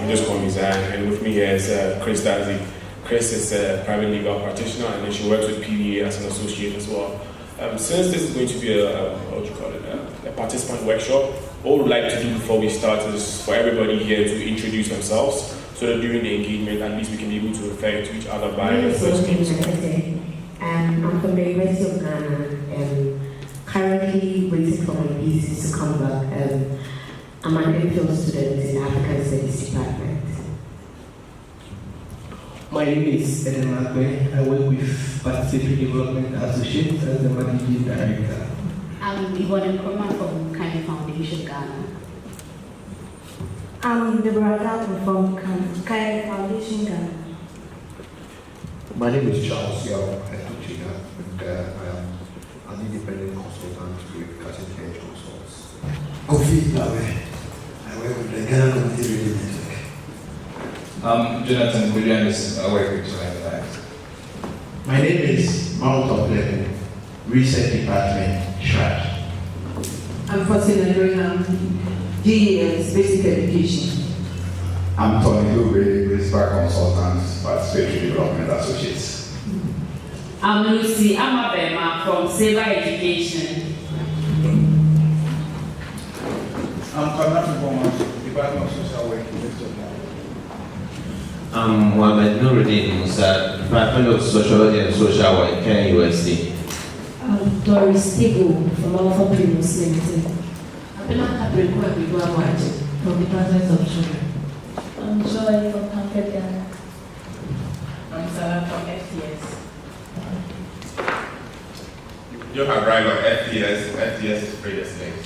just call me Zan, and with me here is Chris Dazi. Chris is a private legal practitioner, and then she works with PDA as an associate as well. Since this is going to be a participant workshop, what we would like to do before we start is for everybody here to introduce themselves, so that during the engagement, at least we can be able to refer to each other by their first names. I'm from the University of Ghana, currently waiting for my thesis to come back. I'm an MPhil student in African Studies Department. My name is Eden Magbe. I work with Participatory Development Associates as the Managing Director. I'm Yvonne Nkrumah from Kanye Foundation, Ghana. I'm Deborah Dalton from Kanye Foundation, Ghana. My name is Charles Yao, and I am an independent consultant with Cutting Edge Consults. Kofi Lawe. I work with the Ghana Community Radio Network. I'm Jonathan Williams. I work with Joanne Life. My name is Mount of Level, Research Department, SHRAD. I'm Fatina Graham, DES, Basic Education. I'm Tony Lube, Principal Consultant, Participatory Development Associates. I'm Lucy Amabema from Saber Education. I'm Karnataka from Department of Social Work. I'm Mohamed Nuruddin Musa, Department of Sociology and Social Work, Kenya USC. I'm Doris Tigo from Alpha P Muslim. I'm from Department of Children. I'm Joy from Pamper, Ghana. I'm Sarah from FTS. You have arrived at FTS. FTS is predestined.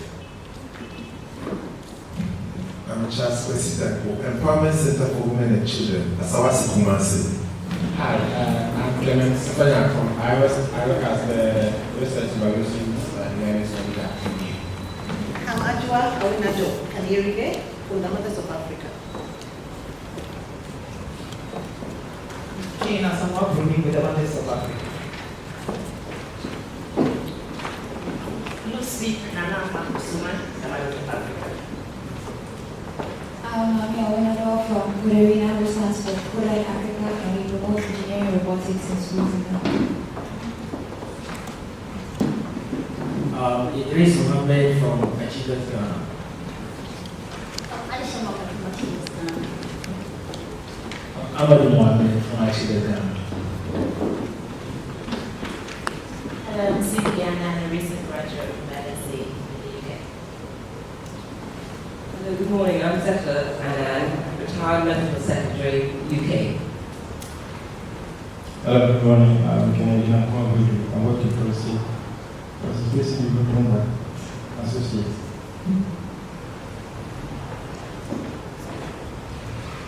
I'm Charles President, Empowerment Center for Women and Children, Asawasi Kumasi. Hi, I'm Clement Sifanya from I work as the research evaluation and learning center. I'm Ajwa Awinajo, Kanirige, from the Mothers of Africa. China, someone from with the Mothers of Africa. Lucy Nana Makusuman, the Mothers of Africa. I'm Amia Awinajo from Kurewina, who stands for Kurai Africa, and we promote engineering, robotics, and schools in Ghana. Idris Mohammed from Achievement Ghana. Amadou Mohammed from Achievement Ghana. Hello, I'm Sibiana, a recent graduate from LSE in the UK. Hello, good morning. I'm Zephyr and retired medical secretary, UK. Hello, good morning. I'm Canadian. I'm working for the Basic Development Associates.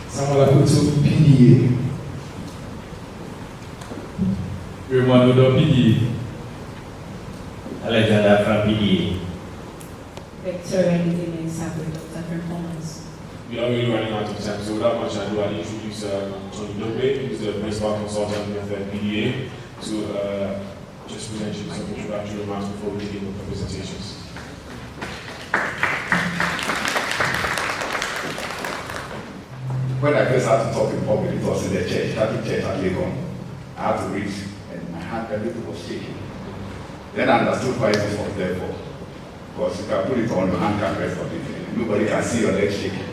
Samuel Akutu, PDA. Raymond Odo, PDA. Alexander from PDA. Victoria Nizime Sabri, Dr. Performance. We are really running out of time, so without much ado, I'll introduce Tony Lube, who's the Principal Consultant with the PDA, to just present you some introductory remarks before we begin with the presentations. When I first had to talk in public, it was in the church, Catholic Church at Legon. I had to read, and my hand, everything was shaking. Then I understood why this was there for. Because you can put it on your hand, can rest of it. Nobody can see your legs shaking.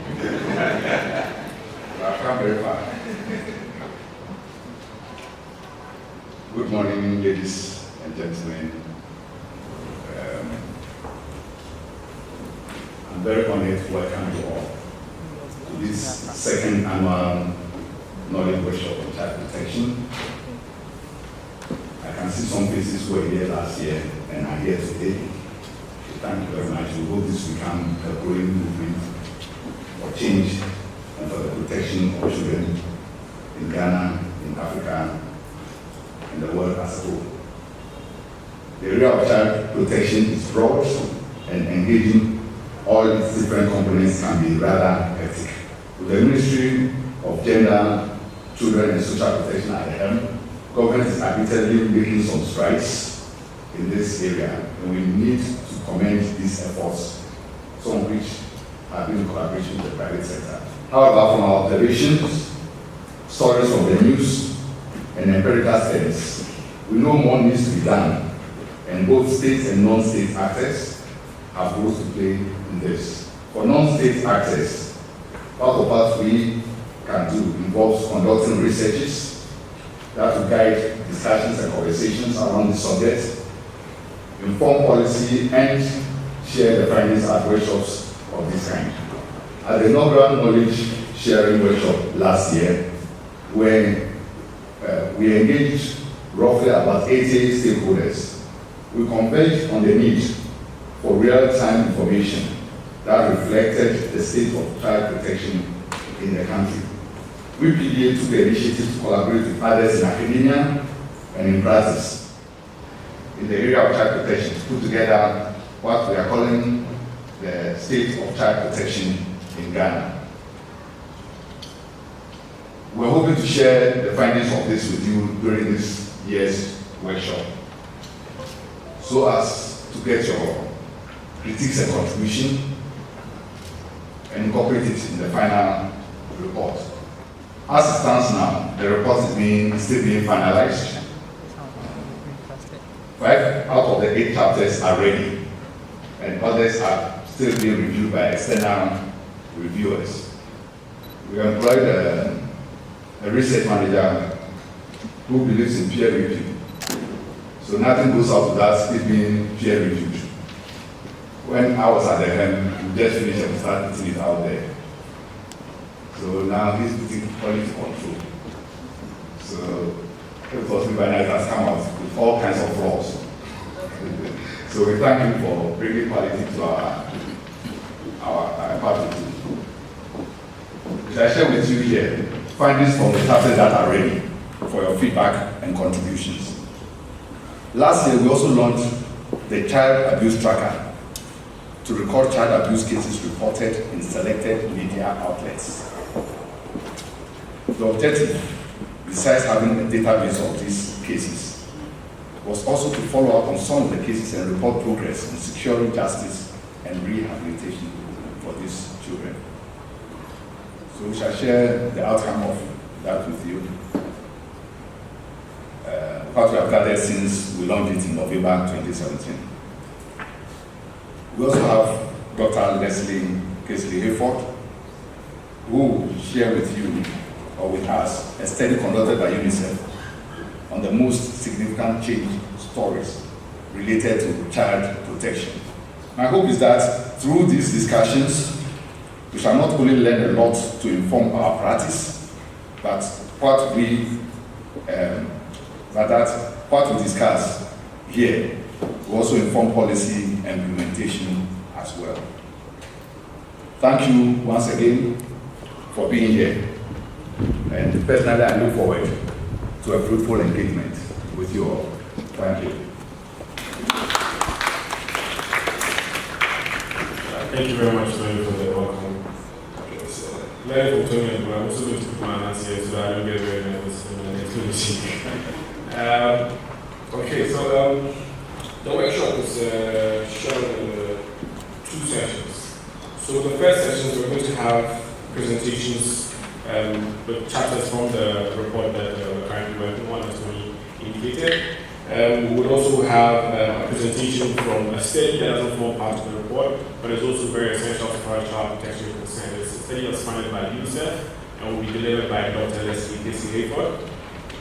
I've come very far. Good morning, ladies and gentlemen. I'm very honored to welcome you all to this second annual knowledge workshop on child protection. I can see some faces who were here last year and are here today. Thank you very much. We hope this will become a growing movement for change and for the protection of children in Ghana, in Africa, and the world as a whole. The area of child protection is broad and engaging. All its different components can be rather hectic. With the Ministry of Gender, Children and Social Protection at the helm, government is admittedly making some strides in this area, and we need to commend these efforts, some of which have been in collaboration with the private sector. However, from our observations, stories from the news, and empirical studies, we know more needs to be done, and both state and non-state actors have roles to play in this. For non-state actors, part of what we can do involves conducting researches that will guide discussions and conversations around the subject, inform policy, and share the findings at workshops of this kind. At the inaugural knowledge sharing workshop last year, where we engaged roughly about 80 stakeholders, we converged on the need for real-time information that reflected the state of child protection in the country. We PDA took the initiative to collaborate with others in academia and in practice in the area of child protection to put together what we are calling the state of child protection in Ghana. We're hoping to share the findings of this with you during this year's workshop, so as to get your critiques and contribution and incorporate it in the final report. As it stands now, the report is still being finalized. 5 out of the 8 chapters are ready, and others are still being reviewed by external reviewers. We employed a research manager who believes in peer review. So nothing goes out without it being peer reviewed. When I was at the helm, we just finished and started putting it out there. So now he's putting quality control. So it was by night has come out with all kinds of flaws. So we thank you for bringing quality to our party. Which I share with you here, findings from the chapters that are ready for your feedback and contributions. Last year, we also launched the Child Abuse Tracker to record child abuse cases reported in selected media outlets. The objective, besides having a database of these cases, was also to follow up on some of the cases and report progress in securing justice and rehabilitation for these children. So we shall share the outcome of that with you. What we have gathered since we launched it in November 2017. We also have Dr. Leslie Hayford, who will share with you or with us a study conducted by UNICEF on the most significant change stories related to child protection. My hope is that through these discussions, we shall not only learn a lot to inform our practice, but what we discuss here will also inform policy and implementation as well. Thank you once again for being here. And personally, I look forward to a fruitful engagement with you all. Thank you. Thank you very much, Tony, for the welcome. Learning from Tony, but I'm also going to put my hands here so that I don't get very nervous in the next meeting. Okay, so the workshop is shown in 2 sessions. So the first session, we're going to have presentations with chapters from the report that we're currently working on, as Tony indicated. We would also have a presentation from a study that doesn't form part of the report, but is also very essential for our child protection concern. It's a study that's funded by UNICEF and will be delivered by Dr. Leslie Hayford.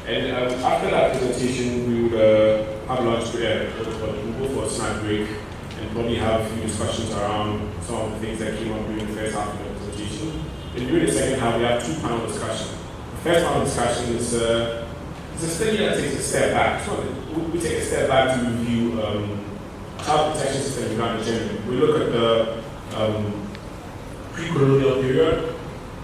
And after that presentation, we would have lunch together. We'll go for a snack break and probably have a few discussions around some of the things that came up during the first half of the presentation. And during the second half, we have 2 panel discussions. The first panel discussion is a study that takes a step back. So we take a step back to review child protection system in Ghana generally. We look at the pre-colonial period,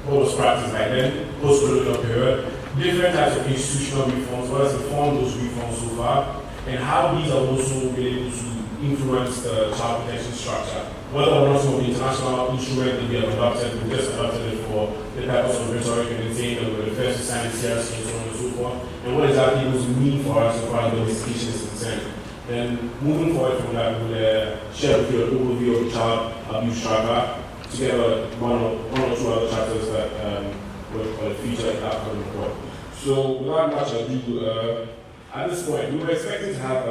what was practiced back then, post-colonial period, different types of institutional reforms, what has informed those reforms so far, and how these are also been able to influence the child protection structure. Whether or not some of the international instruments that we have adopted, we just adopted it for the purpose of rhetoric and saying that we're the first to sign the CRC and so on and so forth, and what exactly it was mean for us so far as domestication is concerned. Then moving forward from that, we'll share with you an overview of the child abuse tracker to together one or two other chapters that were featured in the upcoming report. So without much ado, at this point, we were expecting to have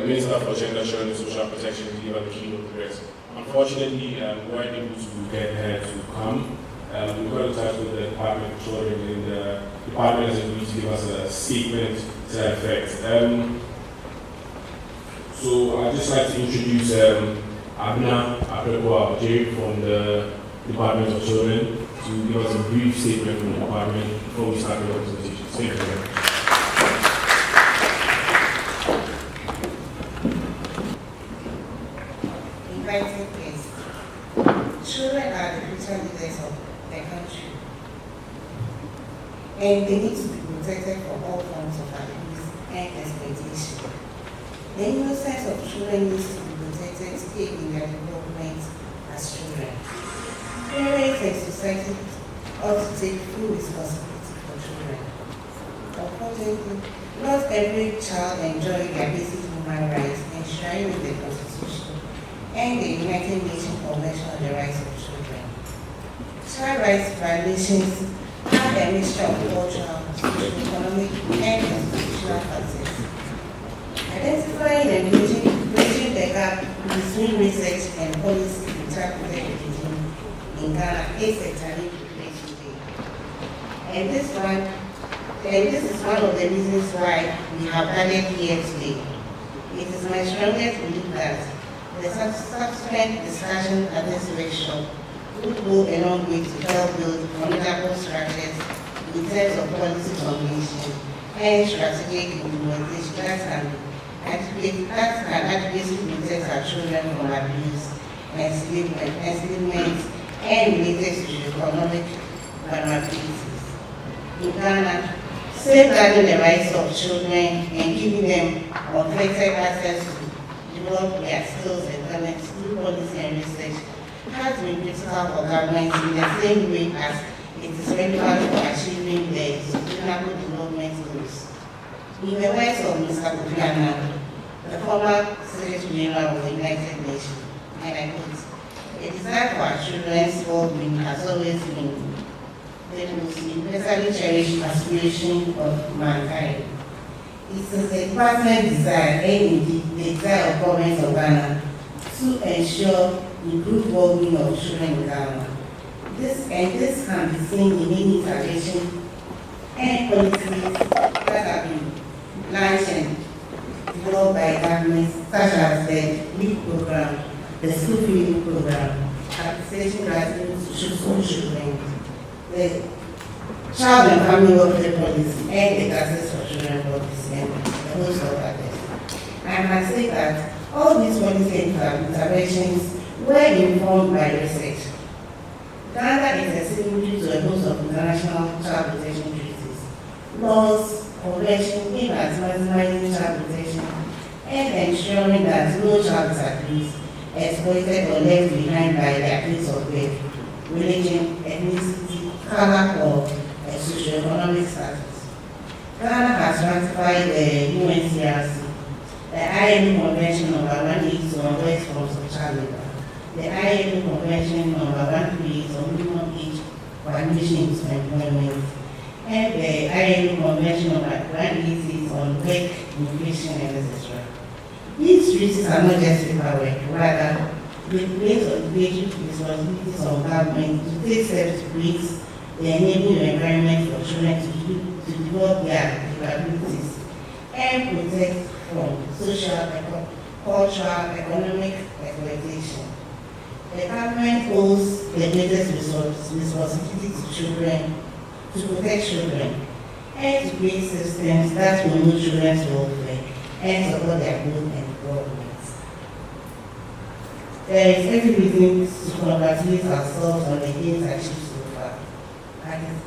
Minister for Gender, Children and Social Protection give a keynote address. Unfortunately, we weren't able to get her to come. We got in touch with the Department of Children, and the department has agreed to give us a statement to that effect. So I'd just like to introduce Abna Aprepo Ajay from the Department of Children to give us a brief statement from the department before we start the presentation. Thank you very much. Invited guests. Children are the future leaders of the country, and they need to be protected from all forms of abuse and exploitation. The innocence of children needs to be protected to aid in their development as children. Parents and society ought to take full responsibility for children. Unfortunately, not every child enjoys their basic human rights enshrined in the Constitution and the United Nations Convention on the Rights of Children. Child rights violations have a mixture of cultural, socio-economic, and institutional factors. Identifying and bridging the gap between research and policy to tackle the regime in Ghana is a challenge we face today. And this is one of the reasons why we have gathered here today. It is my strongest belief that the subsequent discussion at this workshop will go a long way to help build formidable structures in terms of policy formulation and strategic implementation that can adequately protect our children from abuse, enslavement, and related socio-economic vulnerabilities. In Ghana, safeguarding the rights of children and giving them unfettered access to develop their skills and talents through policy and research has been critical for governments in the same way as it is relevant for achieving the sustainable development goals. In the words of Mr. Kofi Annan, the former Secretary General of the United Nations, and I quote, "A desire for our children's well-being has always been the most universally cherished aspiration of mankind. It is a personal desire and indeed the desire of governments of Ghana to ensure improved well-being of children in Ghana. This can be seen in many interventions and policies that have been launched and developed by governments, such as the LEAP program, the school feeding program, participation grassroots to school children, the child and family welfare policy, and the classes for children policy, and a host of others. I must say that all these policy interventions were informed by research. Ghana is a signatory to a host of international child protection treaties, laws, conventions aimed at maximizing child protection and ensuring that no child is abused, exploited, or left behind by their place of birth, religion, ethnicity, color, or socio-economic status. Ghana has ratified the UNCRC, the ILO Convention No. 180 on West Forms of Child Labor, the ILO Convention No. 138 on minimum age for admission into employment, and the ILO Convention No. 186 on work, immigration, and etc. These treaties are not just paperwork, rather, they place obligatory responsibilities on government to take steps to create the enabling environment for children to develop their capabilities and protect from social, cultural, economic exploitation. The government owes the greatest responsibility to children, to protect children, and to create systems that promote children's welfare and support their growth and development. There is every reason to congratulate ourselves on the gains achieved so far,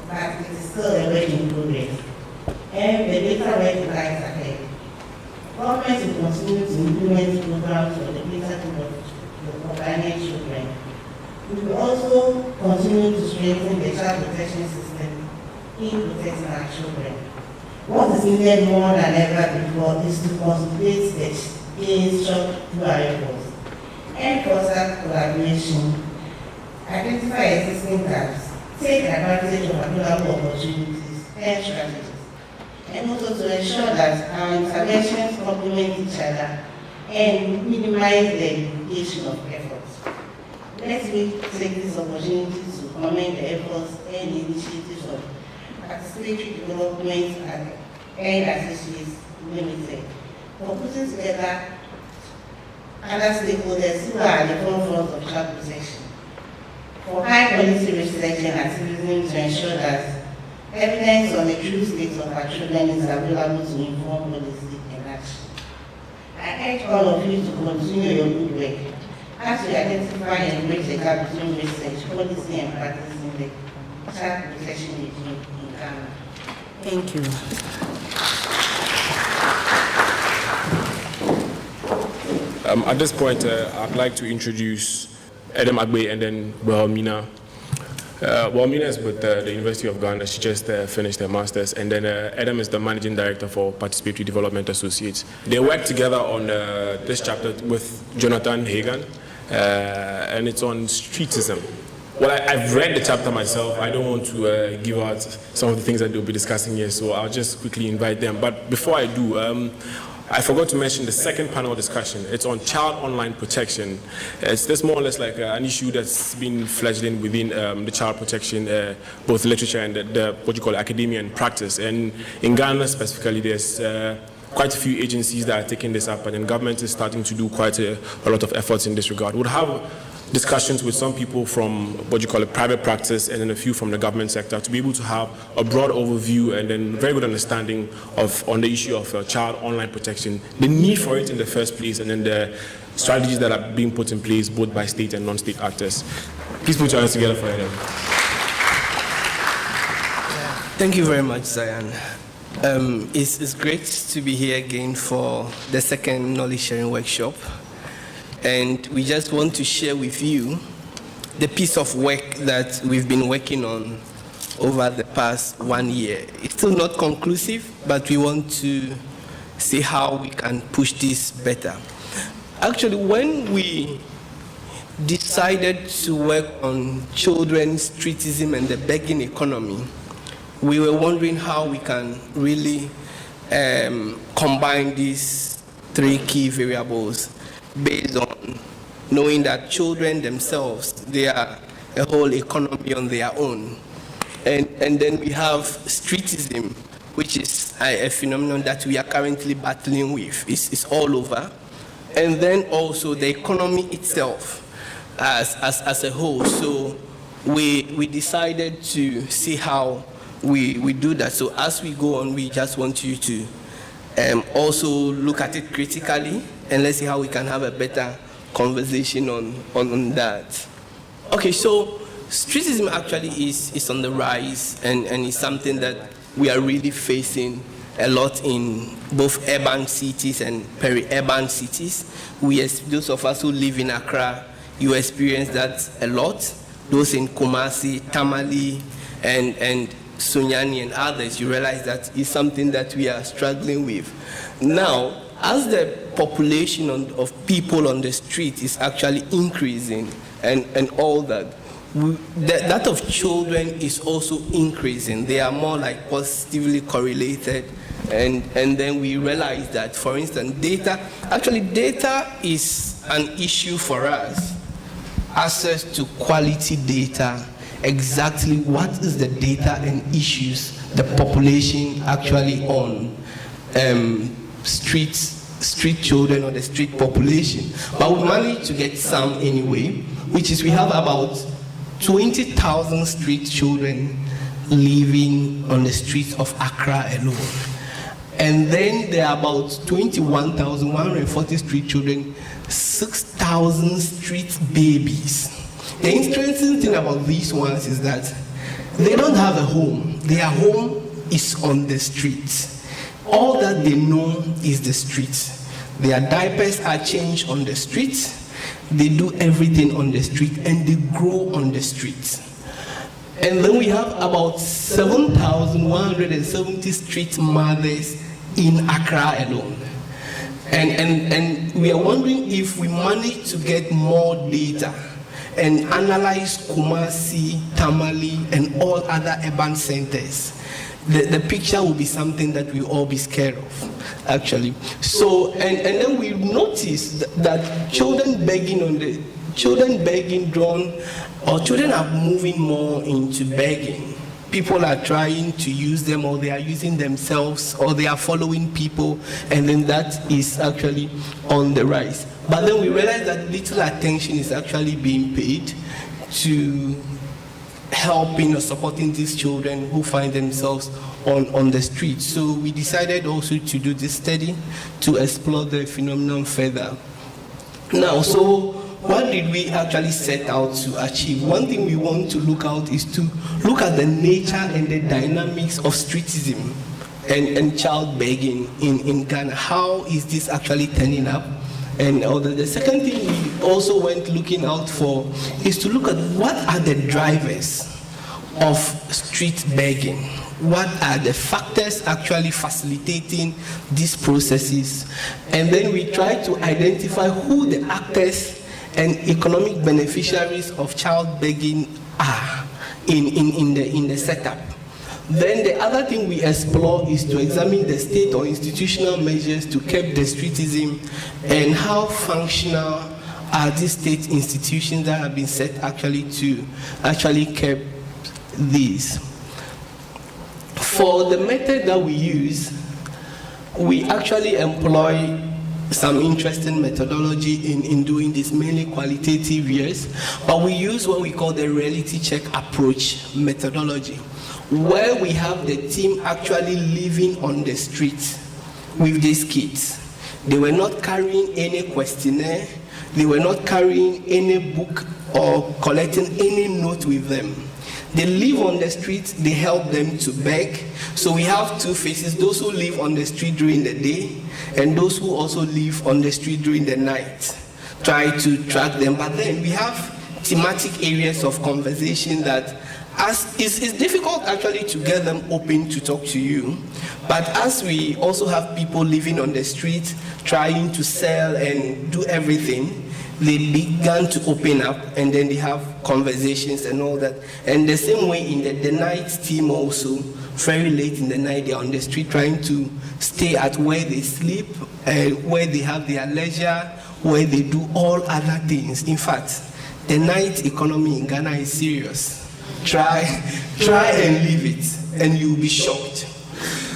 but it is still a work in progress, and the greater work lies ahead. Government will continue to implement programs for the greater good of the Ghanaian children. We will also continue to strengthen the child protection system in protecting our children. What is needed more than ever before is to consolidate the gains struck through our efforts and foster collaboration identify existing gaps, take advantage of available opportunities and strategies, and also to ensure that our interventions complement each other and minimize the duplication of efforts. Let me take this opportunity to commend the efforts and initiatives of Participatory Development Associates Limited for putting together other stakeholders who are at the forefront of child protection, for high quality research and activism to ensure that evidence on the true state of our children is available to inform policy and action. I urge all of you to continue your good work as we identify and bridge the gap between research, policy, and practice in the child protection regime in Ghana. Thank you. At this point, I'd like to introduce Adam Agbe and then Wilhelmina. Wilhelmina is with the University of Ghana. She just finished her master's, and then Adam is the managing director for Participatory Development Associates. They work together on this chapter with Jonathan Hagan, and it's on streetism. Well, I've read the chapter myself. I don't want to give out some of the things that they'll be discussing here, so I'll just quickly invite them. But before I do, I forgot to mention the second panel discussion. It's on child online protection. It's more or less like an issue that's been fledged in within the child protection, both literature and what you call academia and practice. And in Ghana specifically, there's quite a few agencies that are taking this up, and then government is starting to do quite a lot of efforts in this regard. We'll have discussions with some people from what you call a private practice and then a few from the government sector to be able to have a broad overview and then very good understanding on the issue of child online protection, the need for it in the first place, and then the strategies that are being put in place both by state and non-state actors. Please put your hands together for them. Thank you very much, Zion. It's great to be here again for the second knowledge sharing workshop. And we just want to share with you the piece of work that we've been working on over the past 1 year. It's still not conclusive, but we want to see how we can push this better. Actually, when we decided to work on children's streetism and the begging economy, we were wondering how we can really combine these three key variables based on knowing that children themselves, they are a whole economy on their own. And then we have streetism, which is a phenomenon that we are currently battling with. It's all over. And then also the economy itself as a whole. So we decided to see how we do that. So as we go on, we just want you to also look at it critically, and let's see how we can have a better conversation on that. Okay, so streetism actually is on the rise, and it's something that we are really facing a lot in both urban cities and peri-urban cities. Those of us who live in Accra, you experience that a lot. Those in Kumasi, Tamale, and Sunyani and others, you realize that it's something that we are struggling with. Now, as the population of people on the street is actually increasing and all that, that of children is also increasing. They are more like positively correlated. And then we realize that, for instance, data is an issue for us. Access to quality data, exactly what is the data and issues the population actually on street children or the street population. But we managed to get some anyway, which is we have about 20,000 street children living on the streets of Accra alone. And then there are about 21,140 street children, 6,000 street babies. The interesting thing about these ones is that they don't have a home. Their home is on the streets. All that they know is the streets. Their diapers are changed on the streets. They do everything on the street, and they grow on the streets. And then we have about 7,170 street mothers in Accra alone. And we are wondering if we manage to get more data and analyze Kumasi, Tamale, and all other urban centers, the picture will be something that we all be scared of, actually. So, and then we noticed that children begging are moving more into begging. People are trying to use them, or they are using themselves, or they are following people, and then that is actually on the rise. But then we realized that little attention is actually being paid to helping or supporting these children who find themselves on the street. So we decided also to do this study to explore the phenomenon further. Now, so what did we actually set out to achieve? One thing we want to look out is to look at the nature and the dynamics of streetism and child begging in Ghana. How is this actually turning up? And the second thing we also went looking out for is to look at what are the drivers of street begging. What are the factors actually facilitating these processes? And then we try to identify who the actors and economic beneficiaries of child begging are in the setup. Then the other thing we explore is to examine the state or institutional measures to curb the streetism, and how functional are these state institutions that have been set to curb these. For the method that we use, we actually employ some interesting methodology in doing this, mainly qualitative years, but we use what we call the reality check approach methodology, where we have the team actually living on the street with these kids. They were not carrying any questionnaire, they were not carrying any book or collecting any note with them. They live on the street, they help them to beg. So we have two phases: those who live on the street during the day, and those who also live on the street during the night. Try to track them. But then we have thematic areas of conversation that it's difficult actually to get them open to talk to you. But as we also have people living on the street trying to sell and do everything, they began to open up, and then they have conversations and all that. And the same way in the night team also, very late in the night, they're on the street trying to stay at where they sleep, where they have their leisure, where they do all other things. In fact, the night economy in Ghana is serious. Try and leave it, and you'll be shocked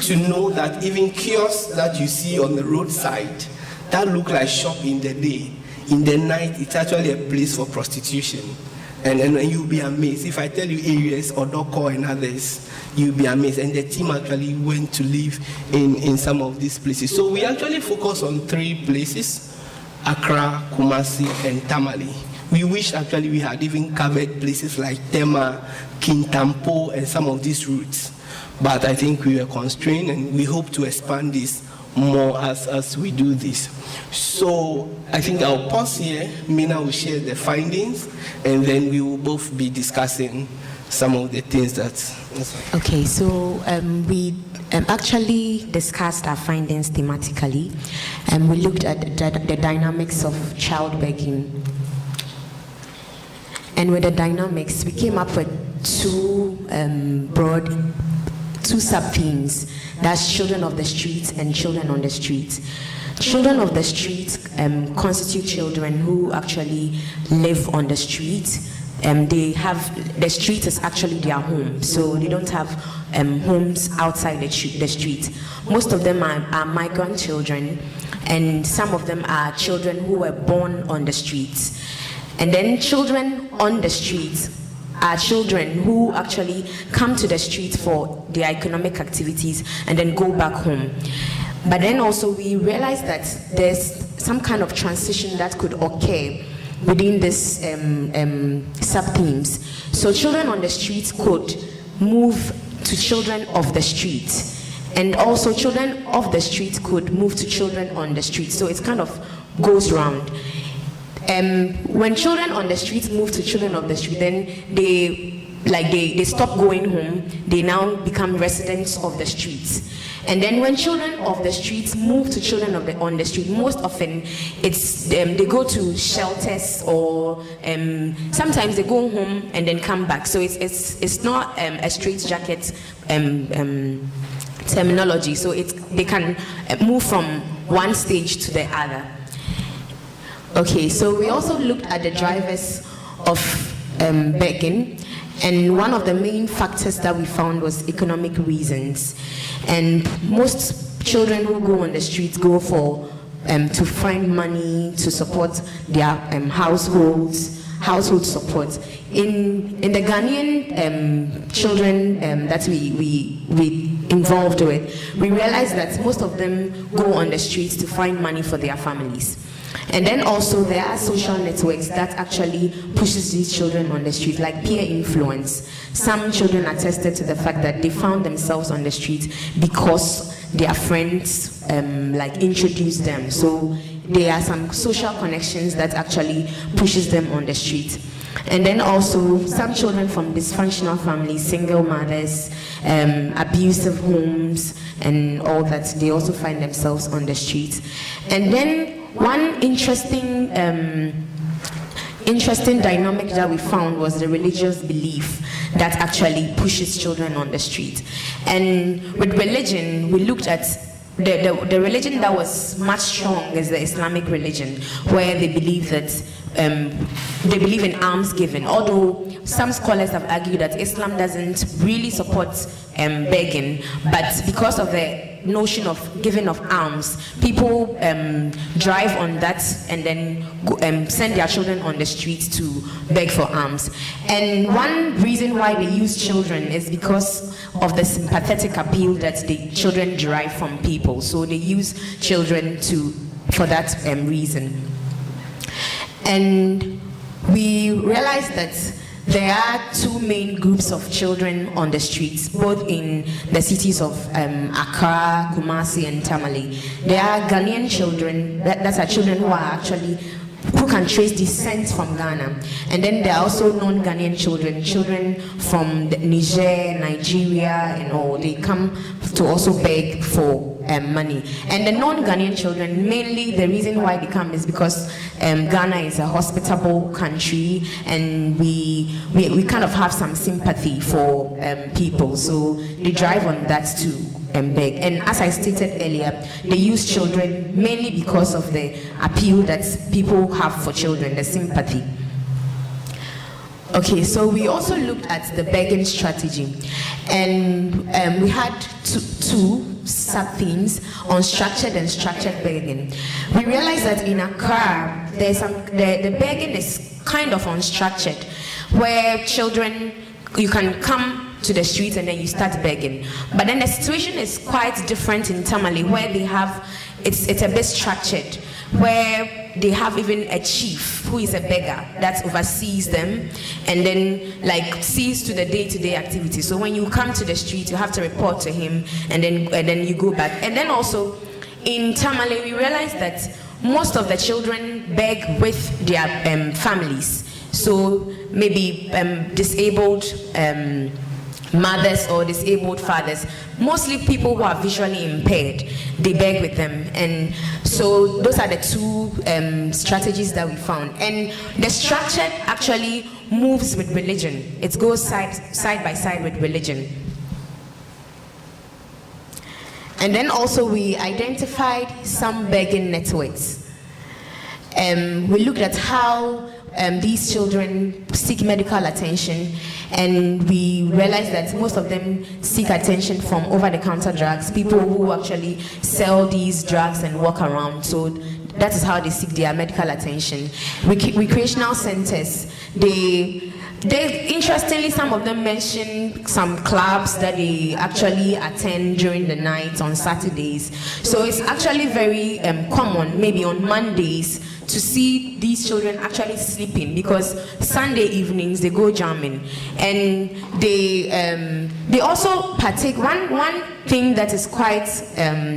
to know that even kiosks that you see on the roadside that look like shop in the day, in the night, it's actually a place for prostitution. And you'll be amazed. If I tell you areas, Odoko and others, you'll be amazed. And the team actually went to live in some of these places. So we actually focus on 3 places: Accra, Kumasi, and Tamale. We wish actually we had even covered places like Tema, Kintampo, and some of these routes. But I think we were constrained, and we hope to expand this more as we do this. So I think I'll pause here. Mina will share the findings, and then we will both be discussing some of the things that... Okay, so we actually discussed our findings thematically, and we looked at the dynamics of child begging. And with the dynamics, we came up with 2 sub-themes. That's children of the streets and children on the streets. Children of the streets constitute children who actually live on the street. The street is actually their home, so they don't have homes outside the street. Most of them are migrant children, and some of them are children who were born on the streets. And then children on the streets are children who actually come to the street for their economic activities and then go back home. But then also we realized that there's some kind of transition that could occur within this sub-themes. So children on the streets could move to children of the street, and also children of the street could move to children on the street. So it kind of goes round. When children on the streets move to children of the street, then they stop going home. They now become residents of the streets. And then when children of the streets move to children on the street, most often it's they go to shelters, or sometimes they go home and then come back. So it's not a straitjacket terminology. So they can move from one stage to the other. Okay, so we also looked at the drivers of begging, and one of the main factors that we found was economic reasons. And most children who go on the streets go for to find money to support their household support. In the Ghanaian children that we involved with, we realized that most of them go on the streets to find money for their families. And then also there are social networks that actually pushes these children on the street, like peer influence. Some children attested to the fact that they found themselves on the street because their friends like introduced them. So there are some social connections that actually pushes them on the street. And then also some children from dysfunctional families, single mothers, abusive homes, and all that, they also find themselves on the street. And then one interesting dynamic that we found was the religious belief that actually pushes children on the street. And with religion, we looked at the religion that was much strong is the Islamic religion, where they believe that they believe in alms giving. Although some scholars have argued that Islam doesn't really support begging, but because of the notion of giving of alms, people drive on that and then send their children on the streets to beg for alms. And one reason why they use children is because of the sympathetic appeal that the children derive from people. So they use children for that reason. And we realized that there are two main groups of children on the streets, both in the cities of Accra, Kumasi, and Tamale. There are Ghanaian children, that are children who can trace descent from Ghana. And then there are also non-Ghanaian children from Niger, Nigeria, and all. They come to also beg for money. And the non-Ghanaian children, mainly the reason why they come is because Ghana is a hospitable country, and we kind of have some sympathy for people, so they drive on that to beg. And as I stated earlier, they use children mainly because of the appeal that people have for children, the sympathy. Okay, so we also looked at the begging strategy, and we had two sub-themes: unstructured and structured begging. We realized that in Accra, the begging is kind of unstructured, where children, you can come to the streets and then you start begging. But then the situation is quite different in Tamale, where they have, it's a bit structured, where they have even a chief who is a beggar that oversees them and then like sees to the day-to-day activity. So when you come to the street, you have to report to him, and then you go back. And then also in Tamale, we realized that most of the children beg with their families. So maybe disabled mothers or disabled fathers, mostly people who are visually impaired, they beg with them. And so those are the two strategies that we found. And the structure actually moves with religion. It goes side by side with religion. And then also we identified some begging networks. We looked at how these children seek medical attention, and we realized that most of them seek attention from over-the-counter drugs, people who actually sell these drugs and walk around. So that is how they seek their medical attention. Recreational centers, they interestingly, some of them mention some clubs that they actually attend during the night on Saturdays. So it's actually very common, maybe on Mondays, to see these children actually sleeping, because Sunday evenings they go jamming, and they also partake. One thing that is quite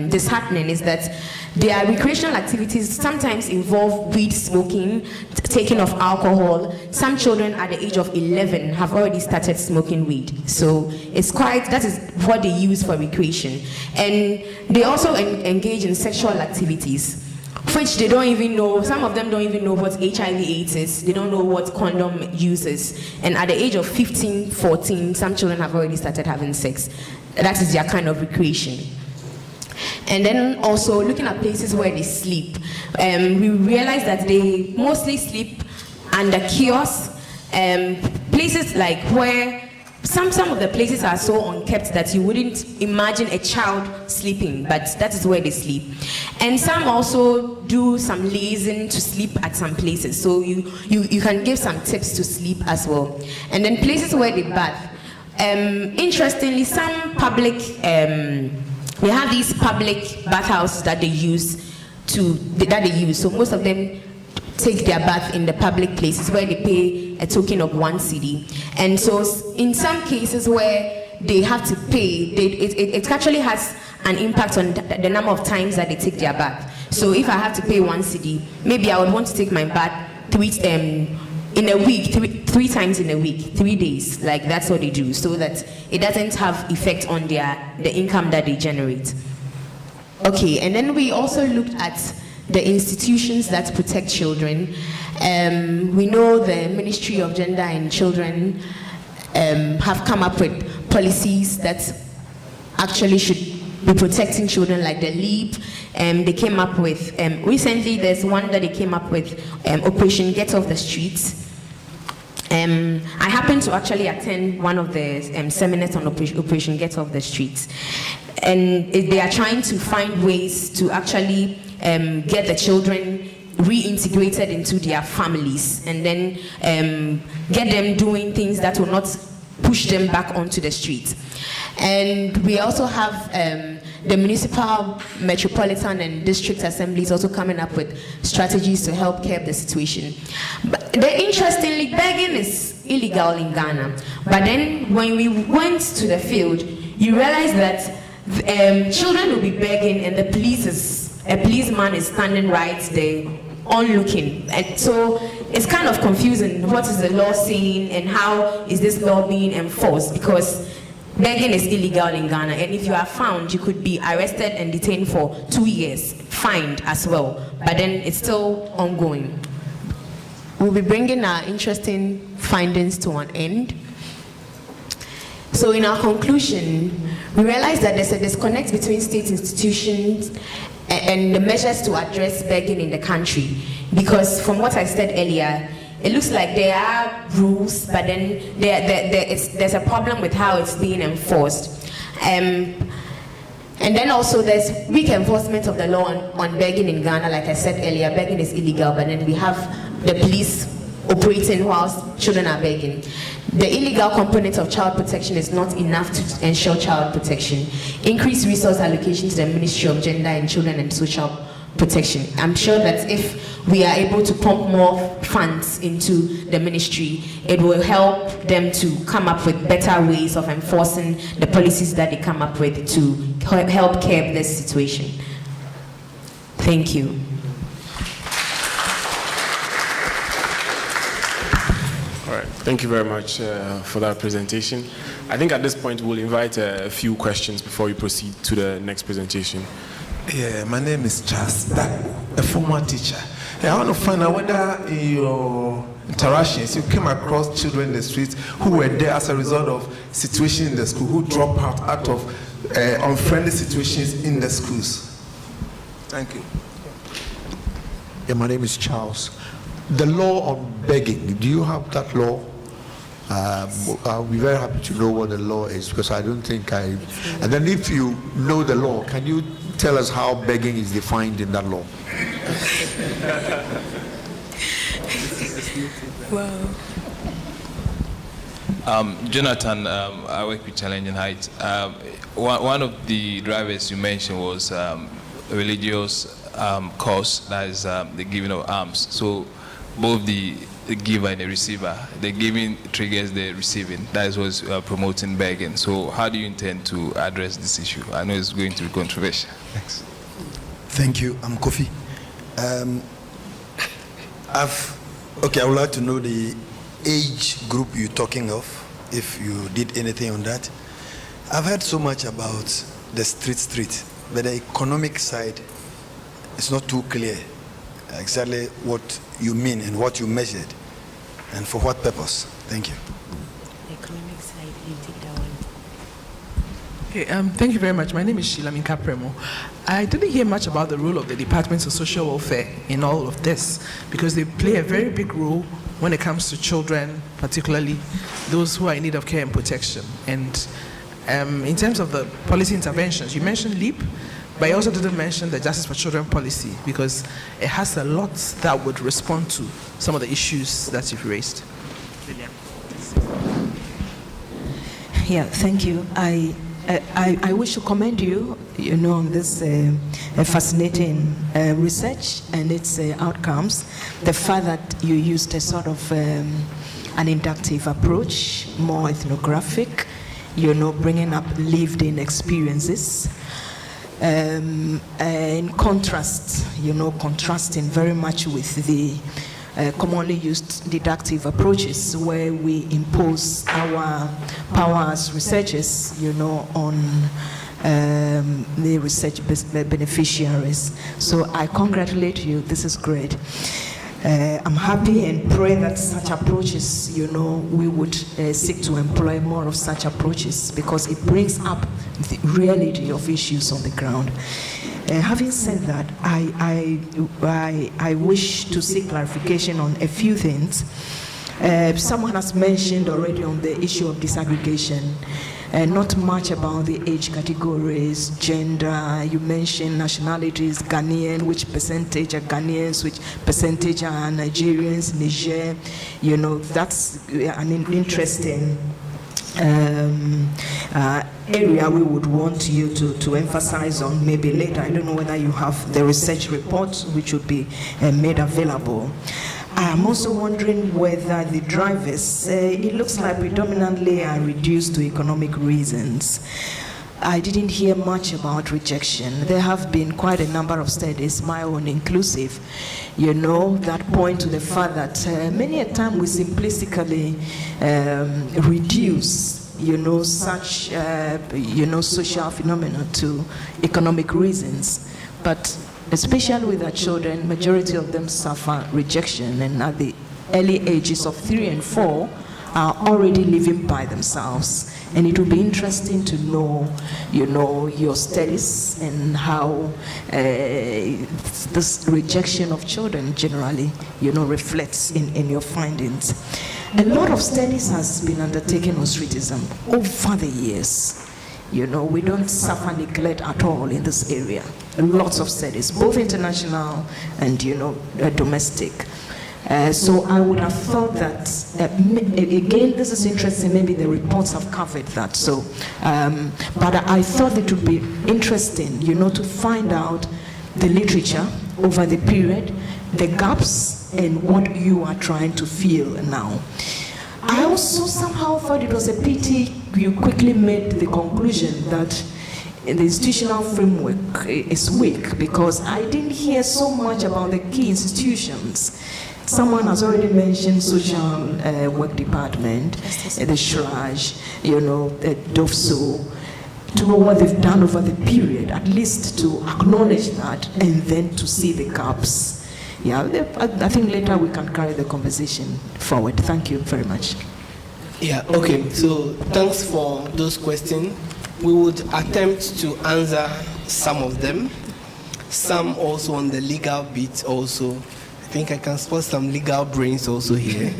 disheartening is that Their recreational activities sometimes involve weed smoking, taking of alcohol. Some children at the age of 11 have already started smoking weed. So that is what they use for recreation. And they also engage in sexual activities, which they don't even know. Some of them don't even know what HIV/AIDS is. They don't know what condom uses. And at the age of 15, 14, some children have already started having sex. That is their kind of recreation. And then also looking at places where they sleep, we realize that they mostly sleep under kiosks, places like where some of the places are so unkept that you wouldn't imagine a child sleeping, but that is where they sleep. And some also do some lazing to sleep at some places, so you can give some tips to sleep as well. And then places where they bath. Interestingly, some public they have these public bathhouses that they use. So most of them take their bath in the public places where they pay a token of 1 cedi. And so in some cases where they have to pay, it actually has an impact on the number of times that they take their bath. So if I have to pay 1 cedi, maybe I would want to take my bath in a week, three times in a week, 3 days. Like, that's what they do, so that it doesn't have effect on the income that they generate. Okay, and then we also looked at the institutions that protect children. We know the Ministry of Gender and Children have come up with policies that actually should be protecting children, like the LEAP. They came up with, recently there's one that they came up with, Operation Get Off the Streets. I happened to actually attend one of the seminars on Operation Get Off the Streets. And they are trying to find ways to actually get the children reintegrated into their families, and then get them doing things that will not push them back onto the streets. And we also have the municipal, metropolitan, and district assemblies also coming up with strategies to help curb the situation. But interestingly, begging is illegal in Ghana. But then when we went to the field, you realize that children will be begging, and a policeman is standing right there onlooking. And so it's kind of confusing. What is the law saying, and how is this law being enforced? Because begging is illegal in Ghana, and if you are found, you could be arrested and detained for 2 years, fined as well. But then it's still ongoing. We'll be bringing our interesting findings to an end. So in our conclusion, we realize that there's a disconnect between state institutions and the measures to address begging in the country. Because from what I said earlier, it looks like there are rules, but then there's a problem with how it's being enforced. And then also there's weak enforcement of the law on begging in Ghana. Like I said earlier, begging is illegal, but then we have the police operating whilst children are begging. The illegal component of child protection is not enough to ensure child protection. Increased resource allocation to the Ministry of Gender and Children and Social Protection. I'm sure that if we are able to pump more funds into the ministry, it will help them to come up with better ways of enforcing the policies that they come up with to help curb this situation. Thank you. All right, thank you very much for that presentation. I think at this point we'll invite a few questions before we proceed to the next presentation. Yeah, my name is Charles, a former teacher. I want to find out whether in your interactions you came across children in the streets who were there as a result of situations in the school, who dropped out of unfriendly situations in the schools. Thank you. Yeah, my name is Charles. The law on begging, do you have that law? I'll be very happy to know what the law is, because I don't think and then if you know the law, can you tell us how begging is defined in that law? Wow. Jonathan, I work with Challenging Heights. One of the drivers you mentioned was religious cause, that is the giving of alms. So both the giver and the receiver, the giving triggers the receiving. That is what's promoting begging. So how do you intend to address this issue? I know it's going to be controversial. Thanks. Thank you. I'm Kofi. I would like to know the age group you're talking of, if you did anything on that. I've heard so much about the street, but the economic side is not too clear exactly what you mean and what you measured and for what purpose. Thank you. The economic side, you take that one. Okay, thank you very much. My name is Sheila Minkapremo. I didn't hear much about the role of the Department of Social Welfare in all of this, because they play a very big role when it comes to children, particularly those who are in need of care and protection. And in terms of the policy interventions, you mentioned LEAP, but you also didn't mention the Justice for Children policy, because it has a lot that would respond to some of the issues that you've raised. Yeah, thank you. I wish to commend you, on this fascinating research and its outcomes. The fact that you used a sort of an inductive approach, more ethnographic, bringing up lived-in experiences. In contrast, contrasting very much with the commonly used deductive approaches where we impose our power as researchers, on the research beneficiaries. So I congratulate you. This is great. I'm happy and pray that such approaches, we would seek to employ more of such approaches, because it brings up the reality of issues on the ground. Having said that, I wish to seek clarification on a few things. Someone has mentioned already on the issue of disaggregation, not much about the age categories, gender. You mentioned nationalities, Ghanaian, which percentage are Ghanaians, which percentage are Nigerians, Niger. That's an interesting area we would want you to emphasize on maybe later. I don't know whether you have the research report which would be made available. I'm also wondering whether the drivers, it looks like predominantly are reduced to economic reasons. I didn't hear much about rejection. There have been quite a number of studies, my own inclusive, that point to the fact that many a time we simplistically reduce such, social phenomena to economic reasons. But especially with our children, majority of them suffer rejection, and at the early ages of 3 and 4 are already living by themselves. And it will be interesting to know, your studies and how this rejection of children generally, reflects in your findings. A lot of studies has been undertaken on streetism over the years. We don't suffer neglect at all in this area. Lots of studies, both international and, domestic. So I would have thought that, again, this is interesting, maybe the reports have covered that. So, but I thought it would be interesting, to find out the literature over the period, the gaps, and what you are trying to fill now. I also somehow thought it was a pity you quickly made the conclusion that the institutional framework is weak, because I didn't hear so much about the key institutions. Someone has already mentioned social work department, the SHRAJ, the DOFSO, to know what they've done over the period, at least to acknowledge that and then to see the gaps. Yeah, I think later we can carry the conversation forward. Thank you very much. Yeah, okay, so thanks for those questions. We would attempt to answer some of them, some also on the legal bit also. I think I can spot some legal brains also here.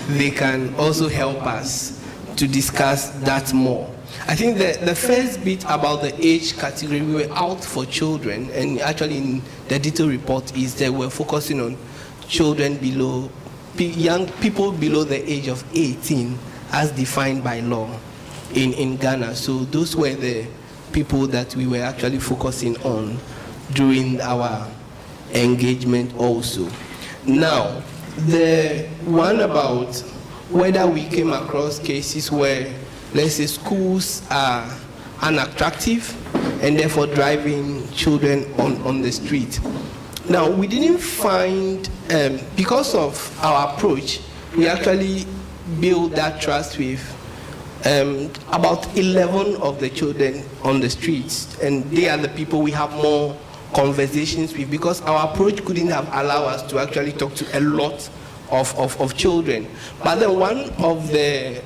They can also help us to discuss that more. I think the first bit about the age category, we were out for children, and actually in the detailed report is that we're focusing on children below, young people below the age of 18 as defined by law in Ghana. So those were the people that we were actually focusing on during our engagement also. Now, the one about whether we came across cases where, let's say, schools are unattractive and therefore driving children on the street. Now, we didn't find, because of our approach, we actually built that trust with about 11 of the children on the streets, and they are the people we have more conversations with, because our approach couldn't have allowed us to actually talk to a lot of children. But then one of the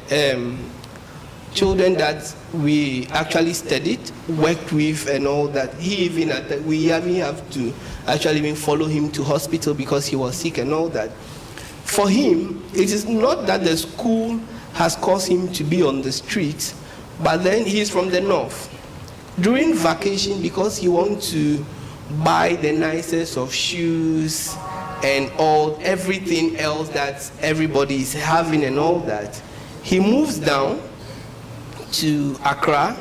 children that we actually studied, worked with and all that, we even have to actually even follow him to hospital because he was sick and all that. For him, it is not that the school has caused him to be on the street, but then he's from the north. During vacation, because he wants to buy the nicest of shoes and everything else that everybody is having and all that, he moves down to Accra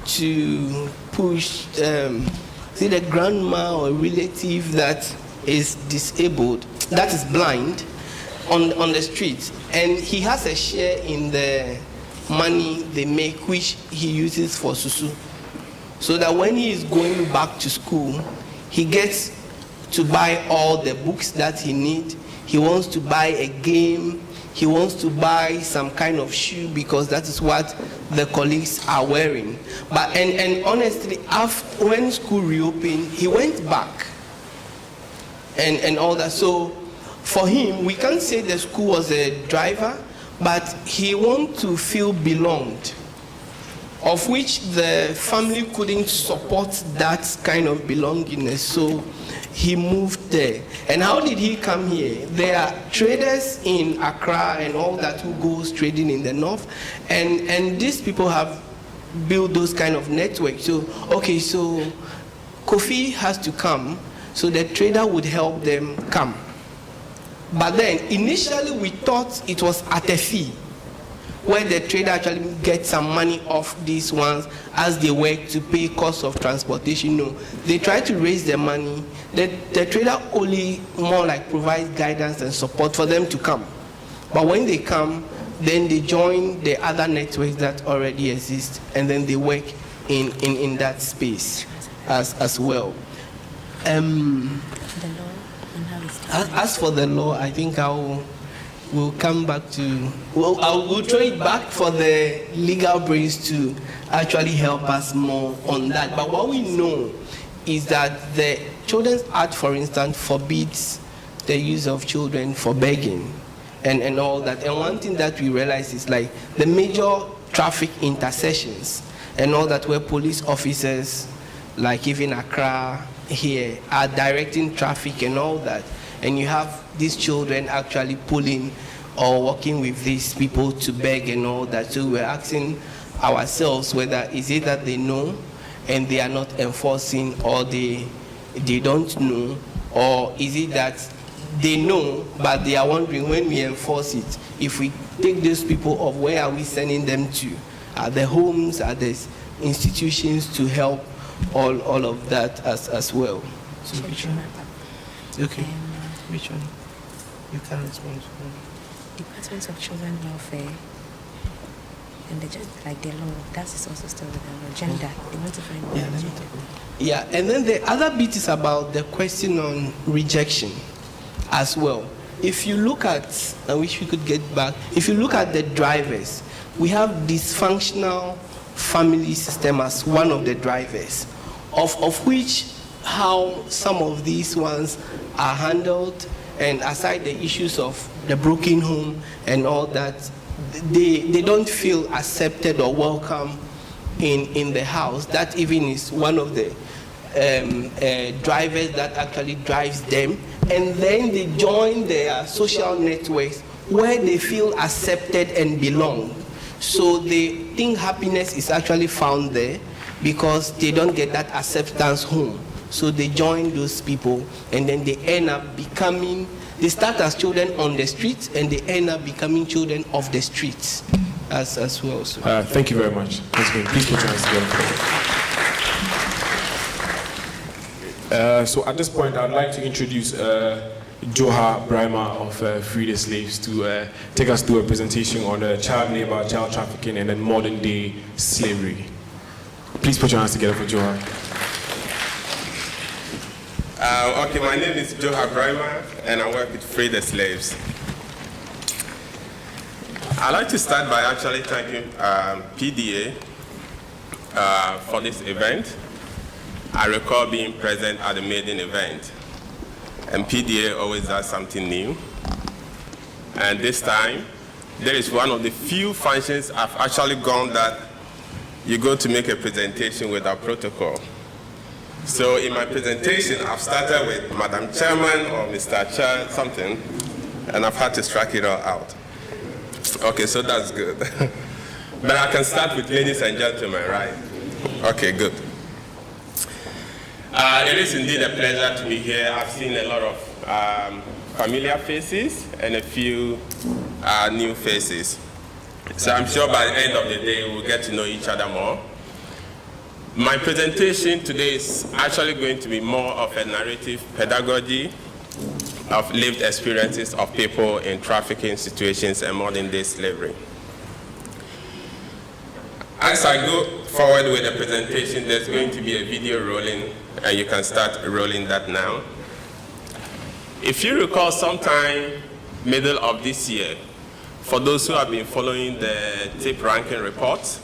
to push the grandma or relative that is disabled, that is blind, on the street, and he has a share in the money they make, which he uses for susu, so that when he is going back to school, he gets to buy all the books that he needs. He wants to buy a game, he wants to buy some kind of shoe because that is what the colleagues are wearing. But and honestly, when school reopened, he went back and all that. So for him, we can't say the school was a driver, but he wants to feel belonged, of which the family couldn't support that kind of belongingness. So he moved there. And how did he come here? There are traders in Accra and all that who goes trading in the north, and these people have built those kind of networks. So Kofi has to come, so the trader would help them come. But then initially we thought it was at a fee, where the trader actually gets some money off these ones as they work to pay cost of transportation. No, they try to raise the money. The trader only more like provides guidance and support for them to come. But when they come, then they join the other networks that already exist, and then they work in that space as well. As for the law, I think we'll come back to, we'll throw it back for the legal brains to actually help us more on that. But what we know is that the Children's Act, for instance, forbids the use of children for begging and all that. And one thing that we realize is like the major traffic intersections and all that, where police officers, like even Accra here, are directing traffic and all that. And you have these children actually pulling or working with these people to beg and all that. So we're asking ourselves whether is it that they know and they are not enforcing, or they don't know, or is it that they know but they are wondering when we enforce it, if we take those people off, where are we sending them to? Are the homes, are the institutions to help all of that as well? So which one? Okay. Which one? You can respond to one. Department of Children Welfare and the law, that is also still with the law. Gender, they want to find gender. Yeah, and then the other bit is about the question on rejection as well. If you look at, I wish we could get back, if you look at the drivers, we have dysfunctional family system as one of the drivers, of which how some of these ones are handled, and aside the issues of the broken home and all that, they don't feel accepted or welcome in the house. That even is one of the drivers that actually drives them. And then they join their social networks where they feel accepted and belong. So they think happiness is actually found there because they don't get that acceptance home. So they join those people, and then they end up becoming, they start as children on the streets, and they end up becoming children of the streets as well. So. Thank you very much. Please put your hands together. So at this point, I'd like to introduce Joha Brima of Free the Slaves to take us through a presentation on child labor, child trafficking, and then modern day slavery. Please put your hands together for Joha. Okay, my name is Joha Brima, and I work with Free the Slaves. I'd like to start by actually thanking PDA for this event. I recall being present at the maiden event, and PDA always does something new. And this time, there is one of the few functions I've actually gone that you go to make a presentation without protocol. So in my presentation, I've started with Madam Chairman or Mr. Chair, something, and I've had to strike it all out. Okay, so that's good. But I can start with ladies and gentlemen, right? Okay, good. It is indeed a pleasure to be here. I've seen a lot of familiar faces and a few new faces. So I'm sure by the end of the day, we'll get to know each other more. My presentation today is actually going to be more of a narrative pedagogy of lived experiences of people in trafficking situations and modern-day slavery. As I go forward with the presentation, there's going to be a video rolling, and you can start rolling that now. If you recall, sometime middle of this year, for those who have been following the TIP ranking reports,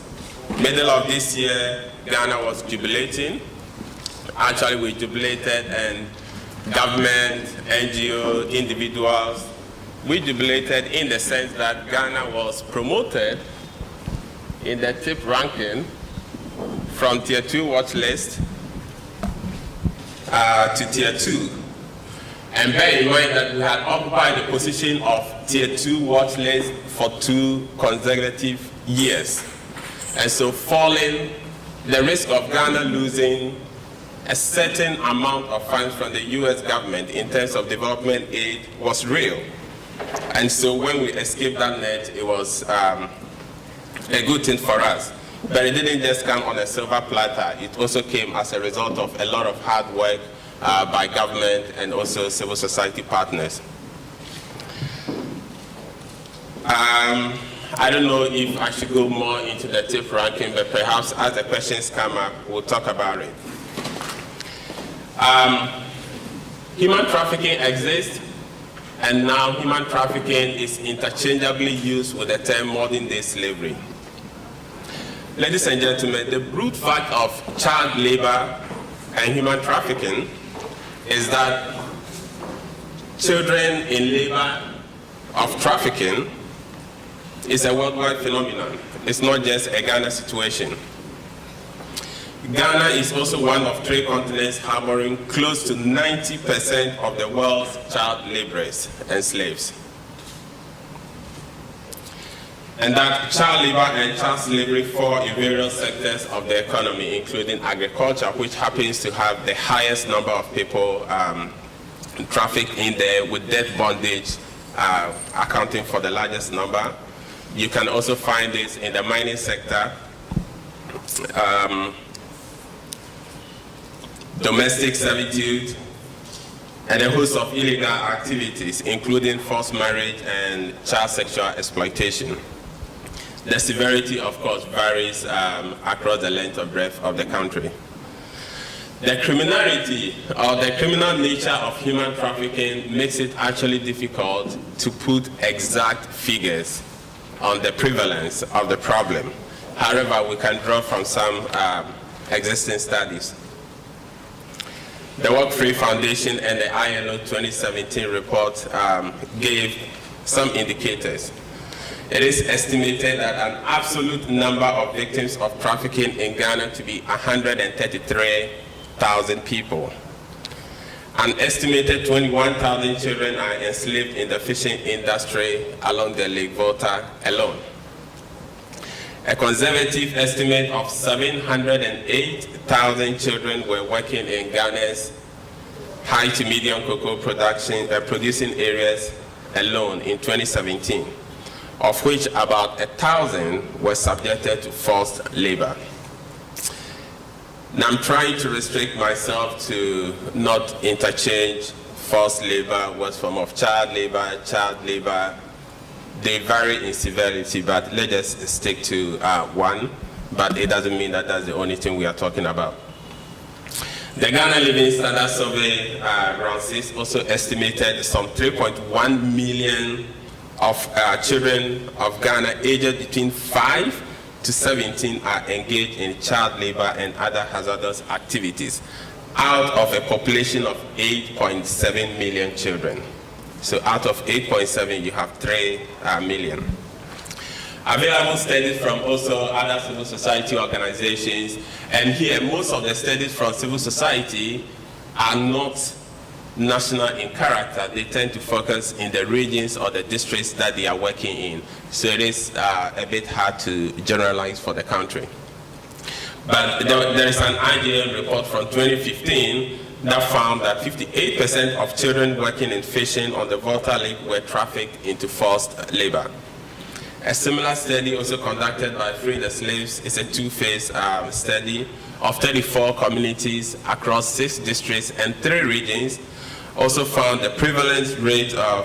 middle of this year, Ghana was jubilating. Actually, we jubilated, and government, NGO, individuals, we jubilated in the sense that Ghana was promoted in the TIP ranking from Tier 2 watch list to Tier 2. And bear in mind that we had occupied the position of Tier 2 watch list for 2 consecutive years. And so falling, the risk of Ghana losing a certain amount of funds from the US government in terms of development aid was real. And so when we escaped that net, it was a good thing for us. But it didn't just come on a silver platter. It also came as a result of a lot of hard work by government and also civil society partners. I don't know if I should go more into the TIP ranking, but perhaps as the questions come up, we'll talk about it. Human trafficking exists, and now human trafficking is interchangeably used with the term modern-day slavery. Ladies and gentlemen, the brute fact of child labor and human trafficking is that children in labor of trafficking is a worldwide phenomenon. It's not just a Ghana situation. Ghana is also one of 3 continents harboring close to 90% of the world's child laborers and slaves. And that child labor and child slavery fall in various sectors of the economy, including agriculture, which happens to have the highest number of people trafficked in there, with death bondage accounting for the largest number. You can also find this in the mining sector, domestic servitude, and a host of illegal activities, including forced marriage and child sexual exploitation. The severity, of course, varies across the length and breadth of the country. The criminality or the criminal nature of human trafficking makes it actually difficult to put exact figures on the prevalence of the problem. However, we can draw from some existing studies. The Work Free Foundation and the ILO 2017 report gave some indicators. It is estimated that an absolute number of victims of trafficking in Ghana to be 133,000 people. An estimated 21,000 children are enslaved in the fishing industry along the Lake Volta alone. A conservative estimate of 708,000 children were working in Ghana's high to medium cocoa producing areas alone in 2017, of which about 1,000 were subjected to forced labor. Now, I'm trying to restrict myself to not interchange forced labor, what's form of child labor. They vary in severity, but let's just stick to one. but it doesn't mean that that's the only thing we are talking about. The Ghana Living Standard Survey, round 6, also estimated some 3.1 million of children of Ghana aged between 5 to 17 are engaged in child labor and other hazardous activities, out of a population of 8.7 million children. So out of 8.7, you have 3 million. Available studies from also other civil society organizations, and here most of the studies from civil society are not national in character. They tend to focus in the regions or the districts that they are working in. So it is a bit hard to generalize for the country. But there is an IGN report from 2015 that found that 58% of children working in fishing on the Volta Lake were trafficked into forced labor. A similar study also conducted by Free the Slaves is a two-phase study of 34 communities across 6 districts and 3 regions, also found the prevalence rate of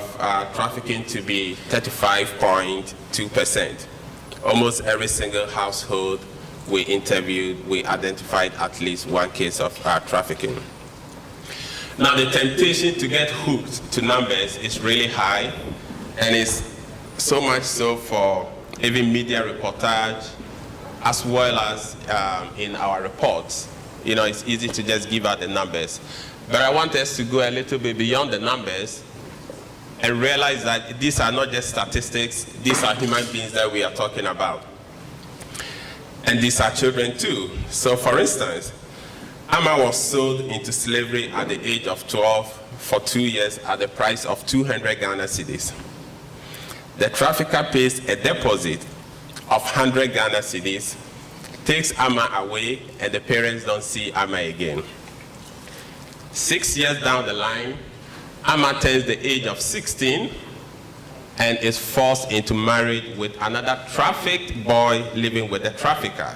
trafficking to be 35.2%. Almost every single household we interviewed, we identified at least one case of trafficking. Now the temptation to get hooked to numbers is really high, and it's so much so for even media reportage, as well as in our reports. You know, it's easy to just give out the numbers. But I want us to go a little bit beyond the numbers and realize that these are not just statistics, these are human beings that we are talking about. And these are children too. So for instance, Amma was sold into slavery at the age of 12 for 2 years at the price of 200 Ghana cedis. The trafficker pays a deposit of 100 Ghana cedis, takes Amma away, and the parents don't see Amma again. 6 years down the line, Amma turns the age of 16 and is forced into marriage with another trafficked boy living with the trafficker.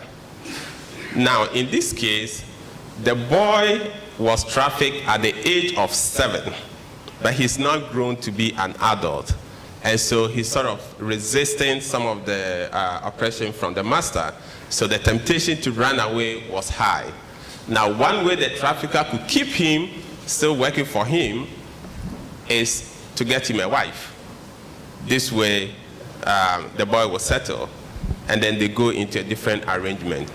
Now, in this case, the boy was trafficked at the age of 7, but he's not grown to be an adult. And so he's sort of resisting some of the oppression from the master. So the temptation to run away was high. Now, one way the trafficker could keep him still working for him is to get him a wife. This way, the boy will settle, and then they go into a different arrangement.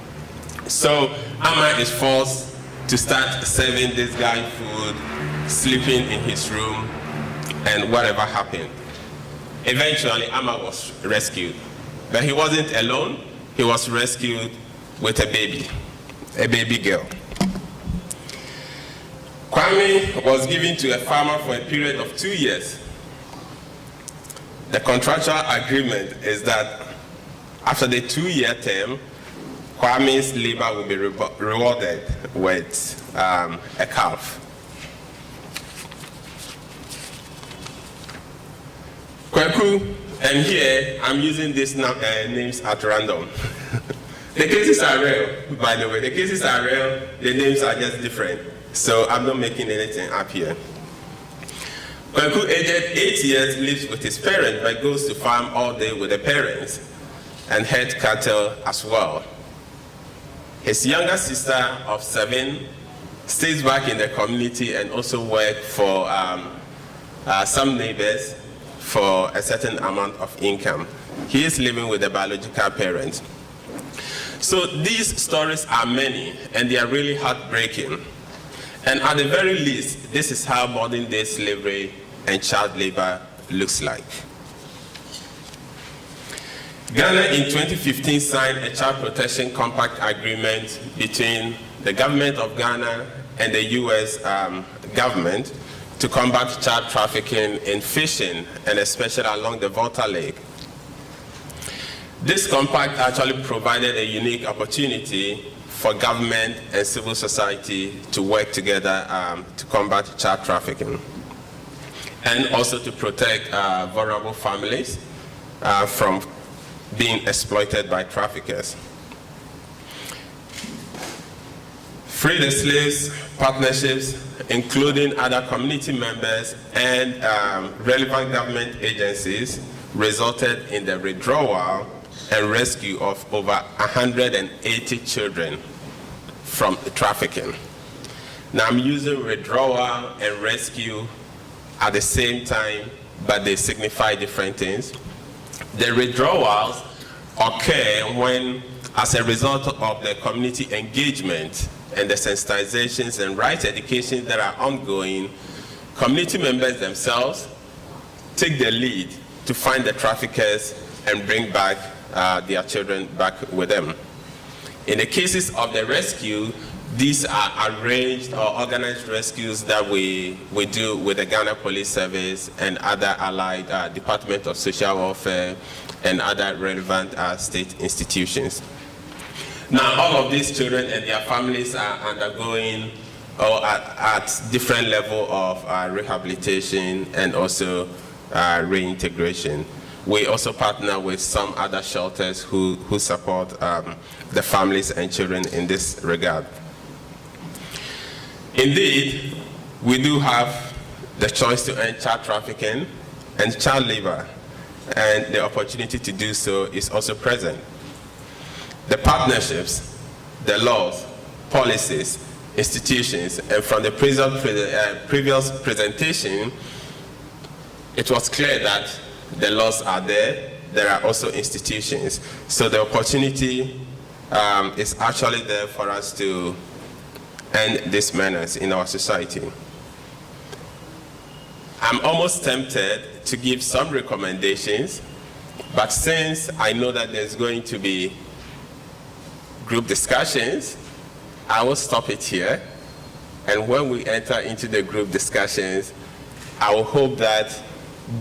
So Amma is forced to start serving this guy food, sleeping in his room, and whatever happened. Eventually, Amma was rescued. But he wasn't alone. He was rescued with a baby girl. Kwame was given to a farmer for a period of 2 years. The contractual agreement is that after the 2-year term, Kwame's labor will be rewarded with a calf. Kweku, and here I'm using these names at random. The cases are real, by the way. The cases are real, the names are just different. So I'm not making anything up here. Kweku, aged 8 years, lives with his parents, but goes to farm all day with the parents and herd cattle as well. His younger sister of 7 stays back in the community and also works for some neighbors for a certain amount of income. He is living with the biological parents. So these stories are many, and they are really heartbreaking. And at the very least, this is how modern day slavery and child labor looks like. Ghana in 2015 signed a Child Protection Compact Agreement between the government of Ghana and the US government to combat child trafficking in fishing, and especially along the Volta Lake. This compact actually provided a unique opportunity for government and civil society to work together to combat child trafficking, and also to protect vulnerable families from being exploited by traffickers. Free the Slaves partnerships, including other community members and relevant government agencies, resulted in the withdrawal and rescue of over 180 children from trafficking. Now I'm using withdrawal and rescue at the same time, but they signify different things. The withdrawals occur when, as a result of the community engagement and the sensitizations and rights education that are ongoing, community members themselves take the lead to find the traffickers and bring back their children back with them. In the cases of the rescue, these are arranged or organized rescues that we do with the Ghana Police Service and other allied Department of Social Welfare and other relevant state institutions. Now, all of these children and their families are undergoing or at different level of rehabilitation and also reintegration. We also partner with some other shelters who support the families and children in this regard. Indeed, we do have the choice to end child trafficking and child labor, and the opportunity to do so is also present. The partnerships, the laws, policies, institutions, and from the previous presentation, it was clear that the laws are there. There are also institutions. So the opportunity is actually there for us to end this menace in our society. I'm almost tempted to give some recommendations, but since I know that there's going to be group discussions, I will stop it here. And when we enter into the group discussions, I will hope that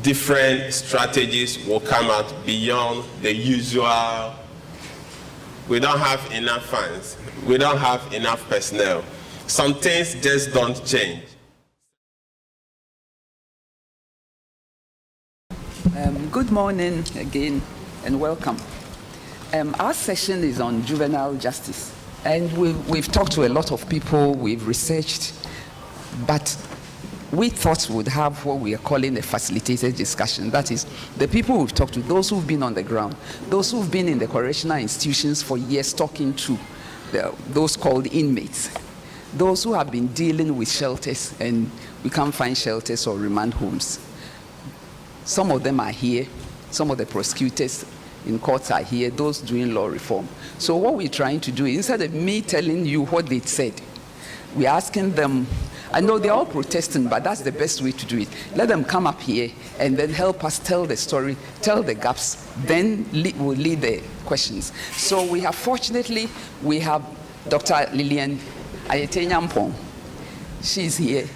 different strategies will come out beyond the usual, we don't have enough funds, we don't have enough personnel. Some things just don't change. Good morning again and welcome. Our session is on juvenile justice, and we've talked to a lot of people, we've researched, but we thought we'd have what we are calling a facilitated discussion. That is, the people we've talked to, those who've been on the ground, those who've been in the correctional institutions for years talking to those called inmates, those who have been dealing with shelters and we can't find shelters or remand homes. Some of them are here, some of the prosecutors in courts are here, those doing law reform. So what we're trying to do, instead of me telling you what they said, we're asking them, I know they're all protesting, but that's the best way to do it. Let them come up here and then help us tell the story, tell the gaps, then we'll lead the questions. So we have, fortunately, we have Dr. Lillian Ayete-Nyampong. She's here.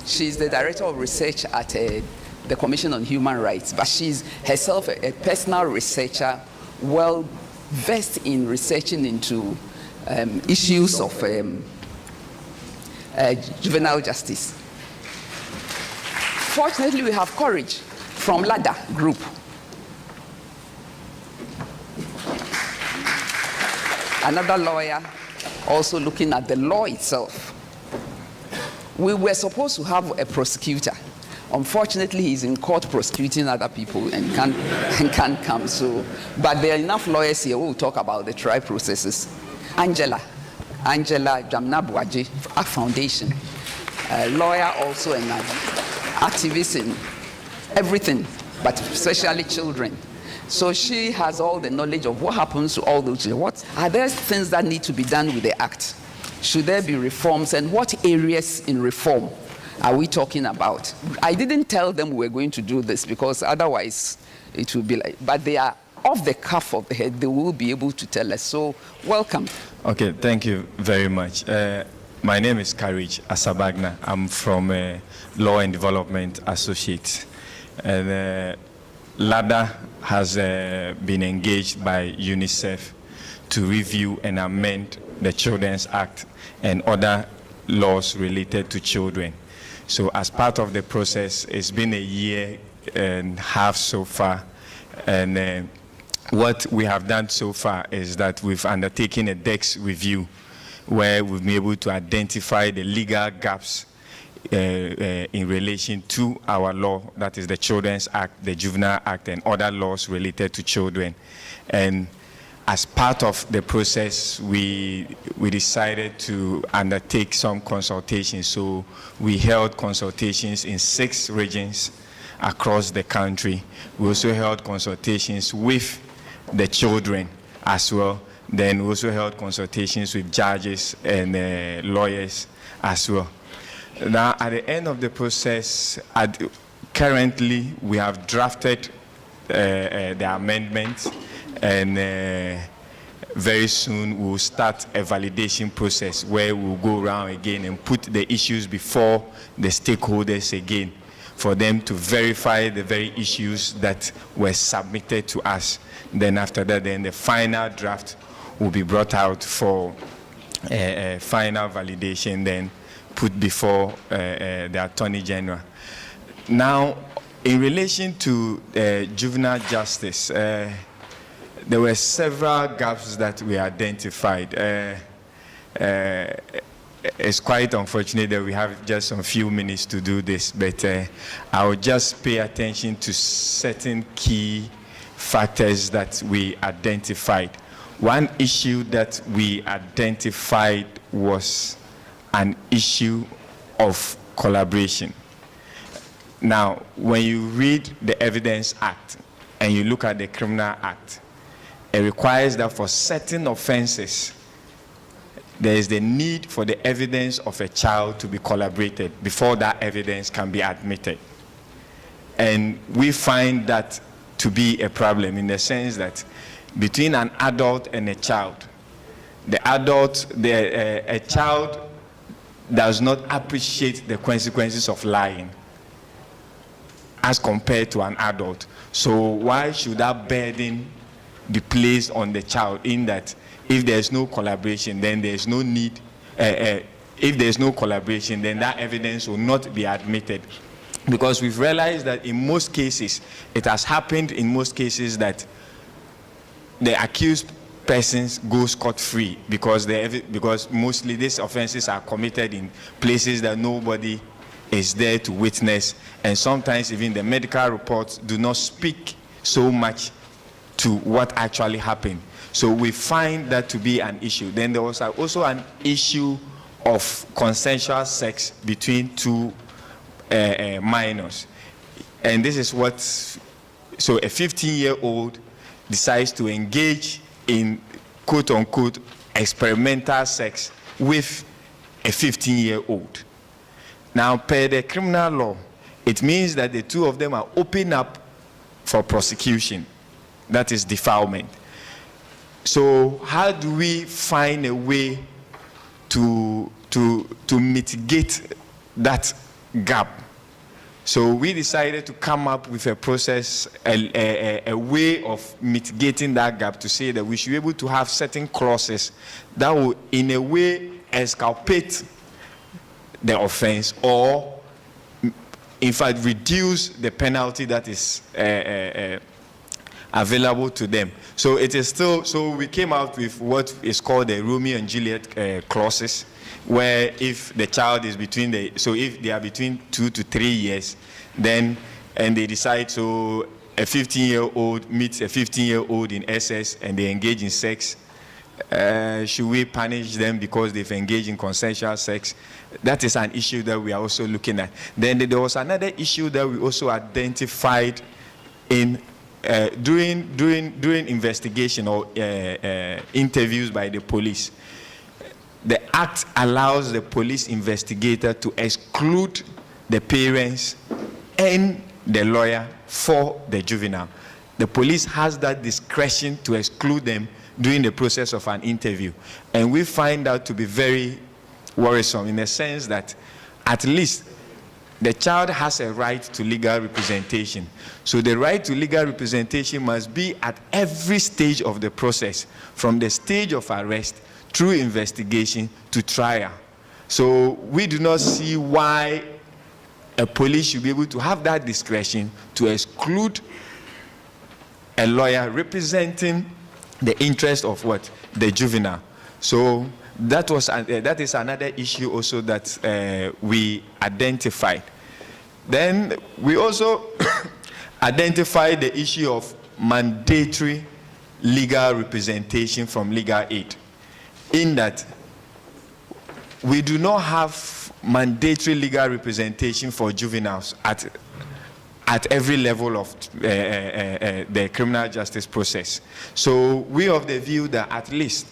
She's the Director of Research at the Commission on Human Rights, but she's herself a personal researcher, well versed in researching into issues of juvenile justice. Fortunately, we have Courage from LADA Group. Another lawyer also looking at the law itself. We were supposed to have a prosecutor. Unfortunately, he's in court prosecuting other people and can't come. So, but there are enough lawyers here who will talk about the trial processes. Angela Jamnabuaji, a foundation, a lawyer also and an activist in everything, but especially children. So she has all the knowledge of what happens to all those children. What are there things that need to be done with the act? Should there be reforms, and what areas in reform are we talking about? I didn't tell them we were going to do this because otherwise it would be like, but they are off the cuff of the head, they will be able to tell us. So welcome. Okay, thank you very much. My name is Courage Asabagna. I'm from Law and Development Associates. And LADA has been engaged by UNICEF to review and amend the Children's Act and other laws related to children. So as part of the process, it's been a year and a half so far, and what we have done so far is that we've undertaken a DEX review where we've been able to identify the legal gaps in relation to our law, that is the Children's Act, the Juvenile Act, and other laws related to children. And as part of the process, we decided to undertake some consultations. So we held consultations in 6 regions across the country. We also held consultations with the children as well. Then we also held consultations with judges and lawyers as well. Now, at the end of the process, currently we have drafted the amendments, and very soon we'll start a validation process where we'll go around again and put the issues before the stakeholders again for them to verify the very issues that were submitted to us. Then after that, then the final draft will be brought out for a final validation, then put before the Attorney General. Now, in relation to juvenile justice, there were several gaps that we identified. It's quite unfortunate that we have just a few minutes to do this, but I will just pay attention to certain key factors that we identified. One issue that we identified was an issue of collaboration. Now, when you read the Evidence Act and you look at the Criminal Act, it requires that for certain offenses, there is the need for the evidence of a child to be collaborated before that evidence can be admitted. And we find that to be a problem in the sense that between an adult and a child, a child does not appreciate the consequences of lying as compared to an adult. So why should that burden be placed on the child, in that if there's no collaboration, then there's no need, if there's no collaboration, then that evidence will not be admitted. Because we've realized that in most cases, it has happened in most cases that the accused persons go scot-free because mostly these offenses are committed in places that nobody is there to witness, and sometimes even the medical reports do not speak so much to what actually happened. So we find that to be an issue. Then there was also an issue of consensual sex between two minors. And this is what, so a 15-year-old decides to engage in quote-unquote experimental sex with a 15-year-old. Now, per the criminal law, it means that the two of them are open up for prosecution. That is defilement. So how do we find a way to mitigate that gap? So we decided to come up with a process, a way of mitigating that gap, to say that we should be able to have certain clauses that will in a way exculpate the offense, or in fact reduce the penalty that is available to them. So it is still, so we came out with what is called the Romeo and Juliet clauses, where if the child is between so if they are between 2 to 3 years, then, and they decide, so a 15-year-old meets a 15-year-old in SS and they engage in sex, should we punish them because they've engaged in consensual sex? That is an issue that we are also looking at. Then there was another issue that we also identified in during investigation or interviews by the police. The Act allows the police investigator to exclude the parents and the lawyer for the juvenile. The police has that discretion to exclude them during the process of an interview. And we find that to be very worrisome, in the sense that at least the child has a right to legal representation. So the right to legal representation must be at every stage of the process, from the stage of arrest through investigation to trial. So we do not see why a police should be able to have that discretion to exclude a lawyer representing the interest of what? The juvenile. So that is another issue also that we identified. Then we also identified the issue of mandatory legal representation from legal aid, in that we do not have mandatory legal representation for juveniles at every level of the criminal justice process. So we of the view that at least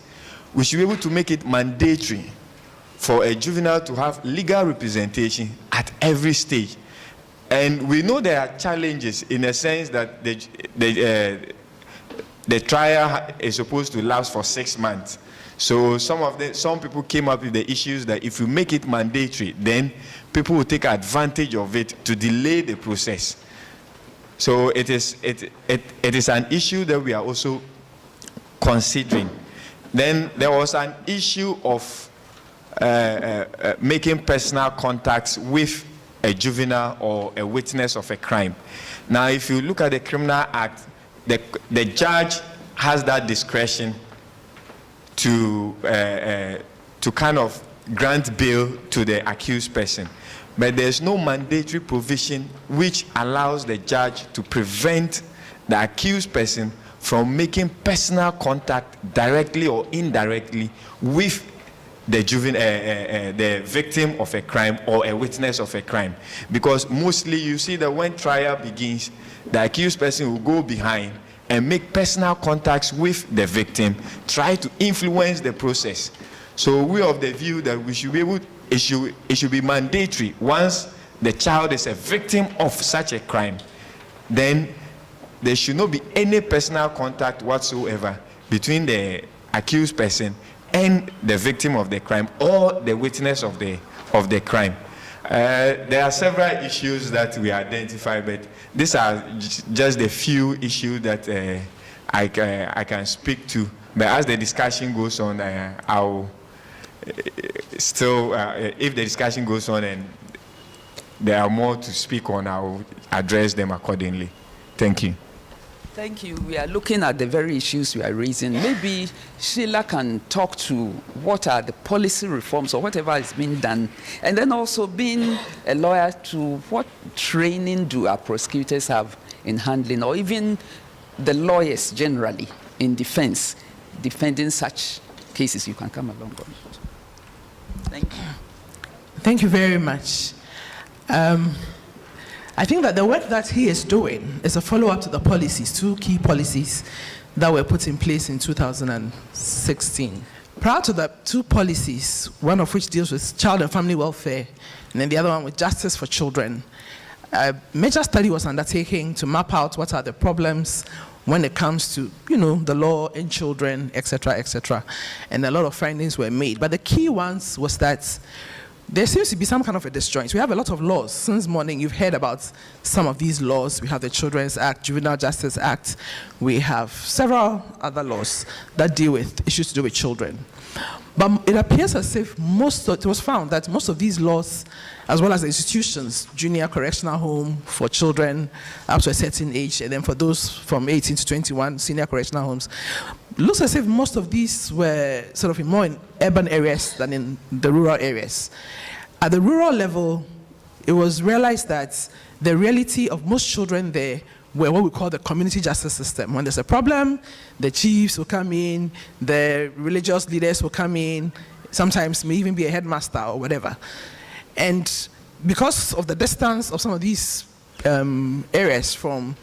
we should be able to make it mandatory for a juvenile to have legal representation at every stage. And we know there are challenges in the sense that the trial is supposed to last for 6 months. So some people came up with the issues that if you make it mandatory, then people will take advantage of it to delay the process. So it is an issue that we are also considering. Then there was an issue of making personal contacts with a juvenile or a witness of a crime. Now, if you look at the Criminal Act, the judge has that discretion to kind of grant bail to the accused person. But there's no mandatory provision which allows the judge to prevent the accused person from making personal contact directly or indirectly with the the victim of a crime or a witness of a crime. Because mostly you see that when trial begins, the accused person will go behind and make personal contacts with the victim, try to influence the process. So we are of the view that we should be able, it should be mandatory. Once the child is a victim of such a crime, then there should not be any personal contact whatsoever between the accused person and the victim of the crime or the witness of the crime. There are several issues that we identify, but these are just the few issues that I can speak to. But as the discussion goes on, I'll still, if the discussion goes on and there are more to speak on, I'll address them accordingly. Thank you. Thank you. We are looking at the very issues we are raising. Maybe Sheila can talk to what are the policy reforms or whatever is being done. And then also, being a lawyer, to what training do our prosecutors have in handling, or even the lawyers generally in defense, defending such cases? You can come along. Thank you. Thank you very much. I think that the work that he is doing is a follow-up to the policies, 2 key policies that were put in place in 2016. Prior to the 2 policies, one of which deals with child and family welfare, and then the other one with justice for children, a major study was undertaken to map out what are the problems when it comes to, the law in children, etc., etc. And a lot of findings were made. But the key ones was that there seems to be some kind of a disjoint. We have a lot of laws. Since morning, you've heard about some of these laws. We have the Children's Act, Juvenile Justice Act. We have several other laws that deal with issues to do with children. But it appears as if it was found that most of these laws, as well as the institutions, junior correctional home for children up to a certain age, and then for those from 18 to 21, senior correctional homes, looks as if most of these were sort of more in urban areas than in the rural areas. At the rural level, it was realized that the reality of most children there were what we call the community justice system. When there's a problem, the chiefs will come in, the religious leaders will come in, sometimes may even be a headmaster or whatever. And because of the distance of some of these areas from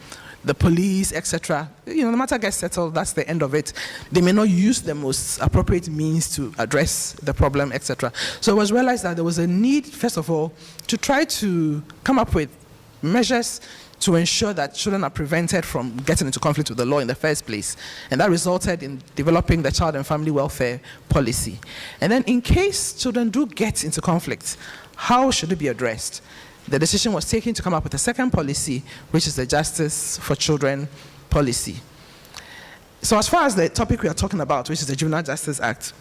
the police, etc., the matter gets settled, that's the end of it. They may not use the most appropriate means to address the problem, etc. So it was realized that there was a need, first of all, to try to come up with measures to ensure that children are prevented from getting into conflict with the law in the first place. And that resulted in developing the child and family welfare policy. And then in case children do get into conflict, how should it be addressed? The decision was taken to come up with a second policy, which is the Justice for Children policy. So as far as the topic we are talking about, which is the Juvenile Justice Act,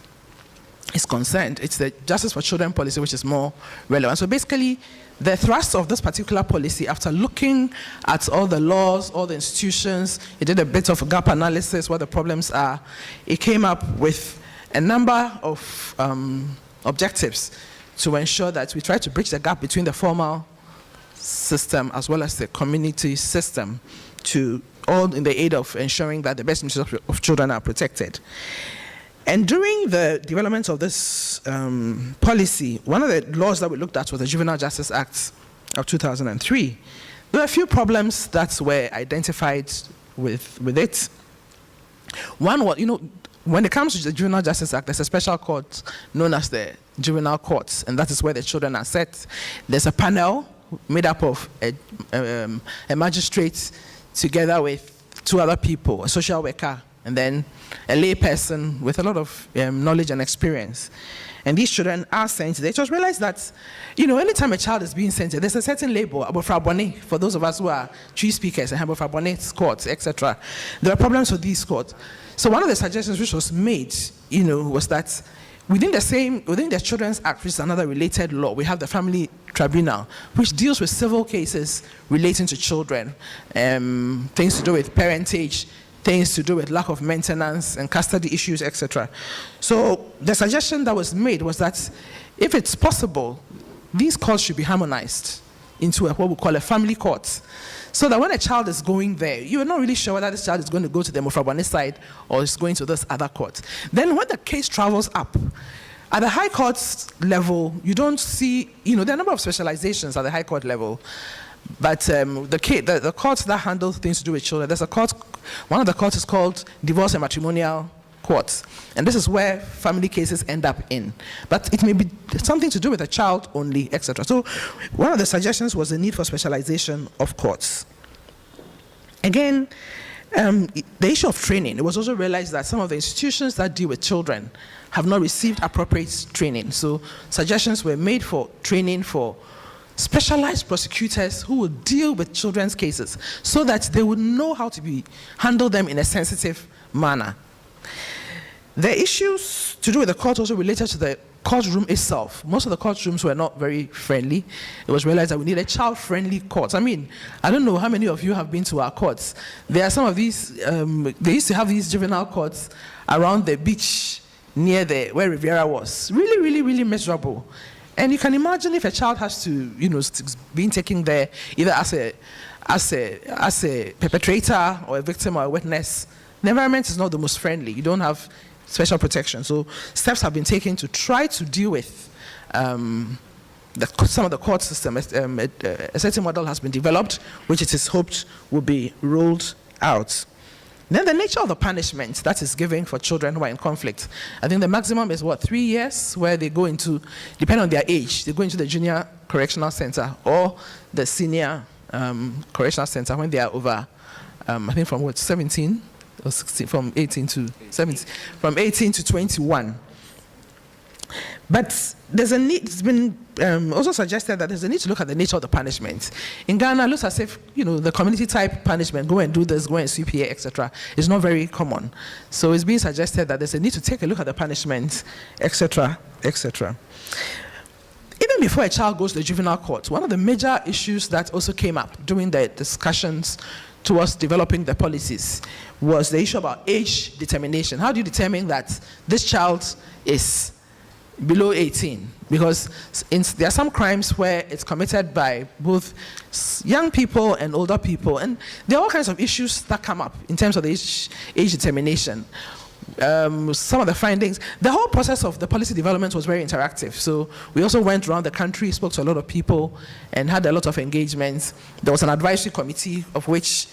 is concerned, it's the Justice for Children policy which is more relevant. So basically, the thrust of this particular policy, after looking at all the laws, all the institutions, it did a bit of a gap analysis, what the problems are. It came up with a number of objectives to ensure that we try to bridge the gap between the formal system as well as the community system, to all in the aid of ensuring that the best interests of children are protected. And during the development of this policy, one of the laws that we looked at was the Juvenile Justice Act of 2003. There were a few problems that were identified with it. One was, when it comes to the Juvenile Justice Act, there's a special court known as the Juvenile Courts, and that is where the children are set. There's a panel made up of a magistrate together with 2 other people, a social worker, and then a lay person with a lot of knowledge and experience. And these children are sent there. It was realized that, anytime a child is being sent there, there's a certain label, Abofrabone, for those of us who are Twi speakers, and Abofrabone courts, etc. There are problems with these courts. So one of the suggestions which was made, was that within the Children's Act, which is another related law, we have the Family Tribunal, which deals with civil cases relating to children, things to do with parentage, things to do with lack of maintenance and custody issues, etc. So the suggestion that was made was that if it's possible, these courts should be harmonized into what we call a family court, so that when a child is going there, you're not really sure whether this child is going to go to the Mofrabane side or is going to this other court. Then when the case travels up, at the high court level, you don't see, there are a number of specializations at the high court level, but the courts that handle things to do with children, there's a court, one of the courts is called Divorce and Matrimonial Courts, and this is where family cases end up in. But it may be something to do with a child only, etc. So one of the suggestions was the need for specialization of courts. Again, the issue of training, it was also realized that some of the institutions that deal with children have not received appropriate training. So suggestions were made for training for specialized prosecutors who will deal with children's cases so that they would know how to handle them in a sensitive manner. The issues to do with the court also related to the courtroom itself. Most of the courtrooms were not very friendly. It was realized that we need a child-friendly court. I mean, I don't know how many of you have been to our courts. There are some of these, they used to have these juvenile courts around the beach near where Riviera was. Really, really, really miserable. And you can imagine if a child has to, being taken there either as a perpetrator or a victim or a witness, the environment is not the most friendly. You don't have special protection. So steps have been taken to try to deal with some of the court system. A certain model has been developed, which it is hoped will be rolled out. Then the nature of the punishment that is given for children who are in conflict. I think the maximum is 3 years, where they go into, depending on their age, they go into the junior correctional center or the senior correctional center when they are over, I think from 17 or 16, from 18 to 17, from 18 to 21. But there's a need, it's been also suggested that there's a need to look at the nature of the punishment. In Ghana, it looks as if, the community type punishment, go and do this, go and sweep here, etc., is not very common. So it's being suggested that there's a need to take a look at the punishment, etc., etc. Even before a child goes to the juvenile court, one of the major issues that also came up during the discussions towards developing the policies was the issue about age determination. How do you determine that this child is below 18? Because there are some crimes where it's committed by both young people and older people, and there are all kinds of issues that come up in terms of the age determination. Some of the findings, the whole process of the policy development was very interactive. So we also went around the country, spoke to a lot of people, and had a lot of engagements. There was an advisory committee of which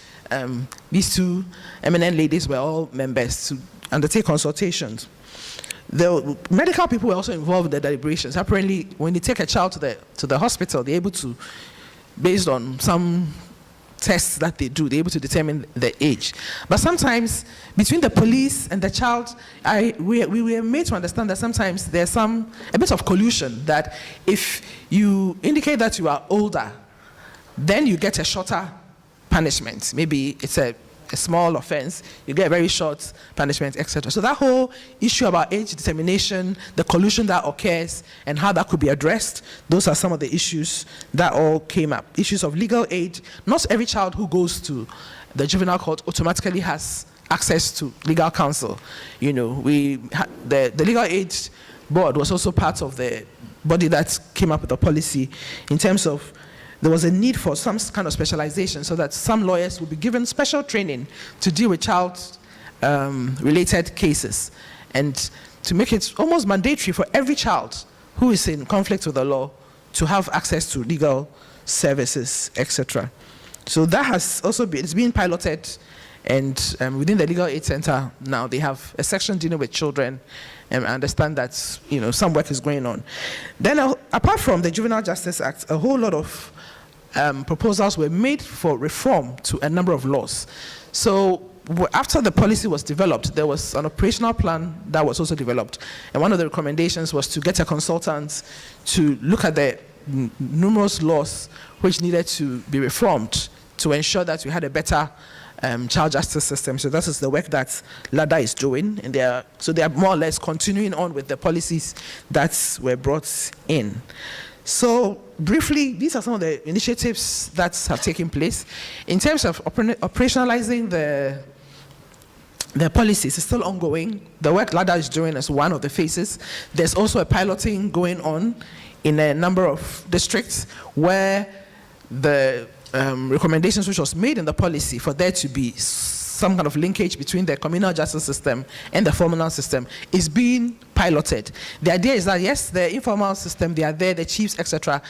these 2 eminent ladies were all members to undertake consultations. The medical people were also involved in the deliberations. Apparently, when they take a child to the hospital, they're able to, based on some tests that they do, they're able to determine the age. But sometimes, between the police and the child, we were made to understand that sometimes there's a bit of collusion, that if you indicate that you are older, then you get a shorter punishment. Maybe it's a small offense, you get a very short punishment, etc. So that whole issue about age determination, the collusion that occurs, and how that could be addressed, those are some of the issues that all came up. Issues of legal aid. Not every child who goes to the juvenile court automatically has access to legal counsel. You know, the legal aid board was also part of the body that came up with the policy in terms of there was a need for some kind of specialization so that some lawyers would be given special training to deal with child-related cases, and to make it almost mandatory for every child who is in conflict with the law to have access to legal services, etc. So that has also been, it's been piloted, and within the Legal Aid Center now they have a section dealing with children, and I understand that some work is going on. Then apart from the Juvenile Justice Act, a whole lot of proposals were made for reform to a number of laws. So after the policy was developed, there was an operational plan that was also developed, and one of the recommendations was to get a consultant to look at the numerous laws which needed to be reformed to ensure that we had a better child justice system. So that is the work that LADA is doing, and they are more or less continuing on with the policies that were brought in. So briefly, these are some of the initiatives that have taken place. In terms of operationalizing the policies, it's still ongoing. The work LADA is doing is one of the phases. There's also a piloting going on in a number of districts where the recommendations which was made in the policy for there to be some kind of linkage between the communal justice system and the formal system is being piloted. The idea is that, yes, the informal system, they are there, the chiefs, etc.,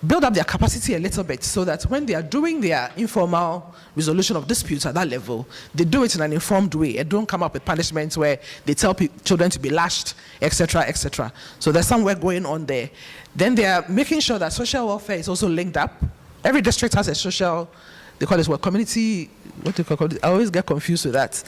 build up their capacity a little bit so that when they are doing their informal resolution of disputes at that level, they do it in an informed way and don't come up with punishments where they tell children to be lashed, etc., etc. So there's some work going on there. Then they are making sure that social welfare is also linked up. Every district has a social, they call it what, community, what do you call it? I always get confused with that.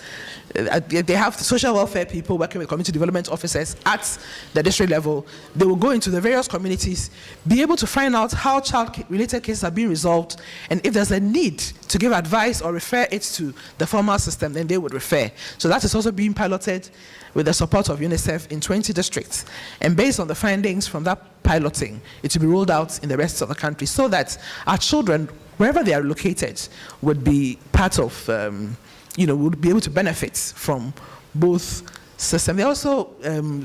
They have social welfare people working with community development officers at the district level. They will go into the various communities, be able to find out how child-related cases are being resolved, and if there's a need to give advice or refer it to the formal system, then they would refer. So that is also being piloted with the support of UNICEF in 20 districts. And based on the findings from that piloting, it will be rolled out in the rest of the country so that our children, wherever they are located, would be part of, would be able to benefit from both systems. They also,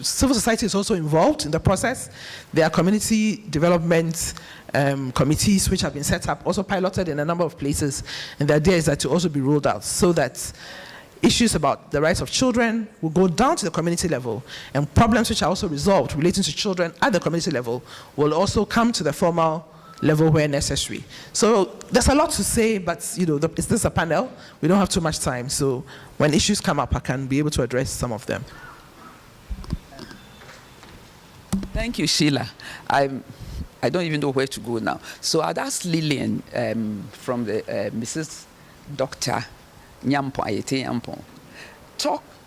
civil society is also involved in the process. There are community development committees which have been set up, also piloted in a number of places, and the idea is that to also be rolled out so that issues about the rights of children will go down to the community level, and problems which are also resolved relating to children at the community level will also come to the formal level where necessary. So there's a lot to say, but this is a panel. We don't have too much time, so when issues come up, I can be able to address some of them. Thank you, Sheila. I don't even know where to go now. So I'd ask Lillian from the Mrs. Dr. Nyampo Ayete Nyampo.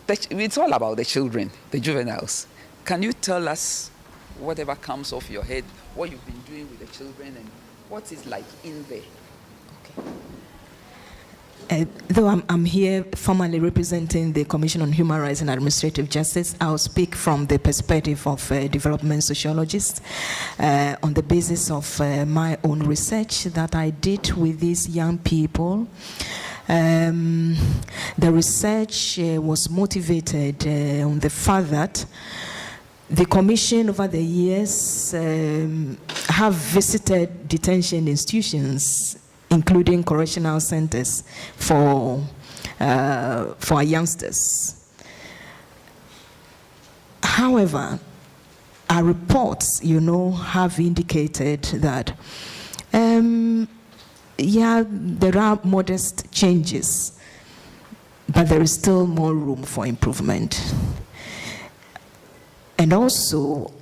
It's all about the children, the juveniles. Can you tell us whatever comes off your head, what you've been doing with the children and what is like in there? Though I'm here formally representing the Commission on Human Rights and Administrative Justice, I'll speak from the perspective of a development sociologist on the basis of my own research that I did with these young people. The research was motivated on the fact that the Commission over the years have visited detention institutions, including correctional centers for our youngsters. However, our reports, have indicated that there are modest changes, but there is still more room for improvement. And also,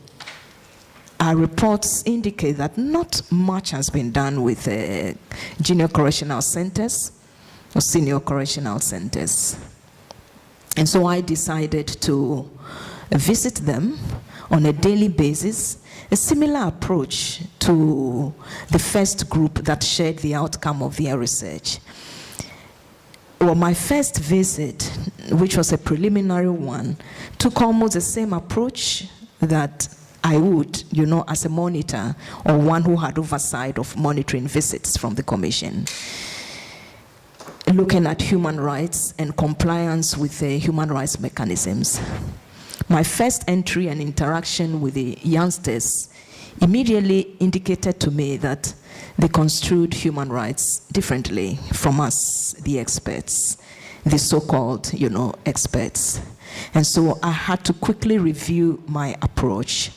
our reports indicate that not much has been done with junior correctional centers or senior correctional centers. And so I decided to visit them on a daily basis, a similar approach to the first group that shared the outcome of their research. Well, my first visit, which was a preliminary one, took almost the same approach that I would, as a monitor or one who had oversight of monitoring visits from the Commission. looking at human rights and compliance with the human rights mechanisms. My first entry and interaction with the youngsters immediately indicated to me that they construed human rights differently from us, the experts, the so-called, experts. And so I had to quickly review my approach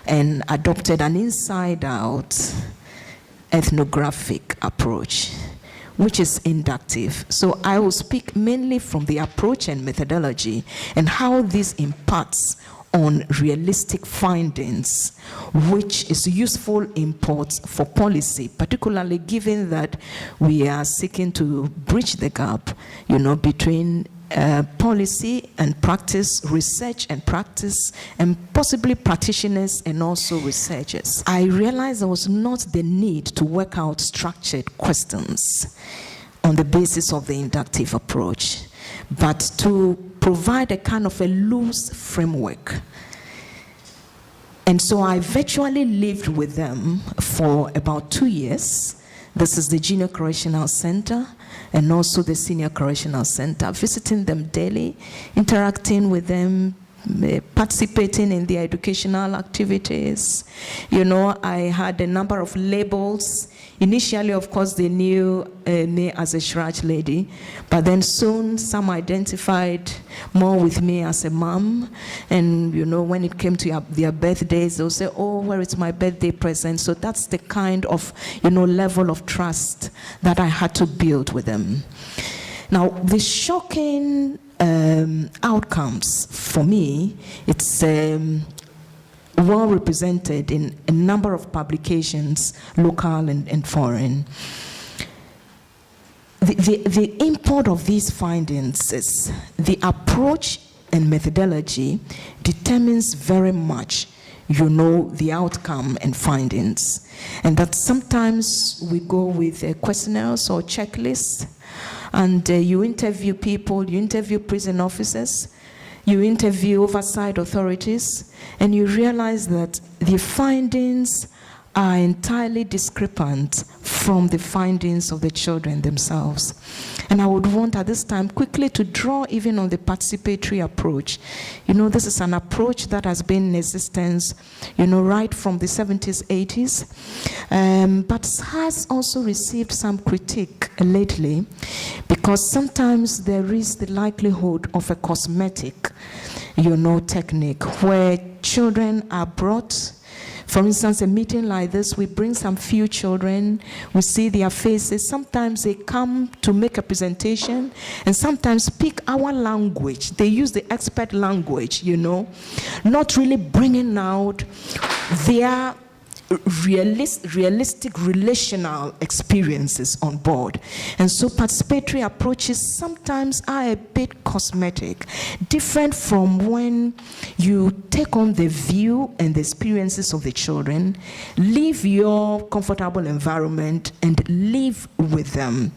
and adopted an inside-out ethnographic approach, which is inductive. So I will speak mainly from the approach and methodology and how this imparts on realistic findings, which is useful import for policy, particularly given that we are seeking to bridge the gap, between policy and practice, research and practice, and possibly practitioners and also researchers. I realized there was not the need to work out structured questions on the basis of the inductive approach, but to provide a kind of a loose framework. And so I virtually lived with them for about 2 years. This is the Junior Correctional Center and also the Senior Correctional Center, visiting them daily, interacting with them, participating in their educational activities. I had a number of labels. Initially, of course, they knew me as a Shraj lady, but then soon some identified more with me as a mom. And, when it came to their birthdays, they'll say, oh, where is my birthday present? So that's the kind of, level of trust that I had to build with them. Now, the shocking outcomes for me, it's well represented in a number of publications, local and foreign. The import of these findings is the approach and methodology determines very much, the outcome and findings. And that sometimes we go with questionnaires or checklists, and you interview people, you interview prison officers, you interview oversight authorities, and you realize that the findings are entirely discrepant from the findings of the children themselves. And I would want at this time quickly to draw even on the participatory approach. This is an approach that has been in existence, right from the 70s, 80s, but has also received some critique lately, because sometimes there is the likelihood of a cosmetic, technique where children are brought. For instance, a meeting like this, we bring some few children, we see their faces. Sometimes they come to make a presentation and sometimes speak our language. They use the expert language, not really bringing out their realistic relational experiences on board. And so participatory approaches sometimes are a bit cosmetic, different from when you take on the view and the experiences of the children, leave your comfortable environment and live with them.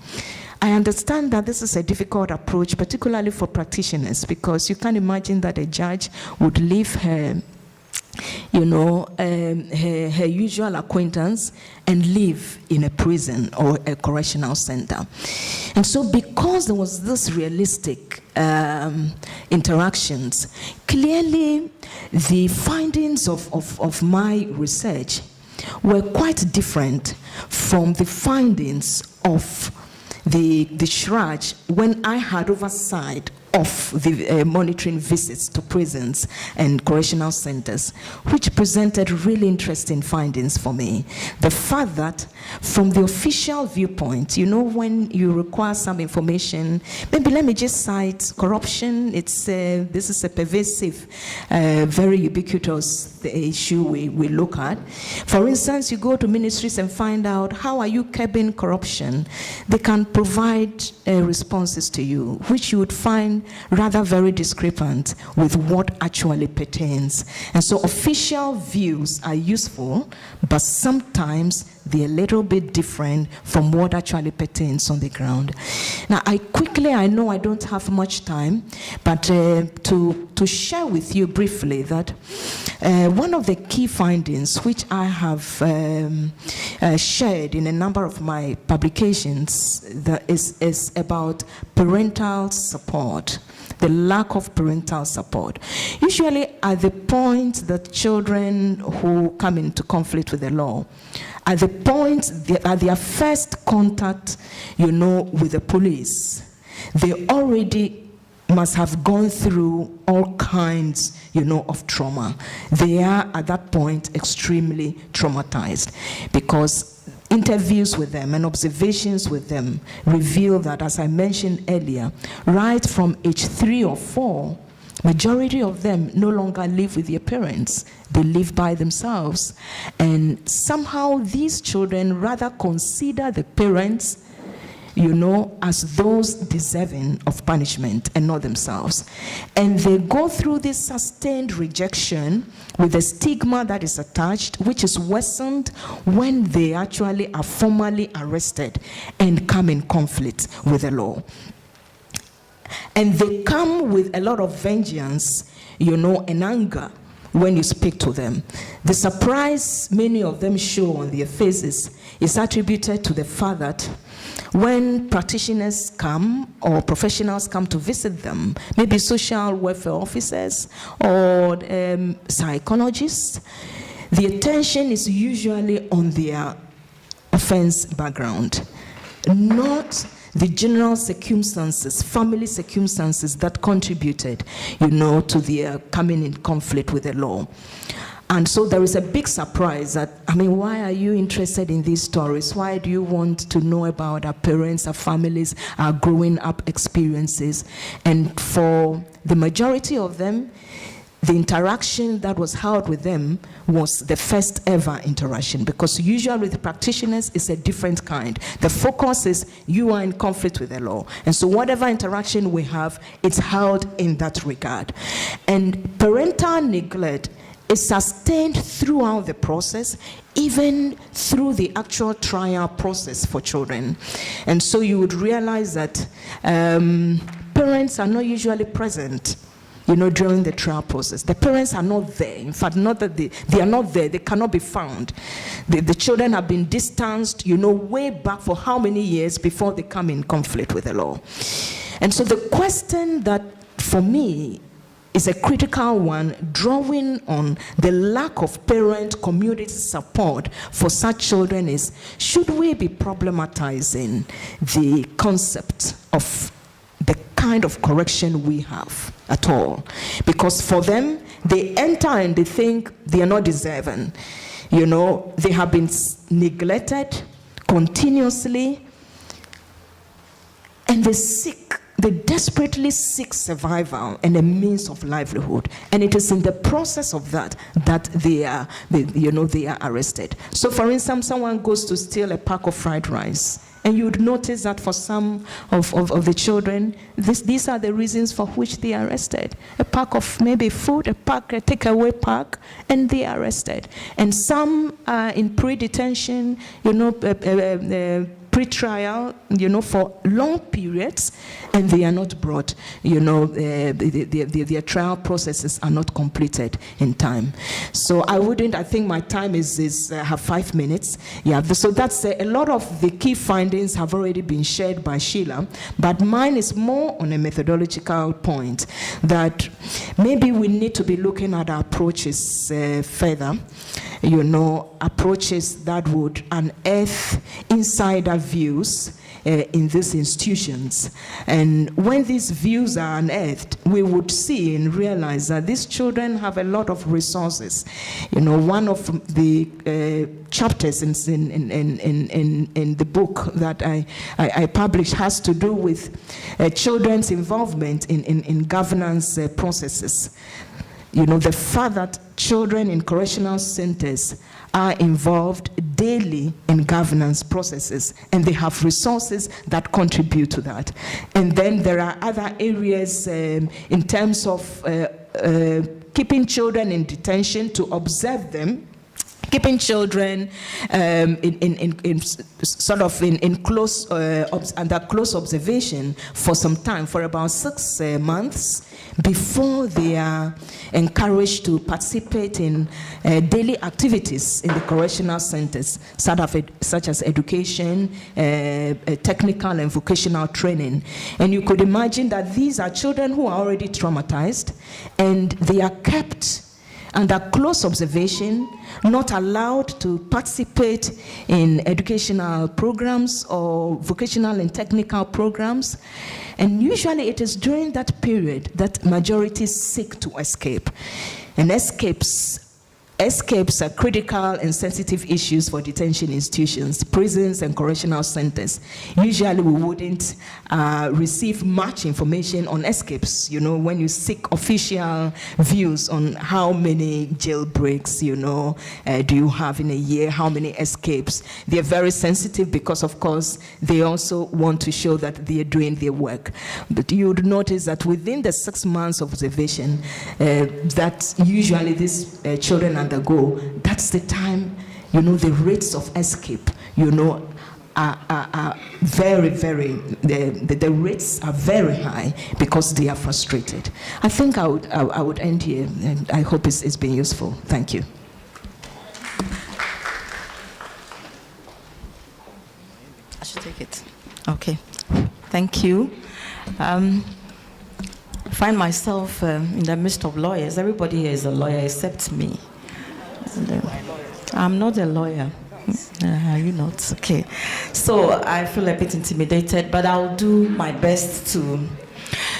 I understand that this is a difficult approach, particularly for practitioners, because you can't imagine that a judge would leave her her usual acquaintance and live in a prison or a correctional center. And so because there was this realistic interactions, clearly the findings of my research were quite different from the findings of the Shraj when I had oversight of the monitoring visits to prisons and correctional centers, which presented really interesting findings for me. The fact that from the official viewpoint, when you require some information, maybe let me just cite corruption. This is a pervasive, very ubiquitous issue we look at. For instance, you go to ministries and find out how are you curbing corruption. They can provide responses to you, which you would find rather very discrepant with what actually pertains. And so official views are useful, but sometimes they're a little bit different from what actually pertains on the ground. Now, I know I don't have much time, but to share with you briefly that one of the key findings, which I have shared in a number of my publications, that is about parental support, the lack of parental support. Usually at the point that children who come into conflict with the law, at the point, at their first contact, with the police, they already must have gone through all kinds, of trauma. They are at that point extremely traumatized, because interviews with them and observations with them reveal that, as I mentioned earlier, right from age 3 or 4, majority of them no longer live with their parents. They live by themselves. And somehow these children rather consider the parents, as those deserving of punishment and not themselves. And they go through this sustained rejection with the stigma that is attached, which is worsened when they actually are formally arrested and come in conflict with the law. And they come with a lot of vengeance, and anger when you speak to them. The surprise many of them show on their faces is attributed to the fact that when practitioners come or professionals come to visit them, maybe social welfare officers or psychologists, the attention is usually on their offense background, not the general circumstances, family circumstances that contributed, to their coming in conflict with the law. And so there is a big surprise that, why are you interested in these stories? Why do you want to know about our parents, our families, our growing up experiences? And for the majority of them, the interaction that was held with them was the first ever interaction, because usually with the practitioners it's a different kind. The focus is you are in conflict with the law. And so whatever interaction we have, it's held in that regard. And parental neglect is sustained throughout the process, even through the actual trial process for children. And so you would realize that parents are not usually present during the trial process. The parents are not there. In fact, not that they are not there, they cannot be found. The children have been distanced, way back for how many years before they come in conflict with the law. And so the question that, for me, is a critical one, drawing on the lack of parent community support for such children, is, should we be problematizing the concept of the kind of correction we have at all? Because for them, they enter and they think they are not deserving. They have been neglected continuously, and they desperately seek survival and a means of livelihood. And it is in the process of that they are arrested. So for instance, someone goes to steal a pack of fried rice, and you would notice that for some of the children, these are the reasons for which they are arrested. A pack of maybe food, a takeaway pack, and they are arrested. And some are in pre-detention, pre-trial, for long periods, and they are not brought, their trial processes are not completed in time. So I think my time is have 5 minutes. Yeah, so that's a lot of the key findings have already been shared by Sheila, but mine is more on a methodological point, that maybe we need to be looking at our approaches further, approaches that would unearth insider views in these institutions. And when these views are unearthed, we would see and realize that these children have a lot of resources. One of the chapters in the book that I published has to do with children's involvement in governance processes. the fact that children in correctional centers are involved daily in governance processes, and they have resources that contribute to that. And then there are other areas in terms of keeping children in detention to observe them, keeping children in close under close observation for some time, for about 6 months, before they are encouraged to participate in daily activities in the correctional centers, such as education, technical and vocational training. And you could imagine that these are children who are already traumatized, and they are kept under close observation, not allowed to participate in educational programs or vocational and technical programs. And usually it is during that period that majorities seek to escape. And escapes are critical and sensitive issues for detention institutions, prisons and correctional centers. Usually we wouldn't receive much information on escapes, when you seek official views on how many jailbreaks, do you have in a year, how many escapes. They're very sensitive because, of course, they also want to show that they are doing their work. But you would notice that within the 6 months of observation, that usually these children undergo, that's the time, the rates of escape, are very, very, the rates are very high because they are frustrated. I think I would end here, and I hope it's been useful. Thank you. I should take it. Okay. Thank you. I find myself in the midst of lawyers. Everybody here is a lawyer except me. I'm not a lawyer. Are you not? Okay. So I feel a bit intimidated, but I'll do my best to.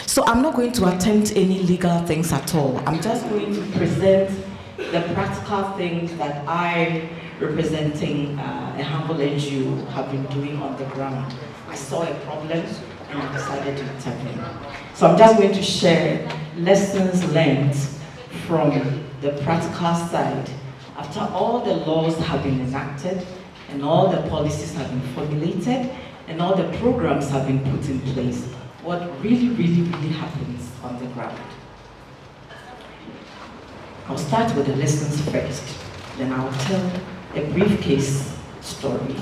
So I'm not going to attempt any legal things at all. I'm just going to present the practical things that I, representing a humble NGO, have been doing on the ground. I saw a problem and I decided to intervene. So I'm just going to share lessons learned from the practical side. After all the laws have been enacted and all the policies have been formulated and all the programs have been put in place, what really, really, really happens on the ground. I'll start with the lessons first, then I'll tell a brief case story.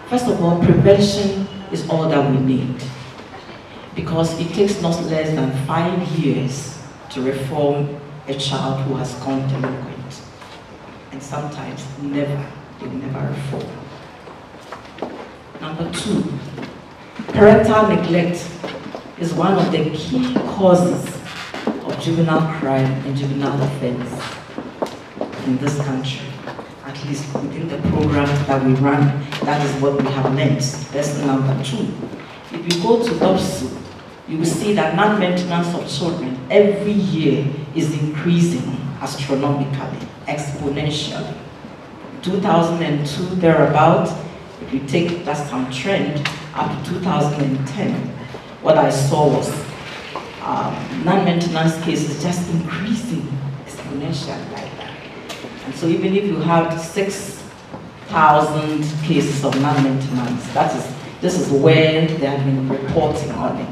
First of all, prevention is all that we need, because it takes not less than 5 years to reform a child who has gone delinquent. And sometimes they never reform. Number 2, parental neglect is one of the key causes of juvenile crime and juvenile offense in this country. At least within the program that we run, that is what we have learned. Lesson number 2. If you go to DOPSU, you will see that non-maintenance of children every year is increasing astronomically, exponentially. 2002, thereabout, if you take that some trend, up to 2010, what I saw was non-maintenance cases just increasing exponentially like that. And so even if you have 6,000 cases of non-maintenance, this is where they have been reporting on it.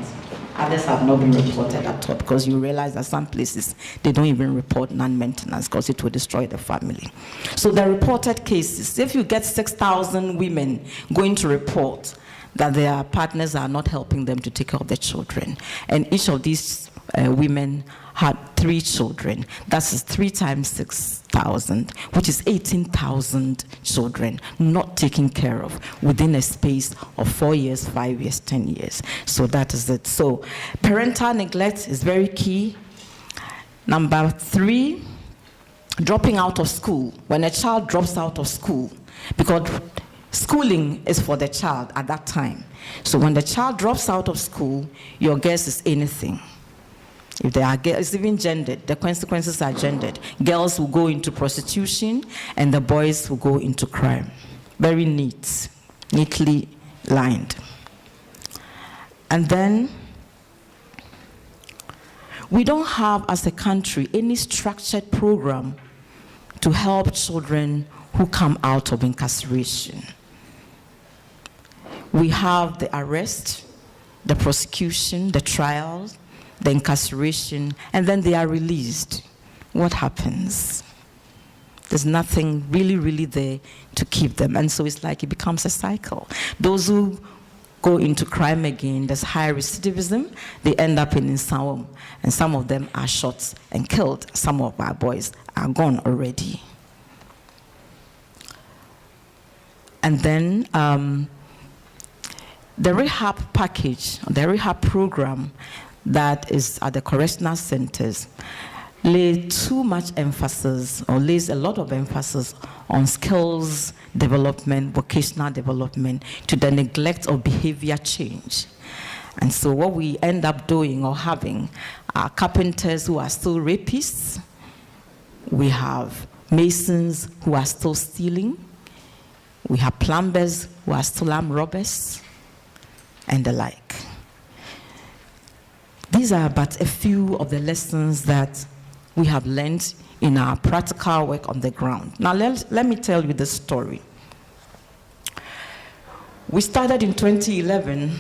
Others have not been reported at all, because you realize that some places, they don't even report non-maintenance because it will destroy the family. So the reported cases, if you get 6,000 women going to report that their partners are not helping them to take care of their children, and each of these women had 3 children, that's 3 times 6,000, which is 18,000 children not taken care of within a space of 4 years, 5 years, 10 years. So that is it. So parental neglect is very key. Number 3, dropping out of school. When a child drops out of school, because schooling is for the child at that time. So when the child drops out of school, your guess is anything. If they are girls, it's even gendered. The consequences are gendered. Girls will go into prostitution, and the boys will go into crime. Very neatly lined. And then we don't have, as a country, any structured program to help children who come out of incarceration. We have the arrest, the prosecution, the trial, the incarceration, and then they are released. What happens? There's nothing really there to keep them. And so it's like it becomes a cycle. Those who go into crime again, there's high recidivism, they end up in Nsawam, and some of them are shot and killed. Some of our boys are gone already. And then the rehab package, the rehab program that is at the correctional centers lays a lot of emphasis on skills development, vocational development, to the neglect of behavior change. And so what we end up doing or having are carpenters who are still rapists. We have masons who are still stealing. We have plumbers who are still armed robbers, and the like. These are but a few of the lessons that we have learned in our practical work on the ground. Now let me tell you the story. We started in 2011,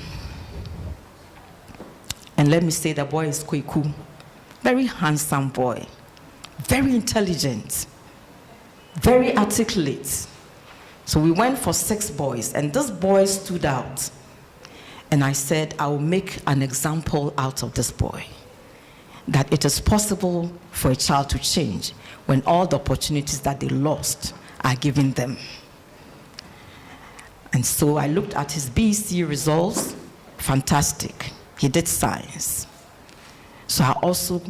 and let me say the boy is Kweku. Very handsome boy, very intelligent, very articulate. So we went for 6 boys, and this boy stood out. And I said, I will make an example out of this boy. That it is possible for a child to change when all the opportunities that they lost are given them. And so I looked at his BEC results, fantastic. He did science. So I also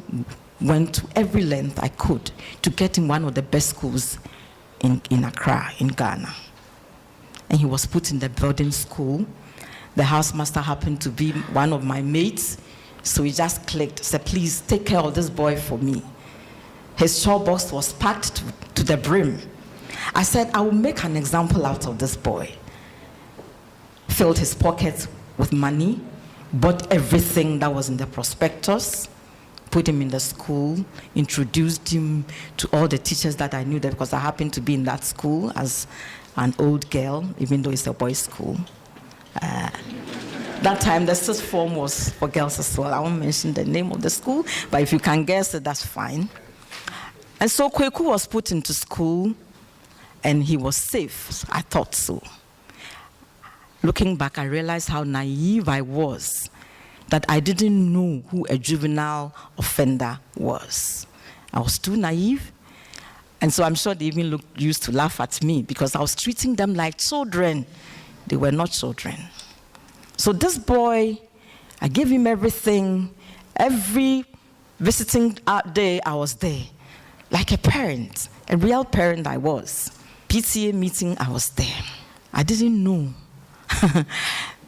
went to every length I could to get him one of the best schools in Accra, in Ghana. And he was put in the boarding school. The housemaster happened to be one of my mates, so he just clicked, said, please take care of this boy for me. His short box was packed to the brim. I said, I will make an example out of this boy. Filled his pockets with money, bought everything that was in the prospectus, put him in the school, introduced him to all the teachers that I knew there, because I happened to be in that school as an old girl, even though it's a boys' school. That time, the sixth form was for girls as well. I won't mention the name of the school, but if you can guess it, that's fine. And so Kweku was put into school, and he was safe. I thought so. Looking back, I realized how naive I was, that I didn't know who a juvenile offender was. I was too naive. And so I'm sure they even used to laugh at me because I was treating them like children. They were not children. So this boy, I gave him everything. Every visiting day, I was there. Like a parent, a real parent I was. PTA meeting, I was there. I didn't know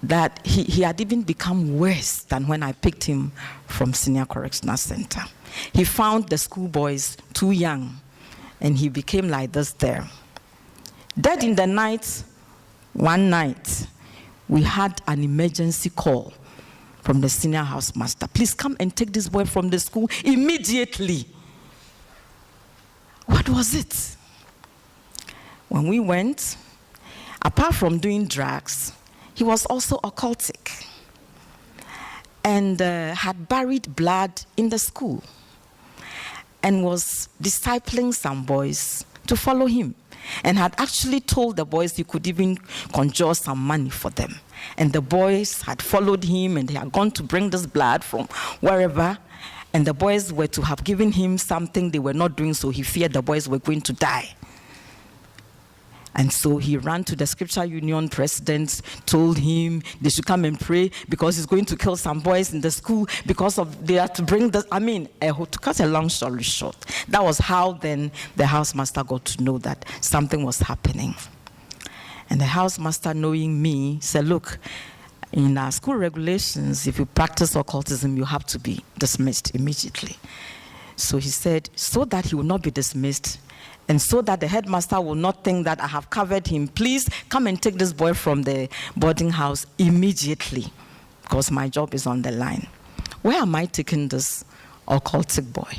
that he had even become worse than when I picked him from Senior Correctional Center. He found the schoolboys too young, and he became like this there. Dead in the night, one night, we had an emergency call from the senior housemaster. Please come and take this boy from the school immediately. What was it? When we went, apart from doing drugs, he was also occultic and had buried blood in the school and was discipling some boys to follow him, and had actually told the boys he could even conjure some money for them. And the boys had followed him, and they had gone to bring this blood from wherever, and the boys were to have given him something they were not doing, so he feared the boys were going to die. And so he ran to the Scripture Union president, told him they should come and pray because he's going to kill some boys in the school because of they had to bring this. To cut a long story short, that was how then the housemaster got to know that something was happening. And the housemaster, knowing me, said, look, in our school regulations, if you practice occultism, you have to be dismissed immediately. So he said, so that he will not be dismissed, and so that the headmaster will not think that I have covered him, please come and take this boy from the boarding house immediately, because my job is on the line. Where am I taking this occultic boy,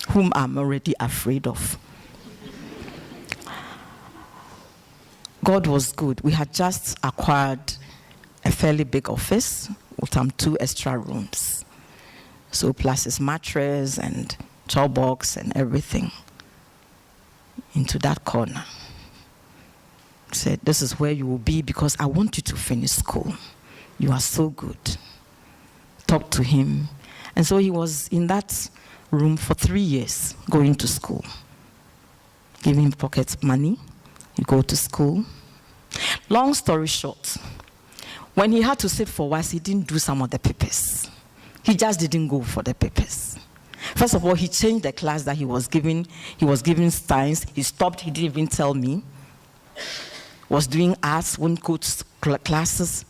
whom I'm already afraid of. God was good. We had just acquired a fairly big office with 2 extra rooms. So plus his mattress and chow box and everything into that corner. Said, this is where you will be because I want you to finish school. You are so good. Talked to him. And so he was in that room for 3 years going to school. Give him pocket money. He go to school. Long story short, when he had to sit for once, he didn't do some of the papers. He just didn't go for the papers. First of all, he changed the class that he was giving. He was giving science. He stopped. He didn't even tell me. Was doing arts, wouldn't go to classes.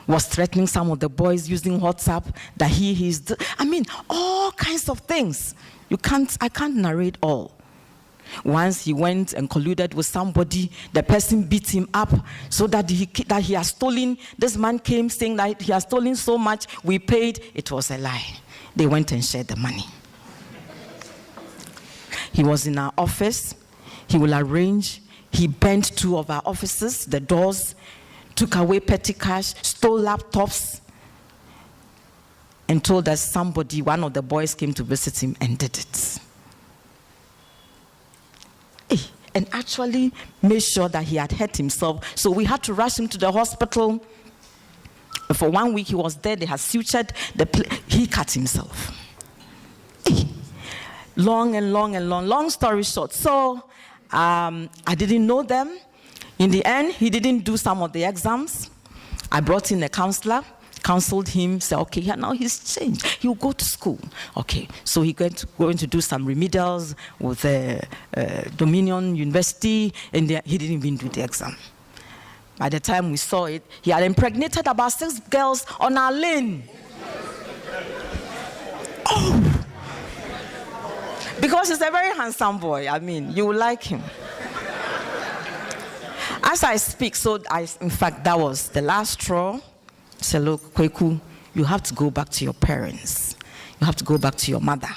Was threatening some of the boys using WhatsApp that he's. I mean, all kinds of things. I can't narrate all. Once he went and colluded with somebody, the person beat him up so that he has stolen. This man came saying that he has stolen so much, we paid. It was a lie. They went and shared the money. He was in our office. He will arrange. He burnt 2 of our offices, the doors, took away petty cash, stole laptops, and told us one of the boys came to visit him and did it. And actually made sure that he had hurt himself. So we had to rush him to the hospital. For 1 week he was there. They had sutured he cut himself. Long story short. So I didn't know them. In the end, he didn't do some of the exams. I brought in a counselor, counseled him, said, okay, now he's changed. He'll go to school. Okay, so he's going to do some remedials with Dominion University, and he didn't even do the exam. By the time we saw it, he had impregnated about 6 girls on our lane. Oh! Because he's a very handsome boy. I mean, you will like him. As I speak, in fact, that was the last straw. I said, look, Kweku, you have to go back to your parents. You have to go back to your mother.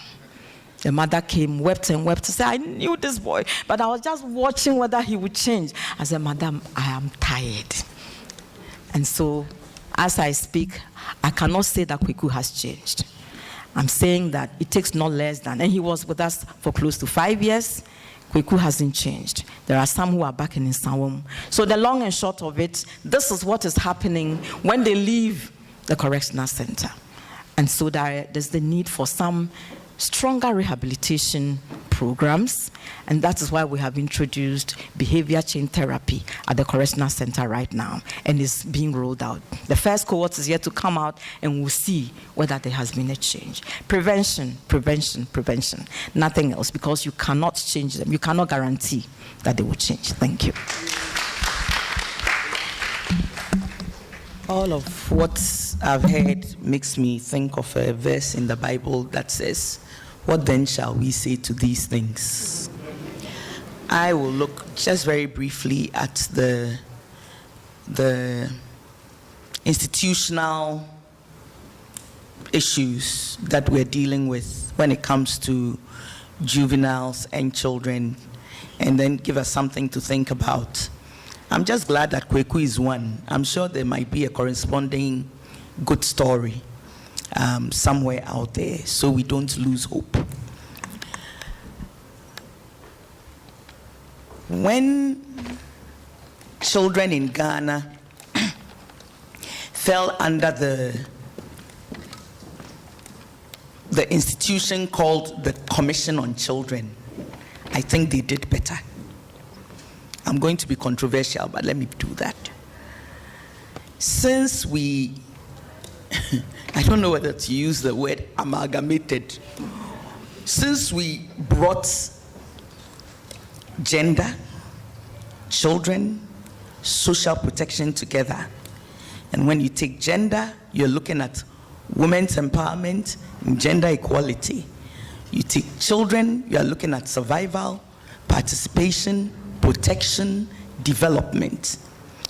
The mother came, wept and wept, and said, I knew this boy, but I was just watching whether he would change. I said, Madam, I am tired. And so, as I speak, I cannot say that Kweku has changed. I'm saying that it takes no less than, and he was with us for close to 5 years. Kweku hasn't changed. There are some who are back in Nsawam. So the long and short of it, this is what is happening when they leave the correctional center. And so there's the need for some stronger rehabilitation programs, and that is why we have introduced behavior change therapy at the correctional center right now, and it's being rolled out. The first cohort is yet to come out, and we'll see whether there has been a change. Prevention, nothing else, because you cannot change them. You cannot guarantee that they will change. Thank you. All of what I've heard makes me think of a verse in the Bible that says, what then shall we say to these things? I will look just very briefly at the institutional issues that we're dealing with when it comes to juveniles and children, and then give us something to think about. I'm just glad that Kweku is one. I'm sure there might be a corresponding good story somewhere out there, so we don't lose hope. When children in Ghana fell under the institution called the Commission on Children, I think they did better. I'm going to be controversial, but let me do that. Since we I don't know whether to use the word amalgamated. Since we brought gender, children, social protection together, and when you take gender, you're looking at women's empowerment and gender equality. You take children, you're looking at survival, participation, protection, development.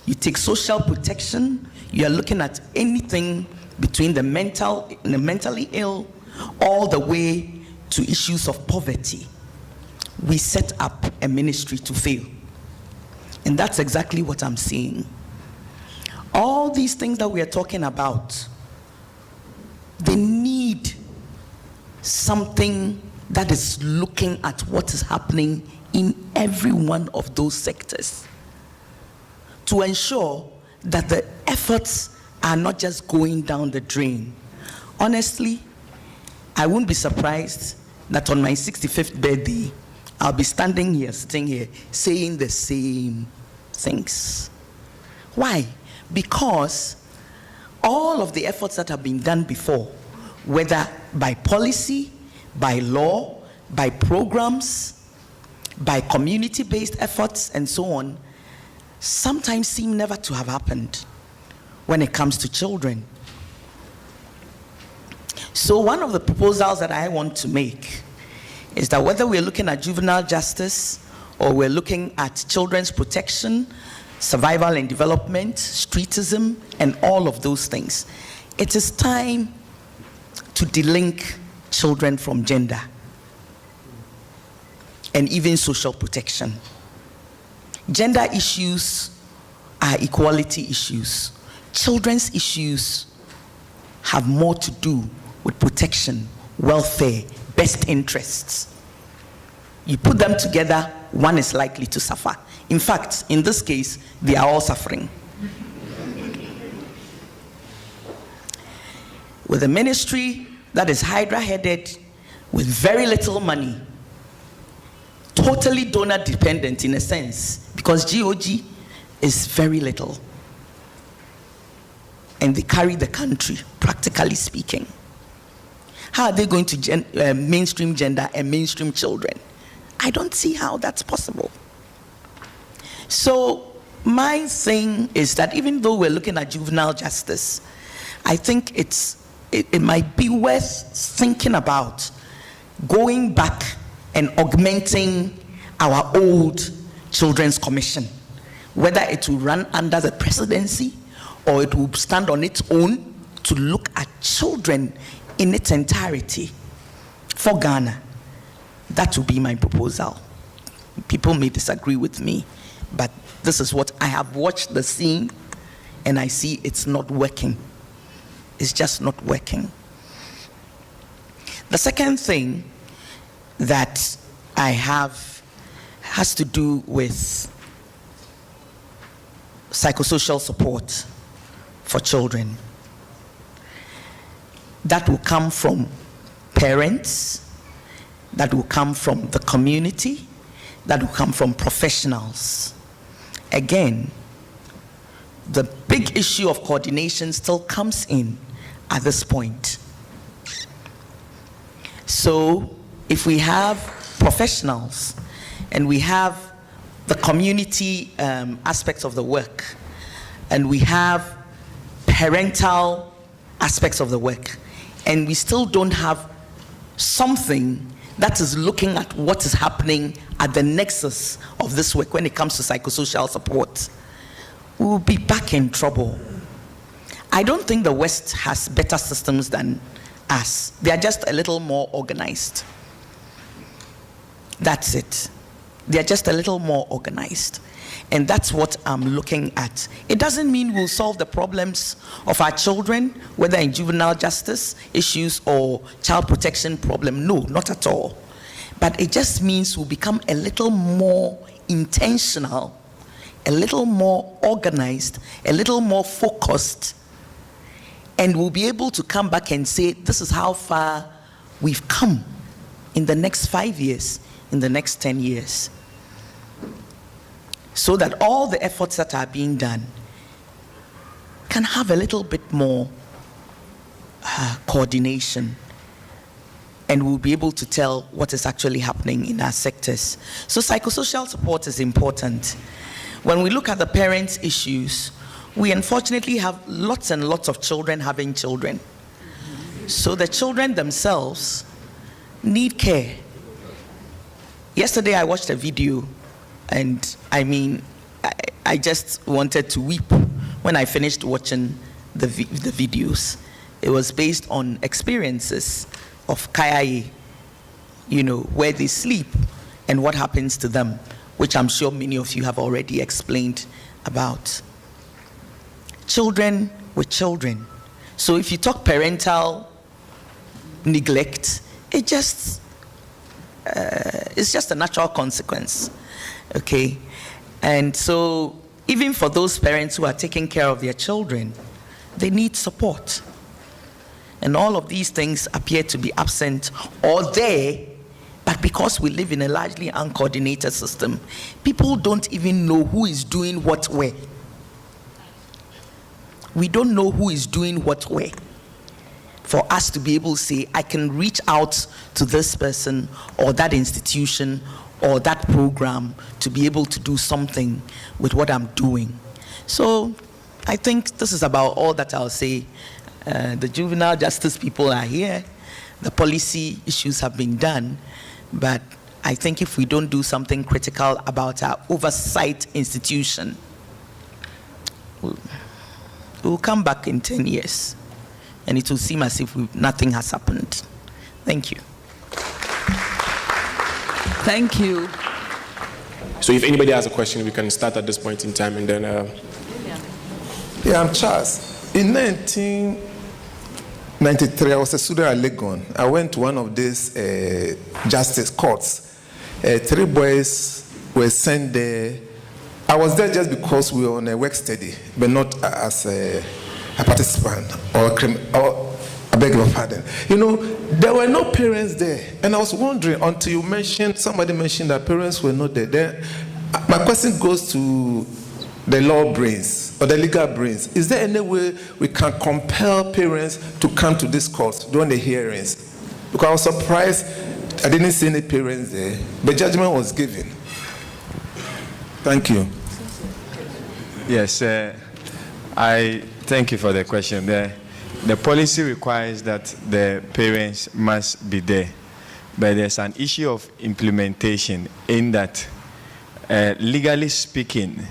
You take social protection, you're looking at anything between the mentally ill all the way to issues of poverty, we set up a ministry to fail. And that's exactly what I'm seeing. All these things that we are talking about, they need something that is looking at what is happening in every one of those sectors to ensure that the efforts are not just going down the drain. Honestly, I wouldn't be surprised that on my 65th birthday, I'll be sitting here, saying the same things. Why? Because all of the efforts that have been done before, whether by policy, by law, by programs, by community-based efforts, and so on, sometimes seem never to have happened when it comes to children. So one of the proposals that I want to make is that whether we're looking at juvenile justice or we're looking at children's protection, survival and development, streetism, and all of those things, it is time to delink children from gender and even social protection. Gender issues are equality issues. Children's issues have more to do with protection, welfare, best interests. You put them together, one is likely to suffer. In fact, in this case, they are all suffering. With a ministry that is Hydra-headed, with very little money, totally donor dependent in a sense, because GOG is very little. And they carry the country, practically speaking. How are they going to mainstream gender and mainstream children? I don't see how that's possible. So my thing is that even though we're looking at juvenile justice, I think it might be worth thinking about going back and augmenting our old Children's Commission, whether it will run under the presidency or it will stand on its own to look at children in its entirety for Ghana. That will be my proposal. People may disagree with me, but this is what I have watched the scene and I see it's not working. It's just not working. The second thing that I have has to do with psychosocial support for children. That will come from parents, that will come from the community, that will come from professionals. Again, the big issue of coordination still comes in at this point. So if we have professionals and we have the community aspects of the work and we have parental aspects of the work, and we still don't have something that is looking at what is happening at the nexus of this work when it comes to psychosocial support, we will be back in trouble. I don't think the West has better systems than us. They are just a little more organized. That's it. They are just a little more organized. And that's what I'm looking at. It doesn't mean we'll solve the problems of our children, whether in juvenile justice issues or child protection problem. No, not at all. But it just means we'll become a little more intentional, a little more organized, a little more focused, and we'll be able to come back and say, this is how far we've come in the next 5 years, in the next 10 years. So that all the efforts that are being done can have a little bit more coordination, and we'll be able to tell what is actually happening in our sectors. So psychosocial support is important. When we look at the parents' issues, we unfortunately have lots and lots of children having children. So the children themselves need care. Yesterday I watched a video, and I mean, I just wanted to weep when I finished watching the videos. It was based on experiences of Kaya, where they sleep and what happens to them, which I'm sure many of you have already explained about. Children with children. So if you talk parental neglect, it's just a natural consequence, okay? And so even for those parents who are taking care of their children, they need support. And all of these things appear to be absent or there, but because we live in a largely uncoordinated system, people don't even know who is doing what where. We don't know who is doing what where. For us to be able to say, I can reach out to this person or that institution or that program to be able to do something with what I'm doing. So I think this is about all that I'll say. The juvenile justice people are here. The policy issues have been done. But I think if we don't do something critical about our oversight institution, we'll come back in 10 years and it will seem as if nothing has happened. Thank you. Thank you. So if anybody has a question, we can start at this point in time and then... Yeah, I'm Charles. In 1993, I was a student at Legon. I went to one of these justice courts. 3 boys were sent there. I was there just because we were on a work study, but not as a participant or I beg your pardon. There were no parents there. And I was wondering, until somebody mentioned that parents were not there. Then my question goes to the law brains or the legal brains. Is there any way we can compel parents to come to this court during the hearings? Because I was surprised I didn't see any parents there, but judgment was given. Thank you. Yes, I thank you for the question. The policy requires that the parents must be there, but there's an issue of implementation in that, legally speaking,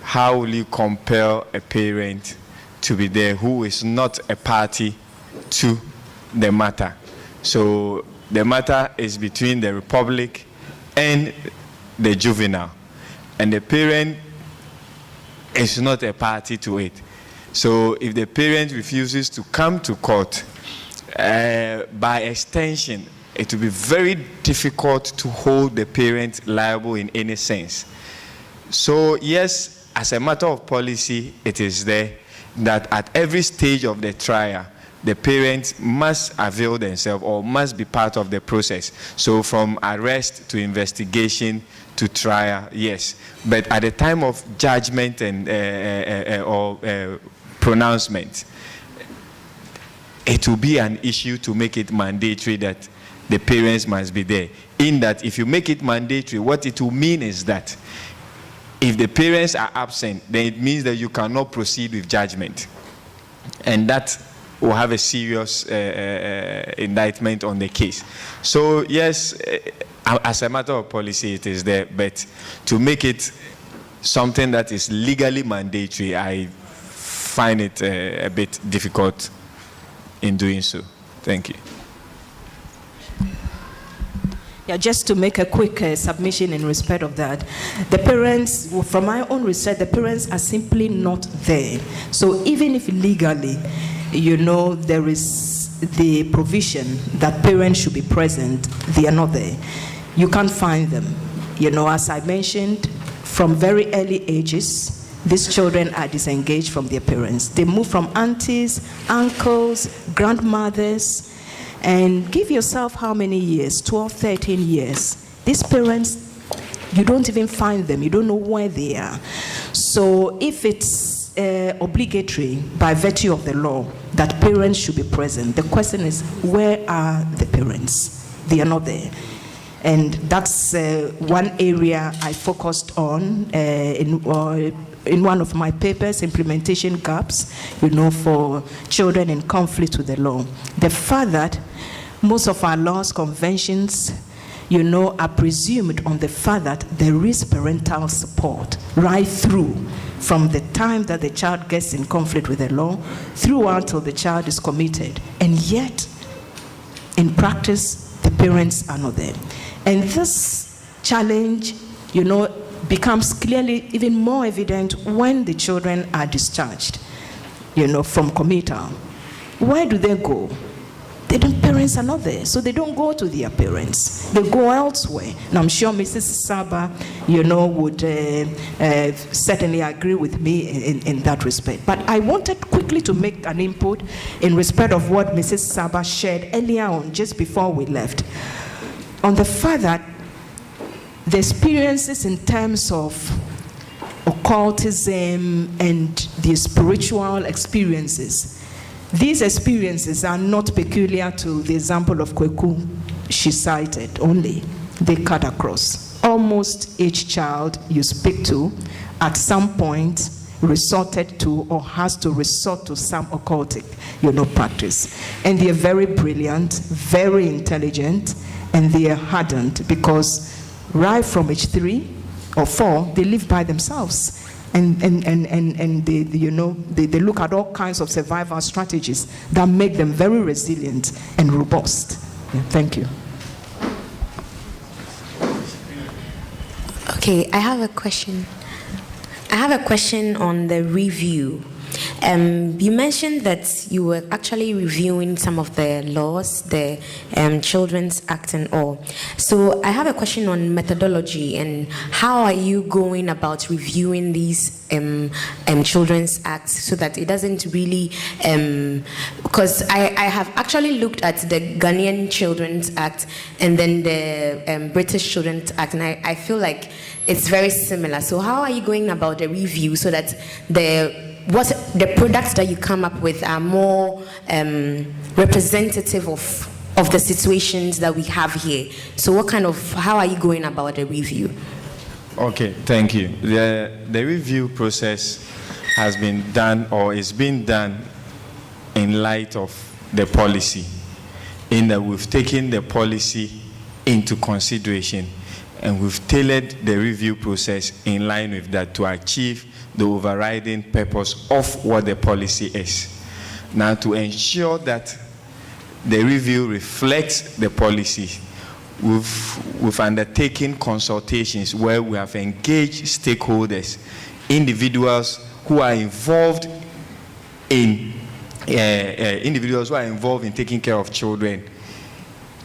how will you compel a parent to be there who is not a party to the matter? So the matter is between the Republic and the juvenile, and the parent is not a party to it. So if the parent refuses to come to court, by extension, it will be very difficult to hold the parent liable in any sense. So yes, as a matter of policy, it is there that at every stage of the trial, the parents must avail themselves or must be part of the process. So from arrest to investigation to trial, yes. But at the time of judgment and pronouncement, it will be an issue to make it mandatory that the parents must be there. In that, if you make it mandatory, what it will mean is that if the parents are absent, then it means that you cannot proceed with judgment. And that will have a serious indictment on the case. So yes, as a matter of policy, it is there, but to make it something that is legally mandatory, I find it a bit difficult in doing so. Thank you. Yeah, just to make a quick submission in respect of that, the parents, from my own research, the parents are simply not there. So even if legally, there is the provision that parents should be present, they are not there. You can't find them. As I mentioned, from very early ages, these children are disengaged from their parents. They move from aunties, uncles, grandmothers, and give yourself how many years? 12, 13 years. These parents, you don't even find them. You don't know where they are. So if it's obligatory by virtue of the law that parents should be present, the question is, where are the parents? They are not there. And that's one area I focused on in one of my papers, implementation gaps, for children in conflict with the law. The fact that most of our laws, conventions, are presumed on the fact that there is parental support right through from the time that the child gets in conflict with the law through until the child is committed. And yet, in practice, the parents are not there. And this challenge, becomes clearly even more evident when the children are discharged, from committal. Where do they go? Parents are not there, so they don't go to their parents. They go elsewhere. And I'm sure Mrs. Saba, would certainly agree with me in that respect. But I wanted quickly to make an input in respect of what Mrs. Saba shared earlier on, just before we left, on the fact that the experiences in terms of occultism and the spiritual experiences, these experiences are not peculiar to the example of Kweku she cited only. They cut across. Almost each child you speak to at some point resorted to or has to resort to some occultic, practice. And they are very brilliant, very intelligent, and they are hardened because right from age 3 or 4, they live by themselves. And they look at all kinds of survival strategies that make them very resilient and robust. Thank you. Okay, I have a question. I have a question on the review. You mentioned that you were actually reviewing some of the laws, the Children's Act and all. So I have a question on methodology and how are you going about reviewing these Children's Acts so that it doesn't really, because I have actually looked at the Ghanaian Children's Act and then the British Children's Act, and I feel like it's very similar. So how are you going about the review so that the products that you come up with are more representative of the situations that we have here? So how are you going about the review? Okay, thank you. The review process has been done or is being done in light of the policy, in that we've taken the policy into consideration and we've tailored the review process in line with that to achieve the overriding purpose of what the policy is. Now, to ensure that the review reflects the policy, we've undertaken consultations where we have engaged stakeholders, individuals who are involved in taking care of children,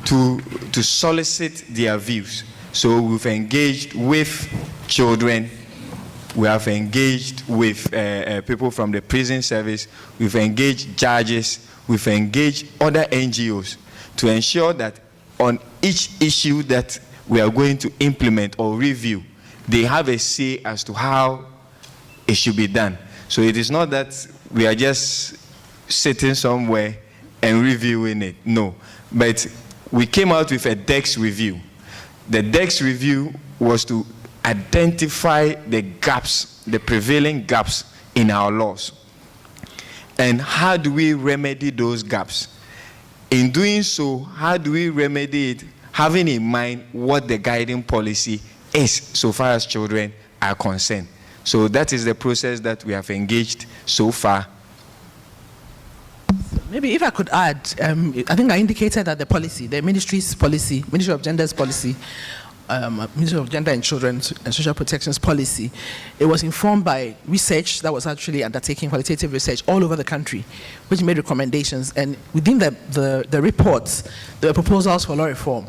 to solicit their views. So we've engaged with children. We have engaged with people from the prison service. We've engaged judges. We've engaged other NGOs to ensure that on each issue that we are going to implement or review, they have a say as to how it should be done. So it is not that we are just sitting somewhere and reviewing it. No. But we came out with a DEX review. The DEX review was to identify the gaps, the prevailing gaps in our laws. And how do we remedy those gaps? In doing so, how do we remedy it, having in mind what the guiding policy is so far as children are concerned? So that is the process that we have engaged so far. Maybe if I could add, I think I indicated that the policy, the ministry's policy, Ministry of Gender's policy, Ministry of Gender and Children's and Social Protection's policy, it was informed by research that was actually undertaking, qualitative research all over the country, which made recommendations. And within the reports, there were proposals for law reform.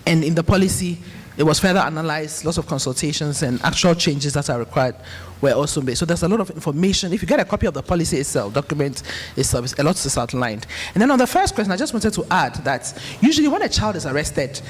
And in the policy, it was further analyzed, lots of consultations and actual changes that are required were also made. So there's a lot of information. If you get a copy of the policy itself, document itself, a lot is outlined. And then on the first question, I just wanted to add that usually when a child is arrested,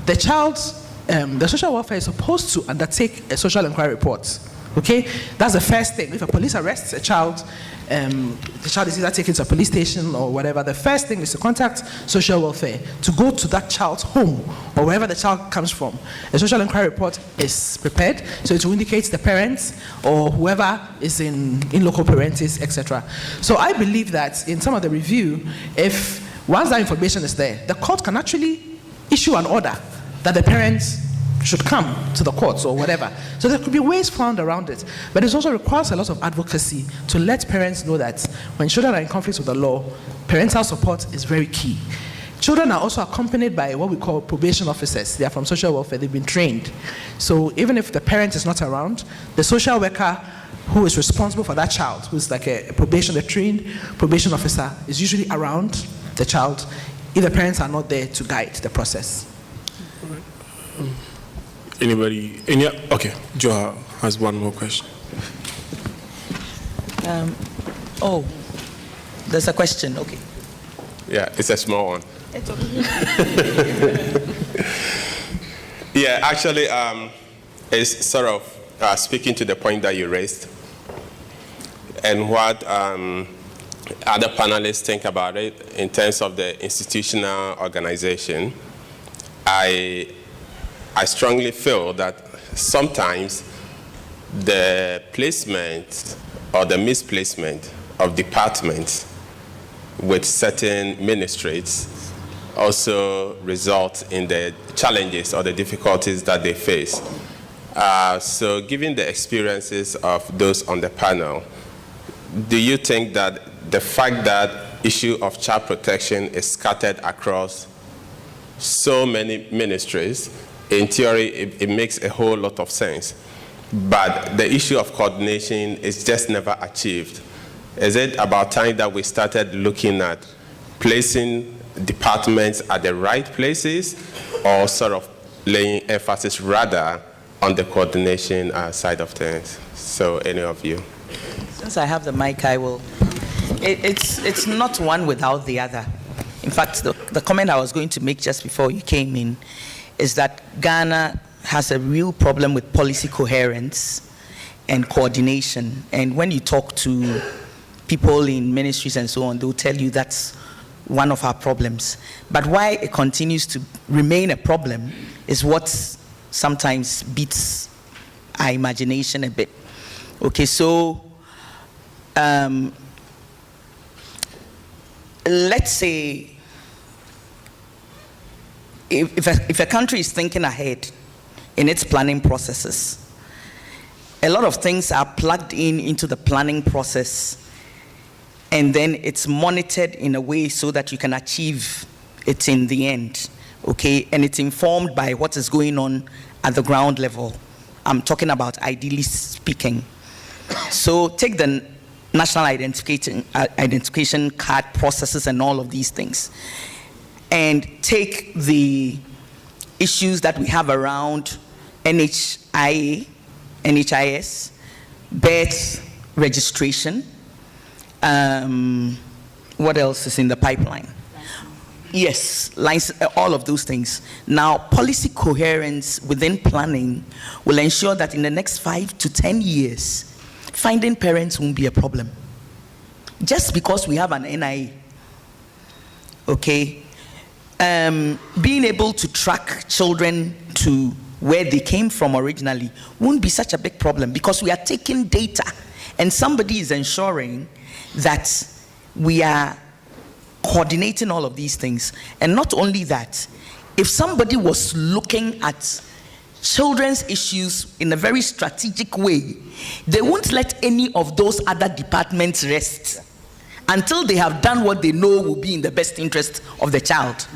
the social welfare is supposed to undertake a social inquiry report. Okay? That's the first thing. If a police arrests a child, the child is either taken to a police station or whatever, the first thing is to contact social welfare to go to that child's home or wherever the child comes from. A social inquiry report is prepared, so it will indicate the parents or whoever is in local parentis, etc. So I believe that in some of the review, if once that information is there, the court can actually issue an order that the parents should come to the courts or whatever. So there could be ways found around it. But it also requires a lot of advocacy to let parents know that when children are in conflict with the law, parental support is very key. Children are also accompanied by what we call probation officers. They are from social welfare. They've been trained. So even if the parent is not around, the social worker who is responsible for that child, who's like a trained probation officer, is usually around the child if the parents are not there to guide the process. Anybody? Okay, Joe has one more question. There's a question. Okay. Yeah, it's a small one. It's okay. Yeah, actually, it's sort of speaking to the point that you raised and what other panelists think about it in terms of the institutional organization. I strongly feel that sometimes the placement or the misplacement of departments with certain ministries also result in the challenges or the difficulties that they face. So given the experiences of those on the panel, do you think that the fact that issue of child protection is scattered across so many ministries, in theory it makes a whole lot of sense, but the issue of coordination is just never achieved? Is it about time that we started looking at placing departments at the right places, or sort of laying emphasis rather on the coordination side of things? So any of you? Since I have the mic, I will. It's not one without the other. In fact, the comment I was going to make just before you came in is that Ghana has a real problem with policy coherence and coordination. And when you talk to people in ministries and so on, they'll tell you that's one of our problems. But why it continues to remain a problem is what sometimes beats our imagination a bit. Okay, so let's say if a country is thinking ahead in its planning processes, a lot of things are plugged into the planning process, and then it's monitored in a way so that you can achieve it in the end, okay? And it's informed by what is going on at the ground level. I'm talking about ideally speaking. So take the national identification card processes and all of these things, and take the issues that we have around NHIS, birth registration. What else is in the pipeline? Yes, all of those things. Now, policy coherence within planning will ensure that in the next 5 to 10 years, finding parents won't be a problem. Just because we have an NIA, okay? Being able to track children to where they came from originally won't be such a big problem, because we are taking data and somebody is ensuring that we are coordinating all of these things. And not only that, if somebody was looking at children's issues in a very strategic way, they won't let any of those other departments rest until they have done what they know will be in the best interest of the child.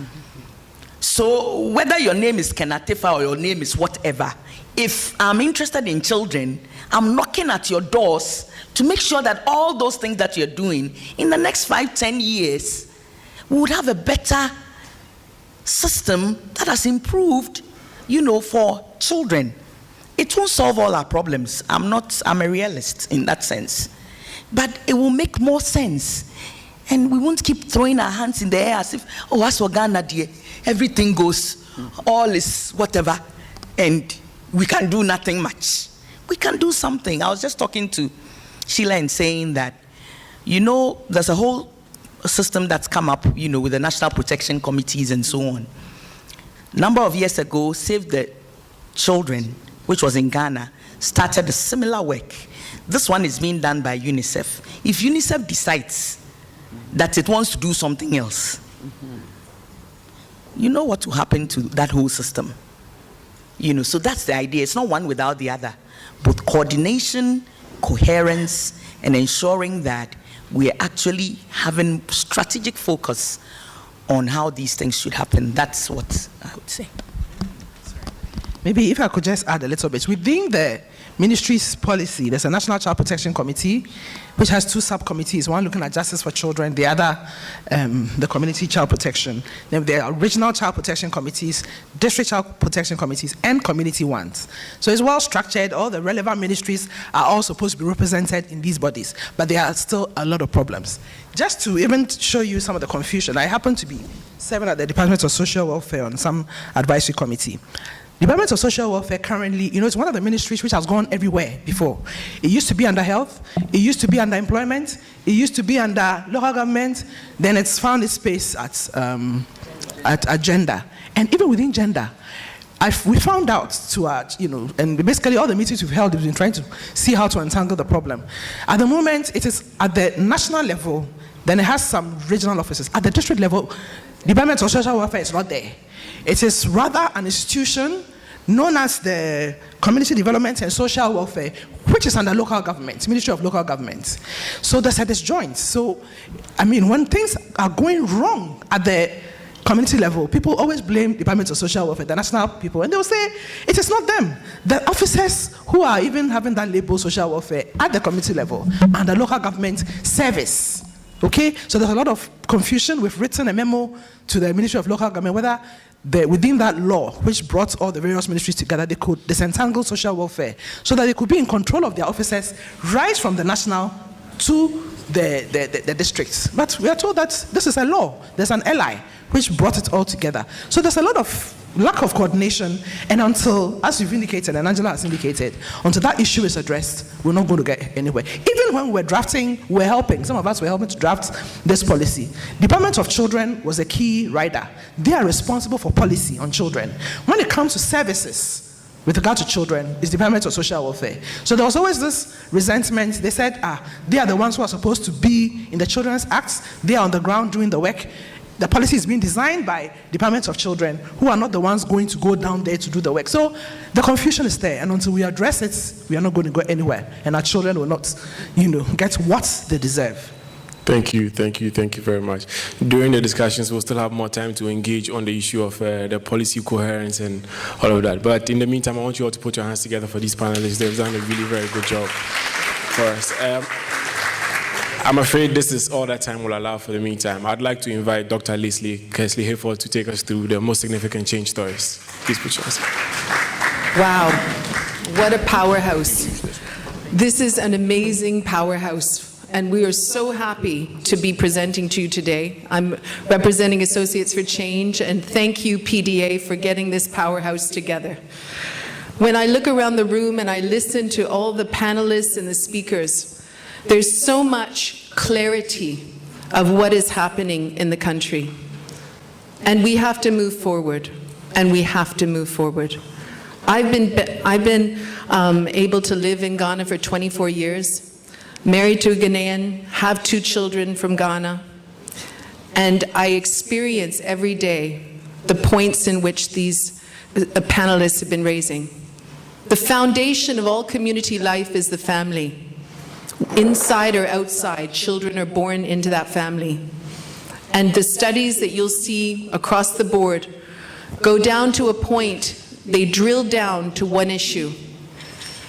So whether your name is Kenatifa or your name is whatever, if I'm interested in children, I'm knocking at your doors to make sure that all those things that you're doing in the next 5-10 years, we would have a better system that has improved, for children. It won't solve all our problems. I'm a realist in that sense. But it will make more sense. And we won't keep throwing our hands in the air as if, as for Ghana, dear, everything goes, all is whatever, and we can do nothing much. We can do something. I was just talking to Sheila and saying that, there's a whole system that's come up, with the national protection committees and so on. Number of years ago, Save the Children, which was in Ghana, started a similar work. This one is being done by UNICEF. If UNICEF decides that it wants to do something else, you know what will happen to that whole system. So that's the idea. It's not one without the other. Both coordination, coherence, and ensuring that we are actually having strategic focus on how these things should happen. That's what I would say. Maybe if I could just add a little bit. Within the ministry's policy, there's a National Child Protection Committee, which has two subcommittees, one looking at justice for children, the other the community child protection. Then there are regional child protection committees, district child protection committees, and community ones. So it's well structured. All the relevant ministries are all supposed to be represented in these bodies, but there are still a lot of problems. Just to even show you some of the confusion, I happen to be serving at the Department of Social Welfare on some advisory committee. Department of Social Welfare currently, it's one of the ministries which has gone everywhere before. It used to be under health, it used to be under employment, it used to be under local government, then it's found its space at gender. And even within gender, we found out and basically all the meetings we've held, we've been trying to see how to untangle the problem. At the moment, it is at the national level, then it has some regional offices. At the district level, Department of Social Welfare is not there. It is rather an institution known as the Community Development and Social Welfare, which is under local government, Ministry of Local Government. So there's a disjoint. So, when things are going wrong at the community level, people always blame Department of Social Welfare, the national people, and they'll say, it is not them. The officers who are even having that label social welfare at the community level and the local government service. Okay, so there's a lot of confusion. We've written a memo to the Ministry of Local Government whether within that law, which brought all the various ministries together, they could disentangle social welfare so that they could be in control of their officers right from the national to the districts. But we are told that this is a law. There's an ally which brought it all together. So there's a lot of lack of coordination, and until, as you've indicated and Angela has indicated, until that issue is addressed, we're not going to get anywhere. Even when we're drafting, we're helping. Some of us were helping to draft this policy. Department of Children was a key rider. They are responsible for policy on children. When it comes to services with regard to children, it's Department of Social Welfare. So there was always this resentment. They said, they are the ones who are supposed to be in the Children's Acts. They are on the ground doing the work. The policy is being designed by Department of Children, who are not the ones going to go down there to do the work. So the confusion is there, and until we address it, we are not going to go anywhere, and our children will not, get what they deserve. Thank you very much. During the discussions, we'll still have more time to engage on the issue of the policy coherence and all of that. But in the meantime, I want you all to put your hands together for these panelists. They've done a really very good job for us. I'm afraid this is all that time will allow for the meantime. I'd like to invite Dr. Leslie Kesley-Hayford to take us through the most significant change stories. Please put your hands. Wow, what a powerhouse. This is an amazing powerhouse, and we are so happy to be presenting to you today. I'm representing Associates for Change, and thank you, PDA, for getting this powerhouse together. When I look around the room and I listen to all the panelists and the speakers, there's so much clarity of what is happening in the country. And we have to move forward, and we have to move forward. I've been able to live in Ghana for 24 years, married to a Ghanaian, have 2 children from Ghana, and I experience every day the points in which these panelists have been raising. The foundation of all community life is the family. Inside or outside, children are born into that family. And the studies that you'll see across the board go down to a point, they drill down to one issue: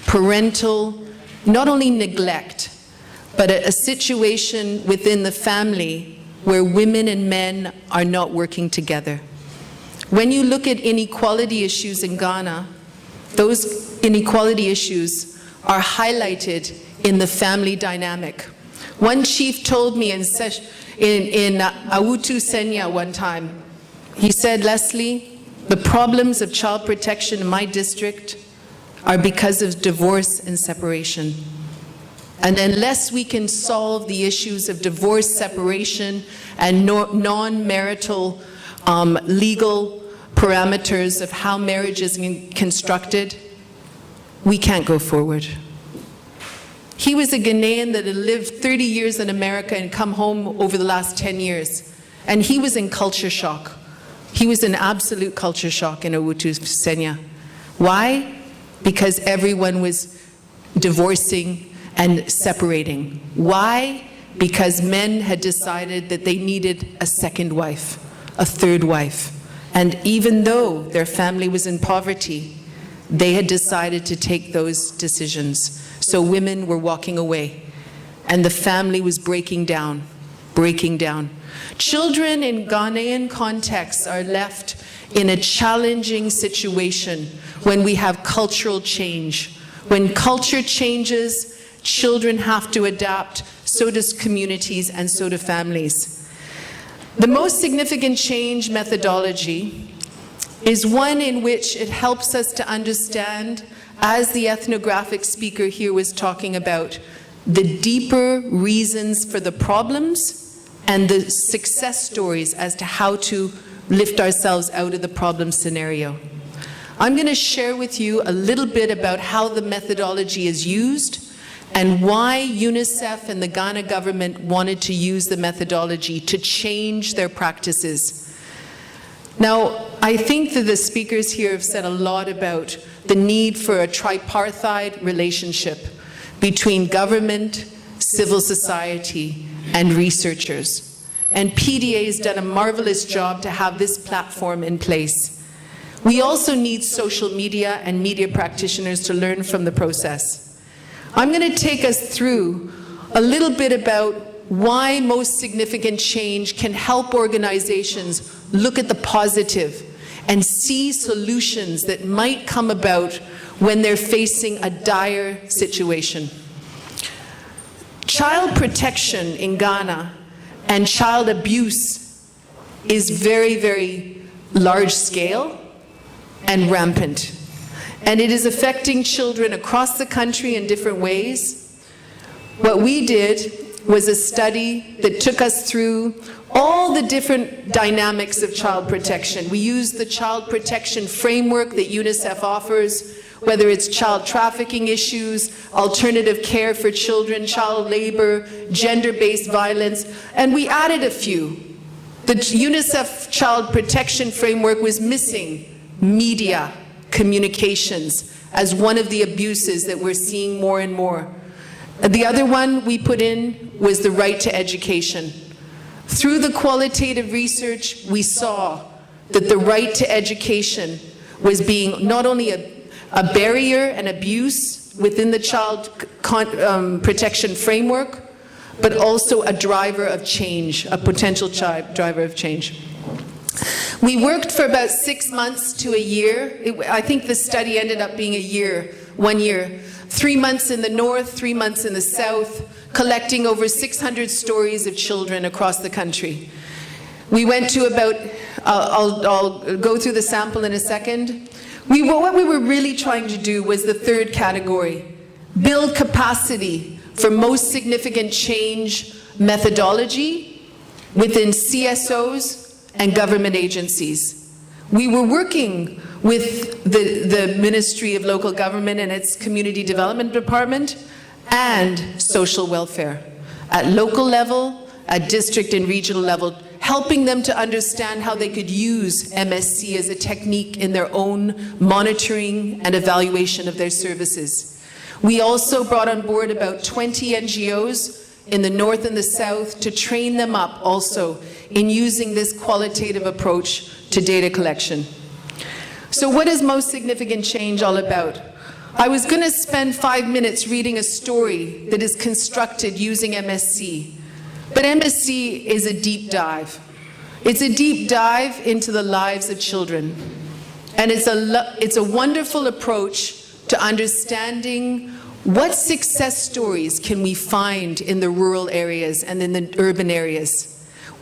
parental, not only neglect, but a situation within the family where women and men are not working together. When you look at inequality issues in Ghana, those inequality issues are highlighted in the family dynamic. One chief told me in Awutu Senya one time, he said, Leslie, the problems of child protection in my district are because of divorce and separation. And unless we can solve the issues of divorce, separation, and non-marital legal parameters of how marriage is constructed, we can't go forward. He was a Ghanaian that had lived 30 years in America and come home over the last 10 years. And he was in culture shock. He was in absolute culture shock in Awutu Senya. Why? Because everyone was divorcing and separating. Why? Because men had decided that they needed a second wife. a third wife. And even though their family was in poverty, they had decided to take those decisions. So women were walking away, and the family was breaking down. Children in Ghanaian contexts are left in a challenging situation when we have cultural change. When culture changes, children have to adapt, so does communities and so do families. The most significant change methodology is one in which it helps us to understand, as the ethnographic speaker here was talking about, the deeper reasons for the problems and the success stories as to how to lift ourselves out of the problem scenario. I'm going to share with you a little bit about how the methodology is used and why UNICEF and the Ghana government wanted to use the methodology to change their practices. Now, I think that the speakers here have said a lot about the need for a tripartite relationship between government, civil society, and researchers. And PDA has done a marvelous job to have this platform in place. We also need social media and media practitioners to learn from the process. I'm going to take us through a little bit about why most significant change can help organizations look at the positive and see solutions that might come about when they're facing a dire situation. Child protection in Ghana and child abuse is very, very large scale and rampant. And it is affecting children across the country in different ways. What we did was a study that took us through all the different dynamics of child protection. We used the child protection framework that UNICEF offers, whether it's child trafficking issues, alternative care for children, child labor, gender-based violence, and we added a few. The UNICEF child protection framework was missing media communications as one of the abuses that we're seeing more and more. The other one we put in was the right to education. Through the qualitative research, we saw that the right to education was being not only a barrier and abuse within the child protection framework, but also a driver of change, a potential driver of change. We worked for about 6 months to a year. I think the study ended up being 1 year. 3 months in the north, 3 months in the south, collecting over 600 stories of children across the country. We went to about, I'll go through the sample in a second. What we were really trying to do was the third category, build capacity for most significant change methodology within CSOs and government agencies. We were working with the Ministry of Local Government and its Community Development Department and social welfare at local level, at district and regional level, helping them to understand how they could use MSC as a technique in their own monitoring and evaluation of their services. We also brought on board about 20 NGOs in the north and the south to train them up also in using this qualitative approach to data collection. So what is most significant change all about? I was going to spend 5 minutes reading a story that is constructed using MSC. But MSC is a deep dive. It's a deep dive into the lives of children. And it's a wonderful approach to understanding what success stories can we find in the rural areas and in the urban areas.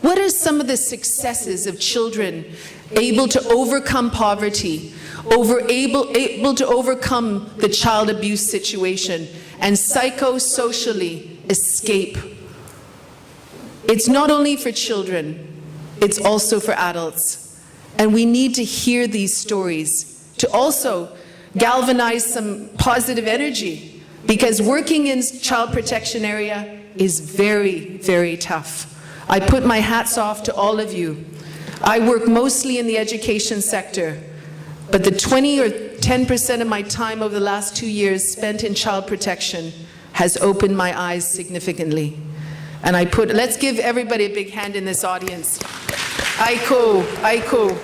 What are some of the successes of children able to overcome poverty, able to overcome the child abuse situation, and psychosocially escape? It's not only for children, it's also for adults. And we need to hear these stories to also galvanize some positive energy, because working in child protection area is very, very tough. I put my hats off to all of you. I work mostly in the education sector, but the 20 or 10% of my time over the last 2 years spent in child protection has opened my eyes significantly. And let's give everybody a big hand in this audience. Aiko.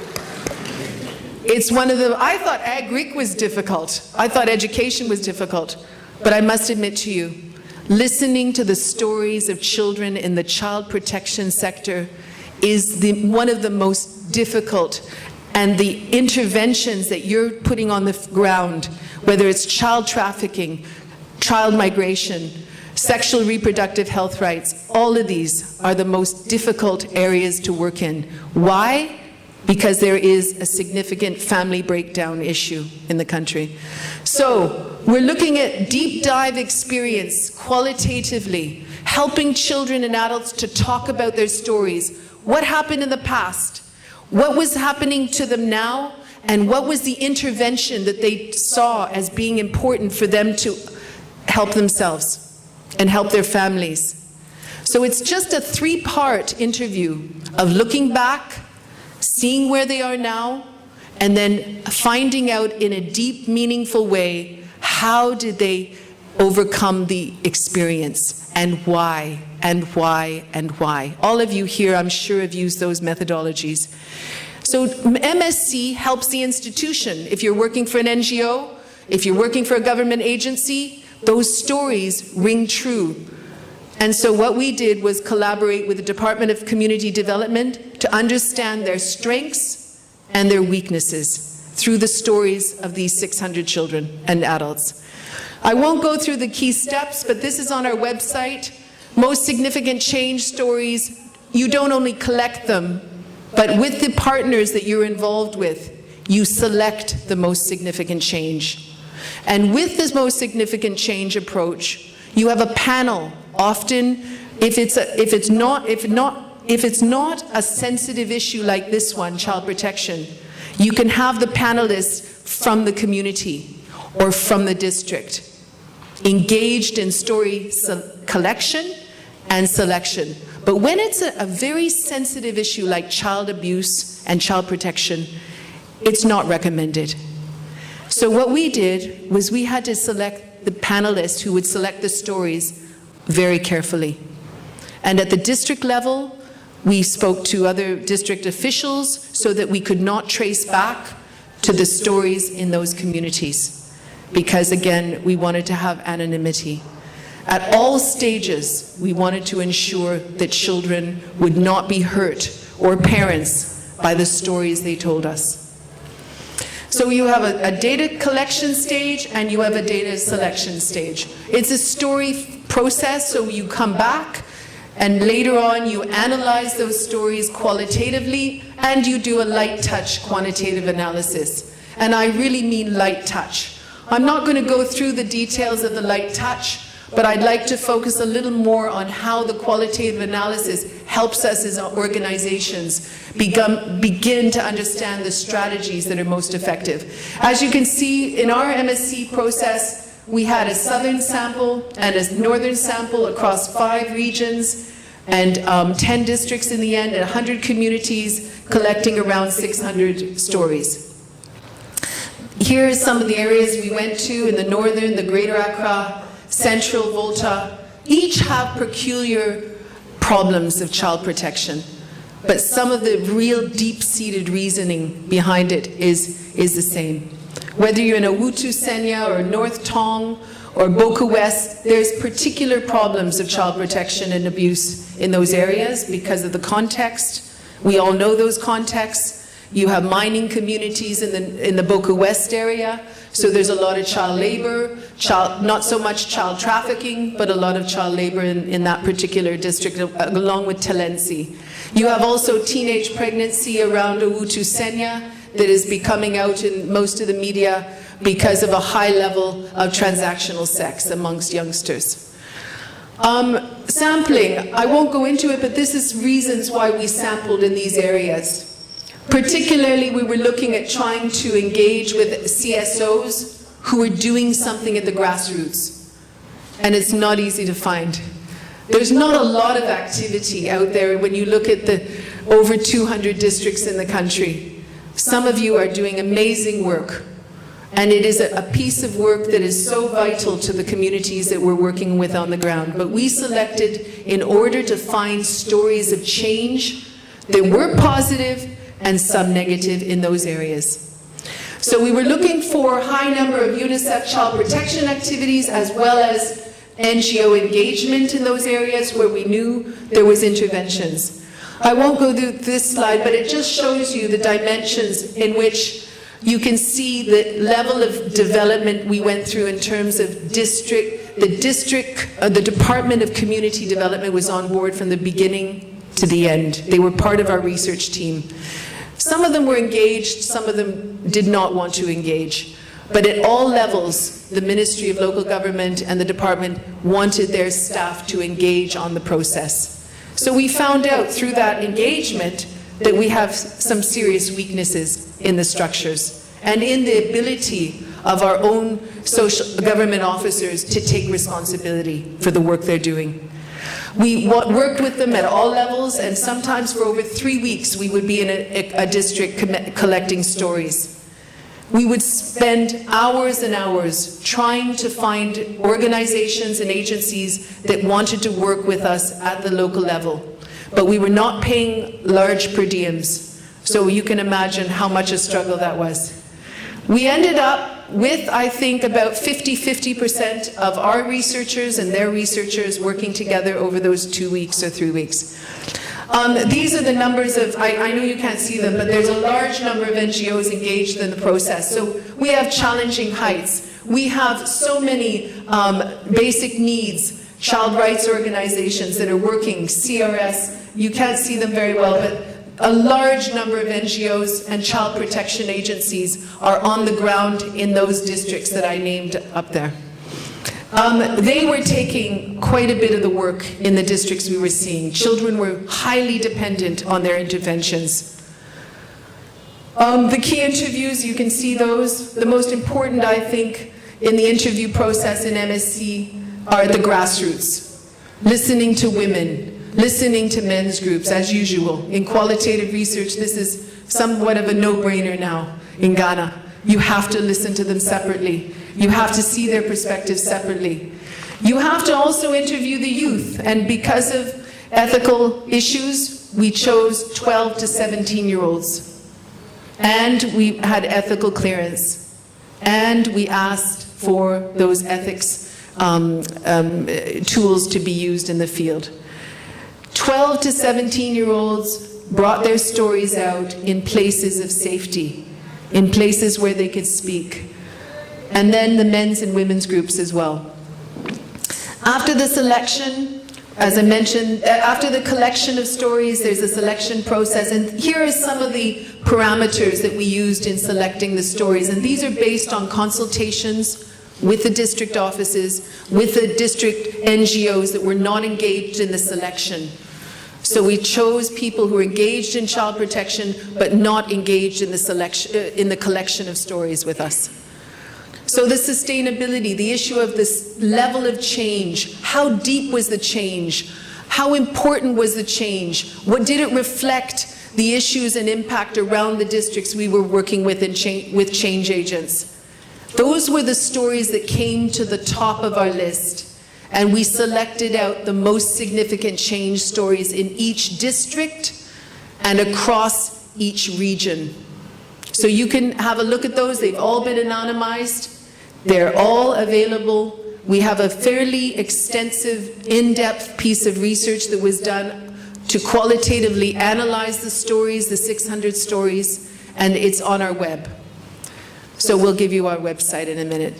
It's one of the, I thought Ag-Ric was difficult. I thought education was difficult. But I must admit to you, listening to the stories of children in the child protection sector is one of the most difficult, and the interventions that you're putting on the ground, whether it's child trafficking, child migration, sexual reproductive health rights, all of these are the most difficult areas to work in. Why? Because there is a significant family breakdown issue in the country. So we're looking at deep dive experience qualitatively, helping children and adults to talk about their stories. What happened in the past? What was happening to them now? And what was the intervention that they saw as being important for them to help themselves and help their families? So it's just a three-part interview of looking back, seeing where they are now, and then finding out in a deep, meaningful way, how did they overcome the experience, and why, and why, and why. All of you here, I'm sure, have used those methodologies. So MSC helps the institution. If you're working for an NGO, if you're working for a government agency, those stories ring true. And so what we did was collaborate with the Department of Community Development to understand their strengths and their weaknesses through the stories of these 600 children and adults. I won't go through the key steps, but this is on our website. Most significant change stories, you don't only collect them, but with the partners that you're involved with, you select the most significant change. And with this most significant change approach, you have a panel. Often, if it's not a sensitive issue like this one, child protection, you can have the panelists from the community or from the district engaged in story collection and selection. But when it's a very sensitive issue like child abuse and child protection, it's not recommended. So what we did was we had to select the panelists who would select the stories very carefully. And at the district level, we spoke to other district officials so that we could not trace back to the stories in those communities. Because again, we wanted to have anonymity. At all stages, we wanted to ensure that children would not be hurt, or parents, by the stories they told us. So you have a data collection stage and you have a data selection stage. It's a story process, so you come back and later on you analyze those stories qualitatively and you do a light touch quantitative analysis. And I really mean light touch. I'm not going to go through the details of the light touch, but I'd like to focus a little more on how the qualitative analysis helps us as organizations begin to understand the strategies that are most effective. As you can see, in our MSc process, we had a southern sample and a northern sample across 5 regions and 10 districts in the end, and 100 communities collecting around 600 stories. Here are some of the areas we went to in the northern, the Greater Accra, Central, Volta. Each have peculiar problems of child protection, but some of the real deep-seated reasoning behind it is the same. Whether you're in Owutu Senya or North Tong or Boku West, there's particular problems of child protection and abuse in those areas because of the context. We all know those contexts. You have mining communities in the Boku West area, so there's a lot of child labor, not so much child trafficking, but a lot of child labor in that particular district, along with Telensi. You have also teenage pregnancy around Owutu Senya that is becoming out in most of the media because of a high level of transactional sex amongst youngsters. Sampling, I won't go into it, but this is reasons why we sampled in these areas. Particularly, we were looking at trying to engage with CSOs who are doing something at the grassroots. And it's not easy to find. There's not a lot of activity out there when you look at the over 200 districts in the country. Some of you are doing amazing work. And it is a piece of work that is so vital to the communities that we're working with on the ground. But we selected, in order to find stories of change, There were positive and some negative in those areas. So we were looking for a high number of UNICEF child protection activities as well as NGO engagement in those areas where we knew there was interventions. I won't go through this slide, but it just shows you the dimensions in which you can see the level of development we went through in terms of the Department of Community Development was on board from the beginning to the end. They were part of our research team. Some of them were engaged, some of them did not want to engage. But at all levels, the Ministry of Local Government and the department wanted their staff to engage on the process. So we found out through that engagement that we have some serious weaknesses in the structures and in the ability of our own social government officers to take responsibility for the work they're doing. We worked with them at all levels, and sometimes for over 3 weeks we would be in a district collecting stories. We would spend hours and hours trying to find organizations and agencies that wanted to work with us at the local level. But we were not paying large per diems, so you can imagine how much a struggle that was. We ended up with, I think, about 50% of our researchers and their researchers working together over those 2 weeks or 3 weeks. These are the numbers of, I know you can't see them, but there's a large number of NGOs engaged in the process. So we have challenging heights. We have so many basic needs, child rights organizations that are working, CRS, you can't see them very well, but a large number of NGOs and child protection agencies are on the ground in those districts that I named up there. They were taking quite a bit of the work in the districts we were seeing. Children were highly dependent on their interventions. The key interviews, you can see those. The most important, I think, in the interview process in MSc are the grassroots. Listening to women, listening to men's groups, as usual. In qualitative research, this is somewhat of a no-brainer now in Ghana. You have to listen to them separately. You have to see their perspectives separately. You have to also interview the youth, and because of ethical issues, we chose 12 to 17-year-olds. And we had ethical clearance. And we asked for those ethics tools to be used in the field. 12 to 17-year-olds brought their stories out in places of safety, in places where they could speak. And then the men's and women's groups as well. After the selection, as I mentioned, after the collection of stories, there's a selection process, and here are some of the parameters that we used in selecting the stories, and these are based on consultations with the district offices, with the district NGOs that were not engaged in the selection. So we chose people who were engaged in child protection, but not engaged in the selection, in the collection of stories with us. So the sustainability, the issue of this level of change, how deep was the change? How important was the change? What did it reflect the issues and impact around the districts we were working with with change agents? Those were the stories that came to the top of our list, and we selected out the most significant change stories in each district and across each region. So you can have a look at those. They've all been anonymized. They're all available. We have a fairly extensive, in-depth piece of research that was done to qualitatively analyze the stories, the 600 stories, and it's on our web. So we'll give you our website in a minute.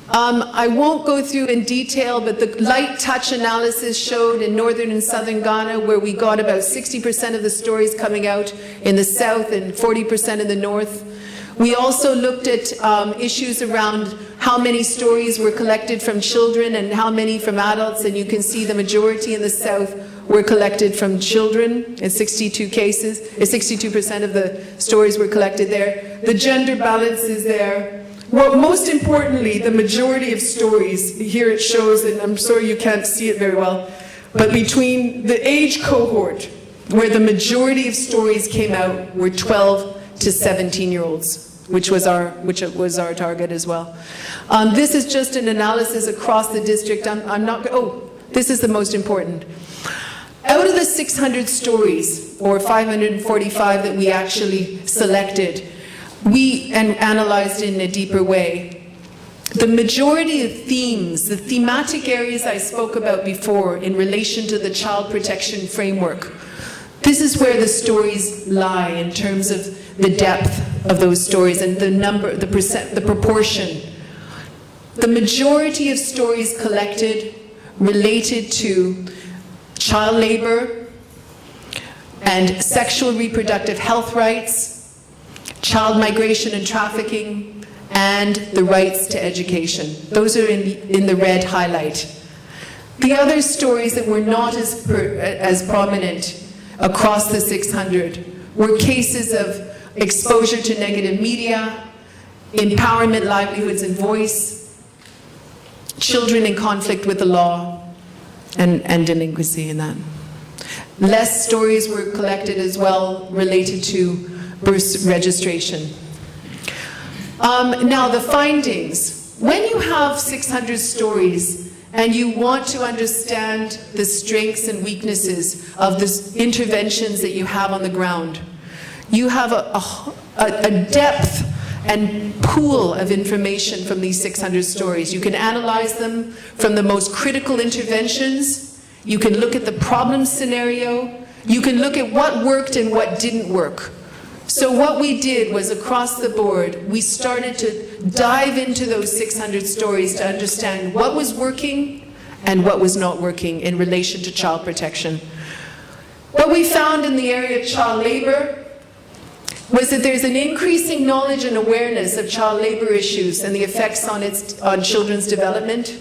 I won't go through in detail, but the light touch analysis showed in northern and southern Ghana, where we got about 60% of the stories coming out in the south and 40% in the north. We also looked at issues around how many stories were collected from children and how many from adults, and you can see the majority in the south were collected from children in 62 cases. 62% of the stories were collected there. The gender balance is there. Well, most importantly, the majority of stories, here it shows, and I'm sorry you can't see it very well, but between the age cohort where the majority of stories came out were 12 to 17-year-olds, which was our target as well. This is just an analysis across the district. This is the most important. Out of the 600 stories, or 545 that we actually selected, and analyzed in a deeper way, the majority of themes, the thematic areas I spoke about before in relation to the child protection framework, this is where the stories lie in terms of the depth of those stories and the number, the proportion. The majority of stories collected related to child labor and sexual reproductive health rights, child migration and trafficking, and the rights to education. Those are in the red highlight. The other stories that were not as prominent across the 600 were cases of exposure to negative media, empowerment, livelihoods, and voice, children in conflict with the law, and delinquency in that. Less stories were collected as well related to birth registration. Now the findings. When you have 600 stories and you want to understand the strengths and weaknesses of the interventions that you have on the ground, you have a depth and pool of information from these 600 stories. You can analyze them from the most critical interventions. You can look at the problem scenario. You can look at what worked and what didn't work. So what we did was, across the board, we started to dive into those 600 stories to understand what was working and what was not working in relation to child protection. What we found in the area of child labor was that there's an increasing knowledge and awareness of child labor issues and the effects on children's development.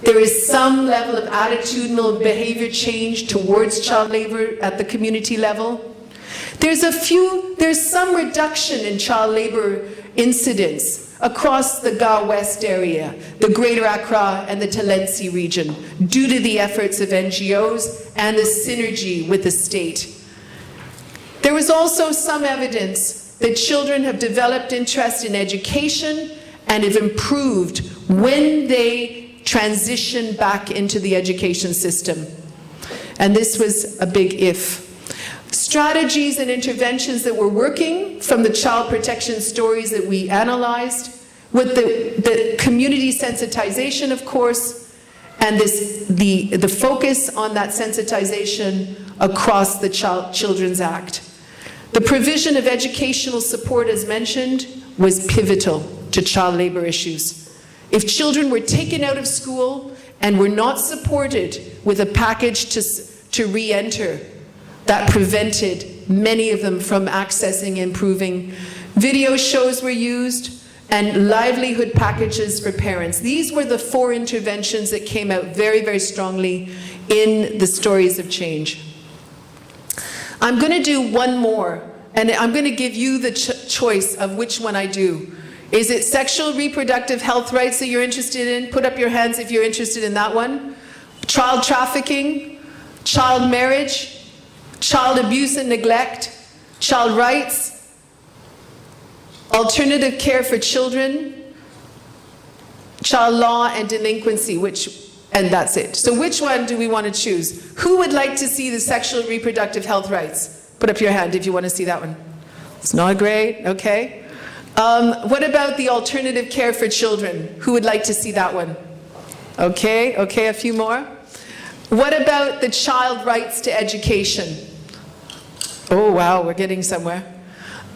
There is some level of attitudinal behavior change towards child labor at the community level. There's some reduction in child labor incidents across the Ga West area, the Greater Accra and the Talensi region, due to the efforts of NGOs and the synergy with the state. There was also some evidence that children have developed interest in education and have improved when they transition back into the education system. And this was a big if. Strategies and interventions that were working from the child protection stories that we analyzed, with the community sensitization, of course, and the focus on that sensitization across the Children's Act. The provision of educational support, as mentioned, was pivotal to child labor issues. If children were taken out of school and were not supported with a package to re-enter, that prevented many of them from accessing and improving. Video shows were used and livelihood packages for parents. These were the 4 interventions that came out very, very strongly in the stories of change. I'm going to do one more, and I'm going to give you the choice of which one I do. Is it sexual reproductive health rights that you're interested in? Put up your hands if you're interested in that one. Child trafficking, child marriage, child abuse and neglect, child rights, alternative care for children, child law and delinquency, and that's it. So which one do we want to choose? Who would like to see the sexual reproductive health rights? Put up your hand if you want to see that one. It's not great, okay. What about the alternative care for children? Who would like to see that one? Okay, a few more. What about the child rights to education? Oh wow, we're getting somewhere.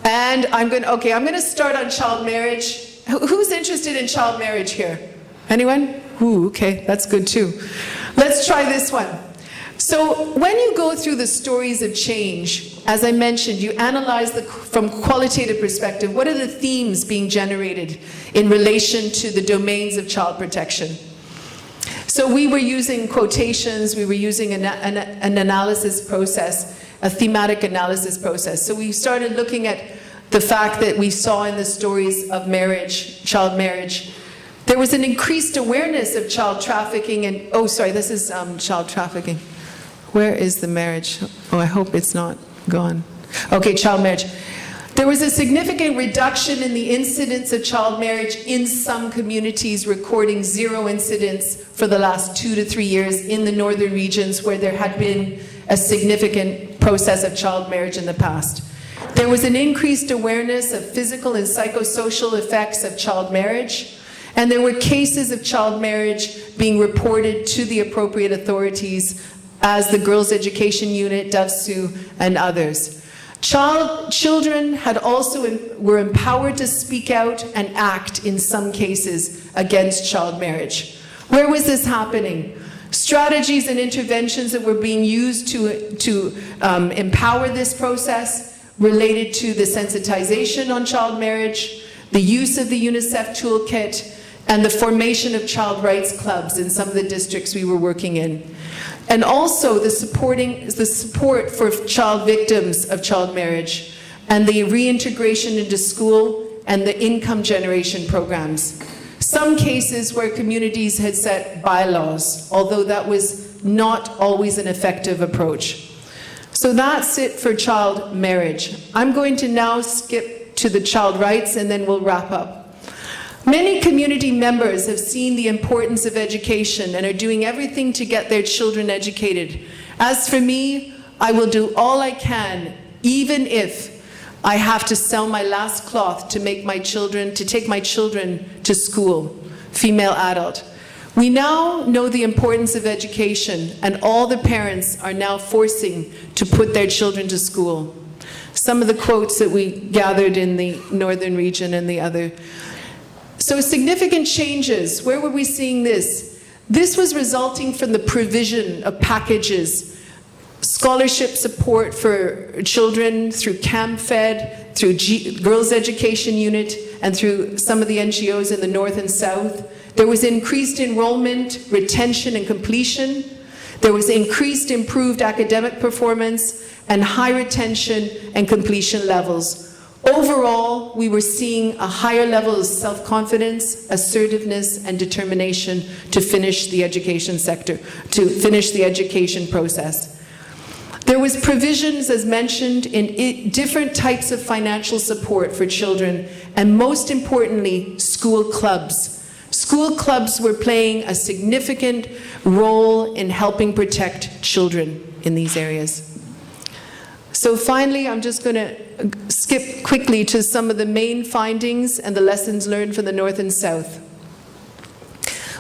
And I'm going to start on child marriage. Who's interested in child marriage here? Anyone? Ooh, okay, that's good too. Let's try this one. So when you go through the stories of change, as I mentioned, you analyze from qualitative perspective, what are the themes being generated in relation to the domains of child protection? So we were using quotations, we were using an analysis process, a thematic analysis process. So we started looking at the fact that we saw in the stories of marriage, child marriage, there was an increased awareness of child trafficking and, oh sorry, this is child trafficking. Where is the marriage? Oh, I hope it's not gone. Okay, child marriage. There was a significant reduction in the incidence of child marriage in some communities, recording 0 incidents for the last 2 to 3 years in the northern regions where there had been a significant process of child marriage in the past. There was an increased awareness of physical and psychosocial effects of child marriage, and there were cases of child marriage being reported to the appropriate authorities as the Girls' Education Unit, DOVSU, and others. Children were empowered to speak out and act in some cases against child marriage. Where was this happening? Strategies and interventions that were being used to empower this process related to the sensitization on child marriage, the use of the UNICEF toolkit, and the formation of child rights clubs in some of the districts we were working in. And also the support for child victims of child marriage and the reintegration into school and the income generation programs. Some cases where communities had set bylaws, although that was not always an effective approach. So that's it for child marriage. I'm going to now skip to the child rights and then we'll wrap up. Many community members have seen the importance of education and are doing everything to get their children educated. As for me, I will do all I can, even if I have to sell my last cloth to take my children to school, female adult. We now know the importance of education, and all the parents are now forcing to put their children to school. Some of the quotes that we gathered in the northern region and the other. So significant changes. Where were we seeing this? This was resulting from the provision of packages, scholarship support for children through CAMFED, through Girls' Education Unit, and through some of the NGOs in the north and south. There was increased enrollment, retention, and completion. There was increased improved academic performance and high retention and completion levels. Overall, we were seeing a higher level of self-confidence, assertiveness, and determination to finish the education sector, to finish the education process. There was provisions, as mentioned, in different types of financial support for children, and most importantly, school clubs. School clubs were playing a significant role in helping protect children in these areas. So finally, I'm just going to skip quickly to some of the main findings and the lessons learned from the North and South.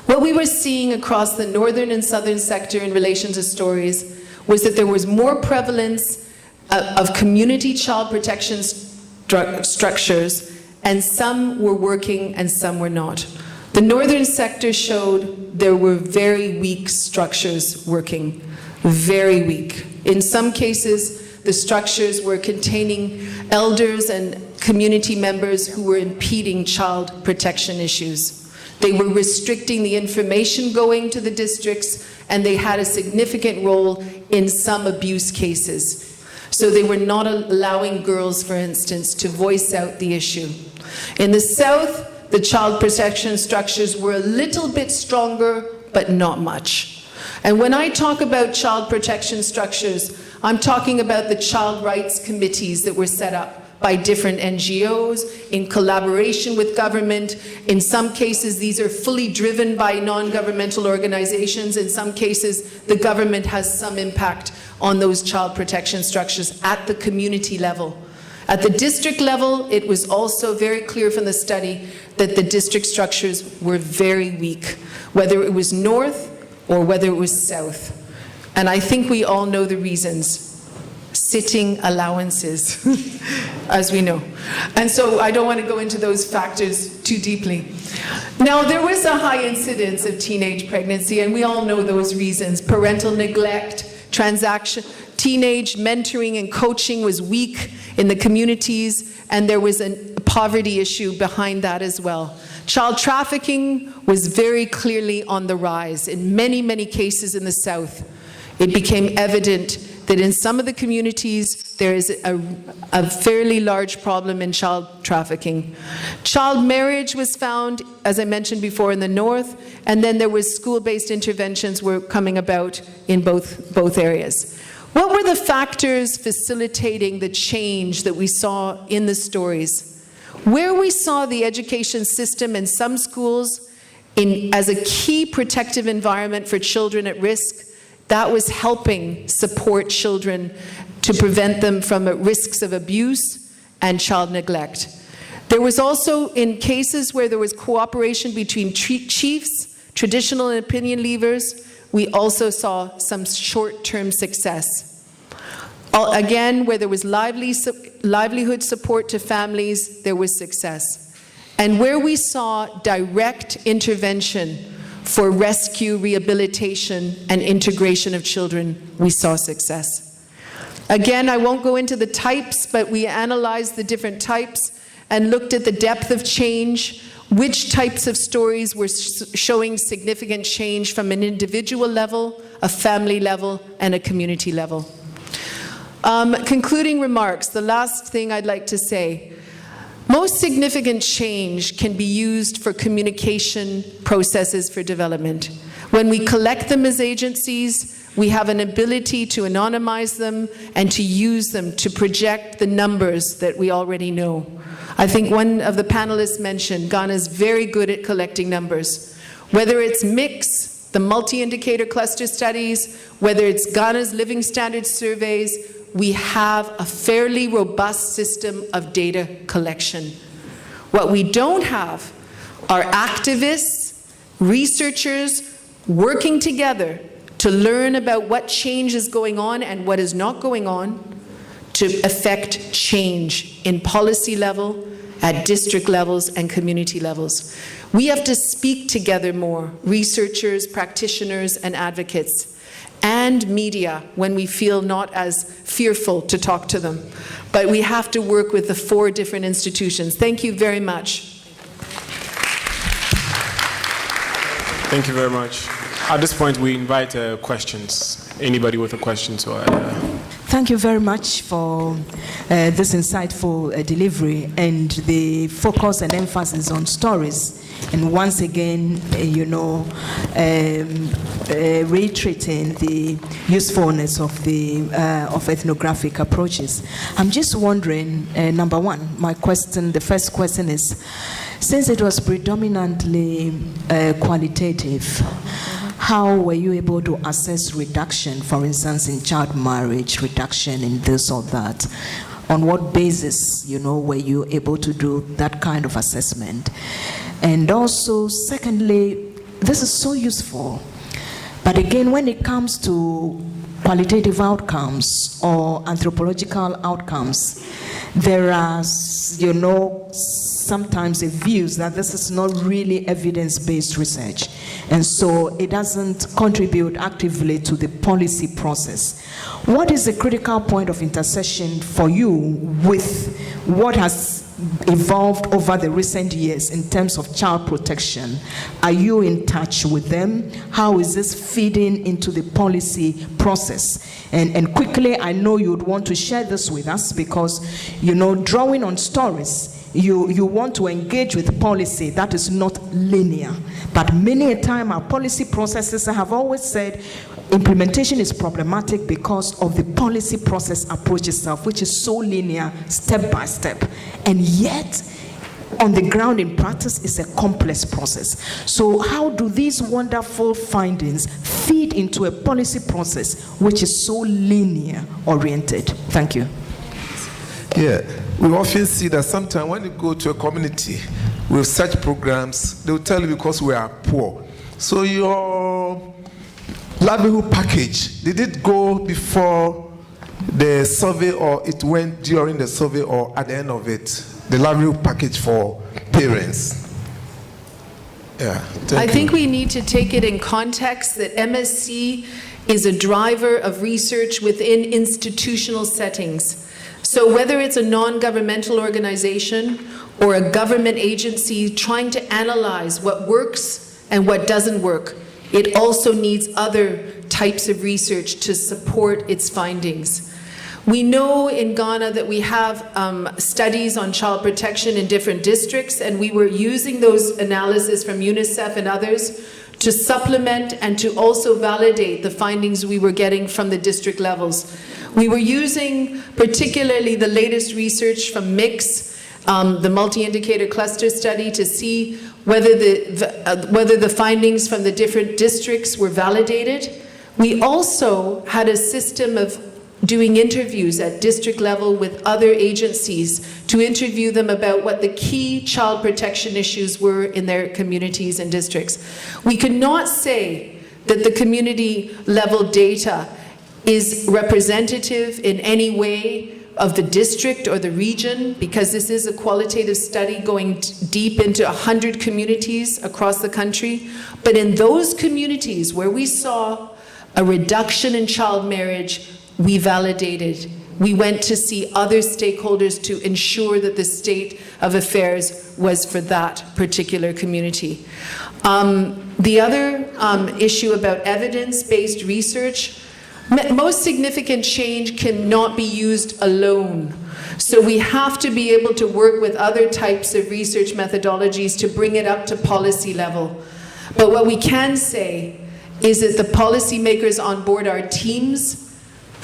What we were seeing across the northern and southern sector in relation to stories was that there was more prevalence of community child protection structures, and some were working and some were not. The northern sector showed there were very weak structures working, very weak. In some cases, the structures were containing elders and community members who were impeding child protection issues. They were restricting the information going to the districts, and they had a significant role in some abuse cases. So they were not allowing girls, for instance, to voice out the issue. In the South, the child protection structures were a little bit stronger, but not much. And when I talk about child protection structures, I'm talking about the child rights committees that were set up by different NGOs in collaboration with government. In some cases, these are fully driven by non-governmental organizations. In some cases, the government has some impact on those child protection structures at the community level. At the district level, it was also very clear from the study that the district structures were very weak, whether it was north or whether it was south. And I think we all know the reasons. Sitting allowances, as we know. And so I don't want to go into those factors too deeply. Now, there was a high incidence of teenage pregnancy, and we all know those reasons. Parental neglect, teenage mentoring and coaching was weak in the communities, and there was a poverty issue behind that as well. Child trafficking was very clearly on the rise. In many, many cases in the South, it became evident that in some of the communities there is a fairly large problem in child trafficking. Child marriage was found, as I mentioned before, in the north, and then there was school-based interventions were coming about in both areas. What were the factors facilitating the change that we saw in the stories? Where we saw the education system in some schools as a key protective environment for children at risk, that was helping support children to prevent them from risks of abuse and child neglect. There was also, in cases where there was cooperation between chiefs, traditional and opinion leaders, we also saw some short-term success. Again, where there was livelihood support to families, there was success. And where we saw direct intervention for rescue, rehabilitation, and integration of children, we saw success. Again, I won't go into the types, but we analyzed the different types and looked at the depth of change, which types of stories were showing significant change from an individual level, a family level, and a community level. Concluding remarks, the last thing I'd like to say. Most significant change can be used for communication processes for development. When we collect them as agencies, we have an ability to anonymize them and to use them to project the numbers that we already know. I think one of the panelists mentioned Ghana is very good at collecting numbers. Whether it's MIX, the multi-indicator cluster studies, whether it's Ghana's living standards surveys, we have a fairly robust system of data collection. What we don't have are activists, researchers working together to learn about what change is going on and what is not going on to affect change in policy level, at district levels, and community levels. We have to speak together more, researchers, practitioners, and advocates, and media when we feel not as fearful to talk to them. But we have to work with the 4 different institutions. Thank you very much. Thank you very much. At this point, we invite questions. Anybody with a question to Thank you very much for this insightful delivery and the focus and emphasis on stories. And once again, reiterating the usefulness of the ethnographic approaches. I'm just wondering, number one, the first question is, since it was predominantly qualitative, how were you able to assess reduction, for instance, in child marriage, reduction in this or that? On what basis, were you able to do that kind of assessment? And also, secondly, this is so useful. But again, when it comes to qualitative outcomes or anthropological outcomes, there are, sometimes a views that this is not really evidence-based research. And so it doesn't contribute actively to the policy process. What is the critical point of intersection for you with what has evolved over the recent years in terms of child protection? Are you in touch with them? How is this feeding into the policy process? And quickly, I know you'd want to share this with us because, drawing on stories, you want to engage with policy that is not linear. But many a time our policy processes, I have always said, implementation is problematic because of the policy process approach itself, which is so linear, step by step. And yet, on the ground in practice, it's a complex process. So how do these wonderful findings feed into a policy process which is so linear oriented? Thank you. Yeah, we often see that sometimes when you go to a community with such programs, they will tell you because we are poor. So your livelihood package, did it go before the survey or it went during the survey or at the end of it? The livelihood package for parents. Yeah. I think we need to take it in context that MSC is a driver of research within institutional settings. So whether it's a non-governmental organization or a government agency trying to analyze what works and what doesn't work, it also needs other types of research to support its findings. We know in Ghana that we have studies on child protection in different districts, and we were using those analyses from UNICEF and others to supplement and to also validate the findings we were getting from the district levels. We were using particularly the latest research from MIX, the multi-indicator cluster study, to see whether the findings from the different districts were validated. We also had a system of doing interviews at district level with other agencies to interview them about what the key child protection issues were in their communities and districts. We could not say that the community level data is representative in any way of the district or the region, because this is a qualitative study going deep into 100 communities across the country. But in those communities where we saw a reduction in child marriage, we validated. We went to see other stakeholders to ensure that the state of affairs was for that particular community. The other issue about evidence-based research, most significant change cannot be used alone. So we have to be able to work with other types of research methodologies to bring it up to policy level. But what we can say is that the policymakers on board our teams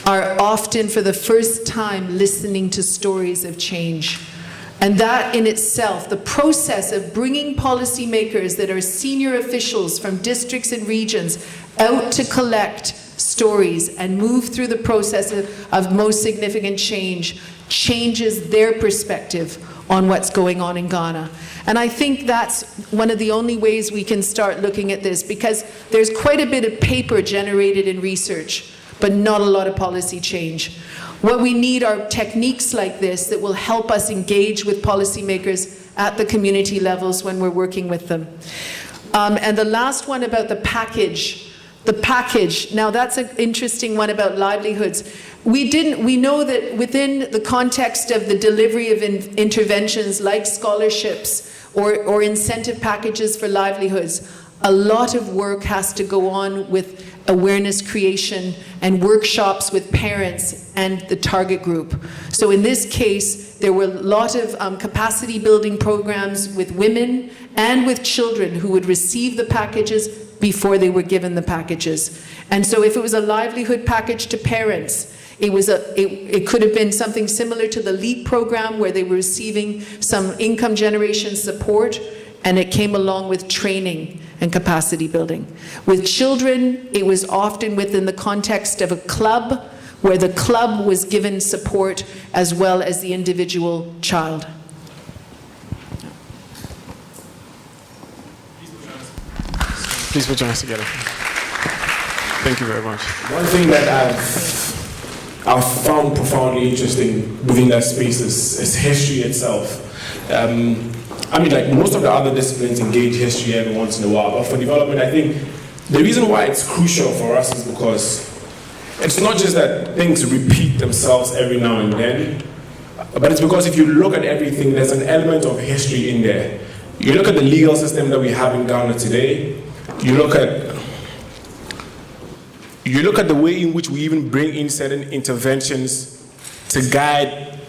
are often for the first time listening to stories of change. And that in itself, the process of bringing policymakers that are senior officials from districts and regions out to collect stories and move through the process of most significant change changes their perspective on what's going on in Ghana. And I think that's one of the only ways we can start looking at this, because there's quite a bit of paper generated in research, but not a lot of policy change. What we need are techniques like this that will help us engage with policymakers at the community levels when we're working with them. And the last one about the package. The package, now that's an interesting one about livelihoods. We know that within the context of the delivery of interventions like scholarships or incentive packages for livelihoods, a lot of work has to go on with awareness creation and workshops with parents and the target group. So in this case, there were a lot of capacity building programs with women and with children who would receive the packages before they were given the packages. And so if it was a livelihood package to parents, it could have been something similar to the LEAP program where they were receiving some income generation support, and it came along with training and capacity building. With children, it was often within the context of a club where the club was given support as well as the individual child. Please put your hands together. Thank you very much. One thing that I've found profoundly interesting within that space is history itself. I mean, like most of the other disciplines engage history every once in a while, but for development, I think the reason why it's crucial for us is because it's not just that things repeat themselves every now and then, but it's because if you look at everything, there's an element of history in there. You look at the legal system that we have in Ghana today, you look at the way in which we even bring in certain interventions to guide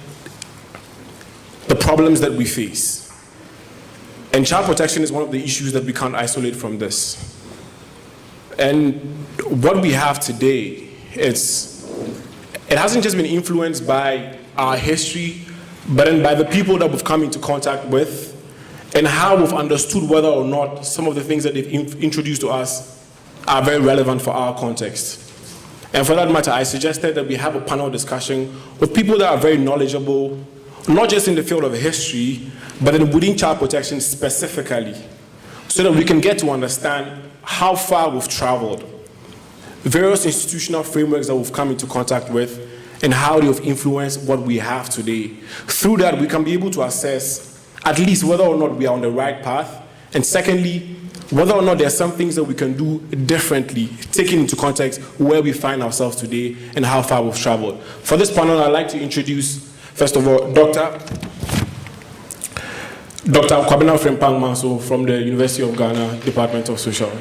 the problems that we face. And child protection is one of the issues that we can't isolate from this. And what we have today, it hasn't just been influenced by our history, but then by the people that we've come into contact with and how we've understood whether or not some of the things that they've introduced to us are very relevant for our context. And for that matter, I suggested that we have a panel discussion with people that are very knowledgeable, not just in the field of history, but then within child protection specifically, so that we can get to understand how far we've traveled, various institutional frameworks that we've come into contact with, and how they've influenced what we have today. Through that, we can be able to assess at least whether or not we are on the right path, and secondly, whether or not there are some things that we can do differently, taking into context where we find ourselves today and how far we've traveled. For this panel, I'd like to introduce, first of all, Dr. Kwabena Frimpang-Manso from the University of Ghana, Department of Social.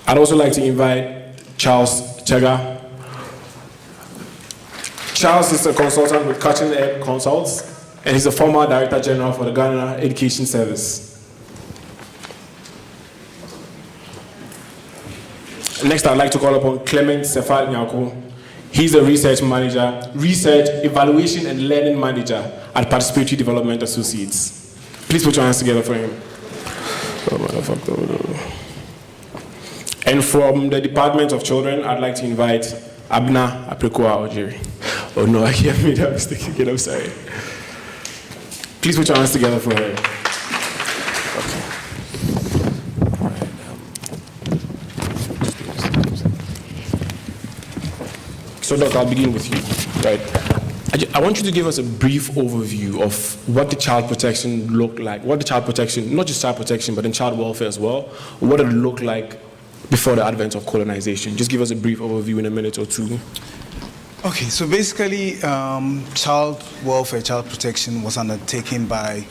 I'd also like to invite Charles Chega. Charles is a consultant with Cutting Edge Consults, and he's a former Director General for the Ghana Education Service. Next, I'd like to call upon Clement Sefat Nyako. He's a research evaluation and learning manager at Participatory Development Associates. Please put your hands together for him. And from the Department of Children, I'd like to invite Abna Aprikoa Ojiri. Oh no, I can't make that mistake again, I'm sorry. Please put your hands together for her. So, Doc, I'll begin with you. Right. I want you to give us a brief overview of what the child protection looked like. What the child protection, not just child protection, but in child welfare as well. What did it look like before the advent of colonization? Just give us a brief overview in a minute or two. Okay, so basically, child welfare, child protection was undertaken by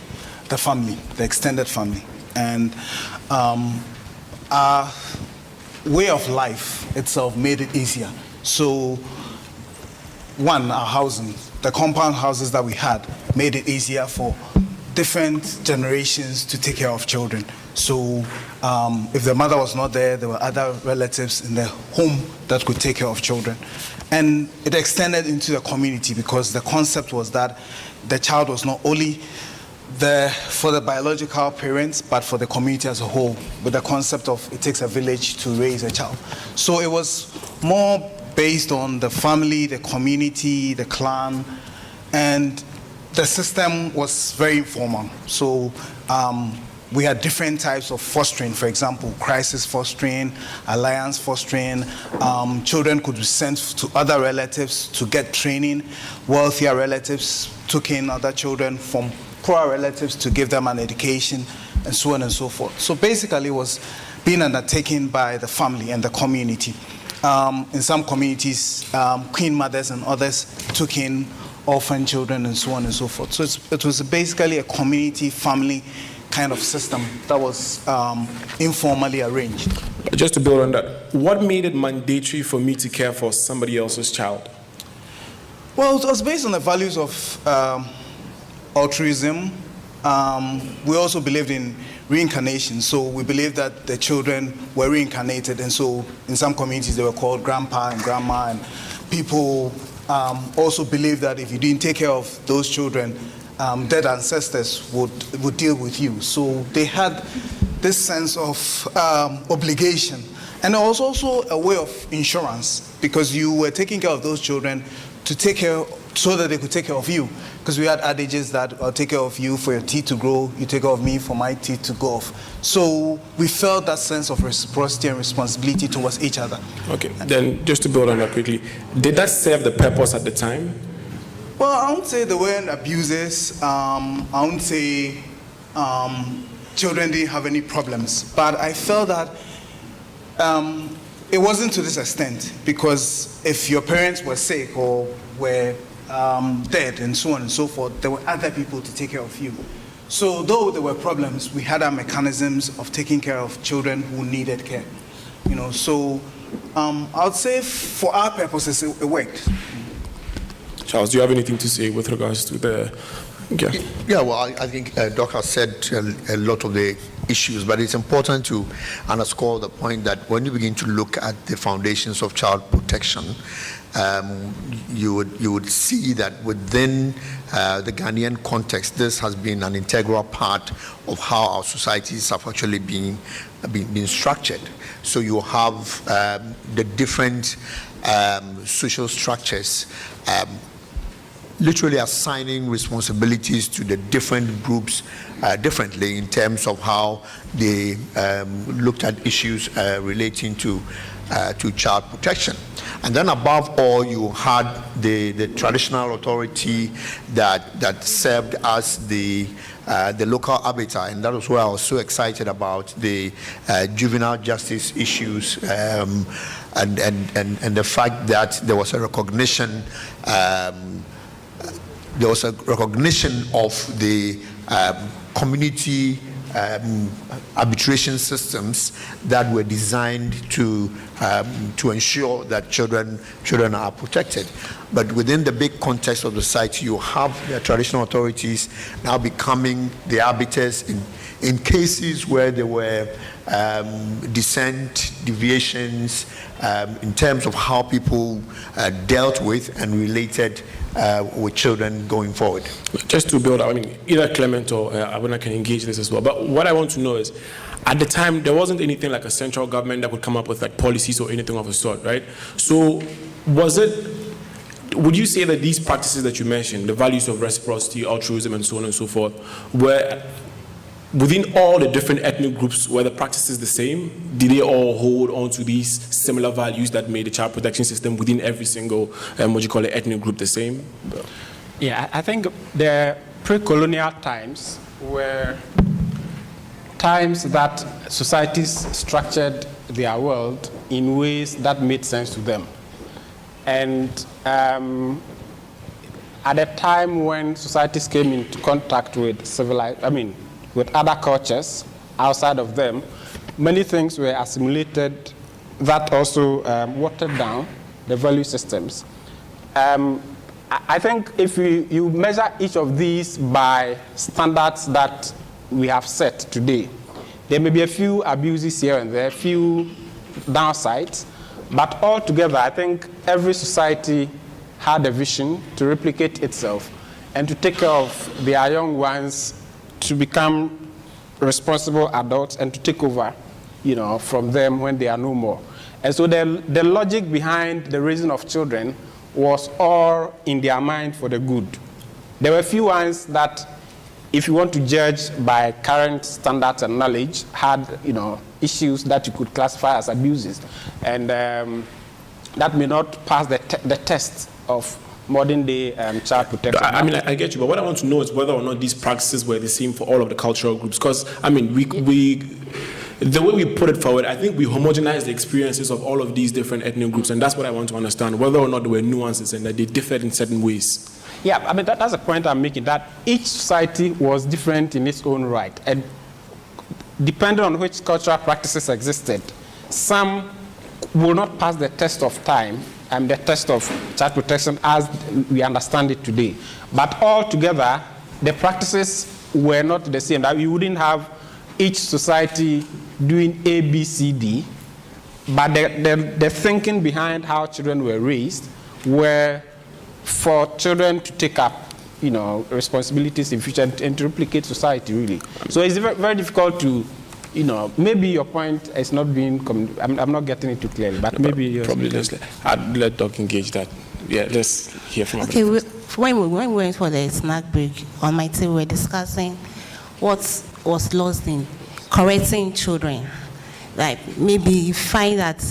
the family, the extended family. And our way of life itself made it easier. So, one, our housing, the compound houses that we had made it easier for different generations to take care of children. So if the mother was not there, there were other relatives in the home that could take care of children. And it extended into the community because the concept was that the child was not only there for the biological parents, but for the community as a whole, with the concept of it takes a village to raise a child. So it was more based on the family, the community, the clan, and the system was very informal. So we had different types of fostering. For example, crisis fostering, alliance fostering. Children could be sent to other relatives to get training. Wealthier relatives took in other children from poor relatives to give them an education, and so on and so forth. So basically it was being undertaken by the family and the community. In some communities, queen mothers and others took in orphan children and so on and so forth. So it was basically a community, family kind of system that was informally arranged. Just to build on that, what made it mandatory for me to care for somebody else's child? Well, it was based on the values of altruism. We also believed in reincarnation, so we believed that the children were reincarnated, and so in some communities they were called grandpa and grandma, and people also believed that if you didn't take care of those children, dead ancestors would deal with you. So they had this sense of obligation, and it was also a way of insurance, because you were taking care of those children to take care, so that they could take care of you. Because we had adages that I'll take care of you for your teeth to grow, you take care of me for my teeth to go off. So we felt that sense of reciprocity and responsibility towards each other. Okay, then just to build on that quickly, did that serve the purpose at the time? Well, I won't say there weren't abuses. I won't say children didn't have any problems. But I felt that it wasn't to this extent, because if your parents were sick or were dead and so on and so forth, there were other people to take care of you. So though there were problems, we had our mechanisms of taking care of children who needed care. You know, so I would say for our purposes it worked. Charles, do you have anything to say with regards to the... Yeah, well, I think Doc has said a lot of the issues, but it's important to underscore the point that when you begin to look at the foundations of child protection, you would see that within the Ghanaian context, this has been an integral part of how our societies have actually been structured. So you have the different social structures literally assigning responsibilities to the different groups differently in terms of how they looked at issues relating to child protection. And then above all, you had the traditional authority that served as the local arbiter, and that was why I was so excited about the juvenile justice issues and the fact that there was a recognition. There was a recognition of the community arbitration systems that were designed to ensure that children are protected. But within the big context of the society, you have the traditional authorities now becoming the arbiters in cases where there were deviations in terms of how people dealt with and related with children going forward. Just to build up, I mean, either Clement or Abuna can engage this as well. But what I want to know is, at the time, there wasn't anything like a central government that would come up with like policies or anything of the sort, right? So would you say that these practices that you mentioned, the values of reciprocity, altruism, and so on and so forth, were within all the different ethnic groups, were the practices the same? Did they all hold on to these similar values that made the child protection system within every single, ethnic group the same? Yeah, I think the pre-colonial times were times that societies structured their world in ways that made sense to them. And at a time when societies came into contact with with other cultures outside of them, many things were assimilated that also watered down the value systems. I think if you measure each of these by standards that we have set today, there may be a few abuses here and there, a few downsides, but altogether, I think every society had a vision to replicate itself and to take care of their young ones to become responsible adults and to take over, from them when they are no more. And so the logic behind the raising of children was all in their mind for the good. There were a few ones that, if you want to judge by current standards and knowledge, had issues that you could classify as abuses, and that may not pass the test of modern day child protection. I mean, I get you, but what I want to know is whether or not these practices were the same for all of the cultural groups. Because I mean, the way we put it forward, I think we homogenize the experiences of all of these different ethnic groups, and that's what I want to understand, whether or not there were nuances and that they differed in certain ways. Yeah, I mean, that's the point I'm making, that each society was different in its own right. And depending on which cultural practices existed, some will not pass the test of time and the test of child protection as we understand it today. But altogether, the practices were not the same. That we wouldn't have each society doing A, B, C, D, but the thinking behind how children were raised were for children to take up, responsibilities in future and to replicate society, really. So it's very, very difficult to, maybe your point is not being, I'm not getting it too clearly, but maybe probably I'd let Doc engage that. Yeah, let's hear from Okay, when we went for the snack break on my team, we were discussing what was lost in correcting children. Like maybe you find that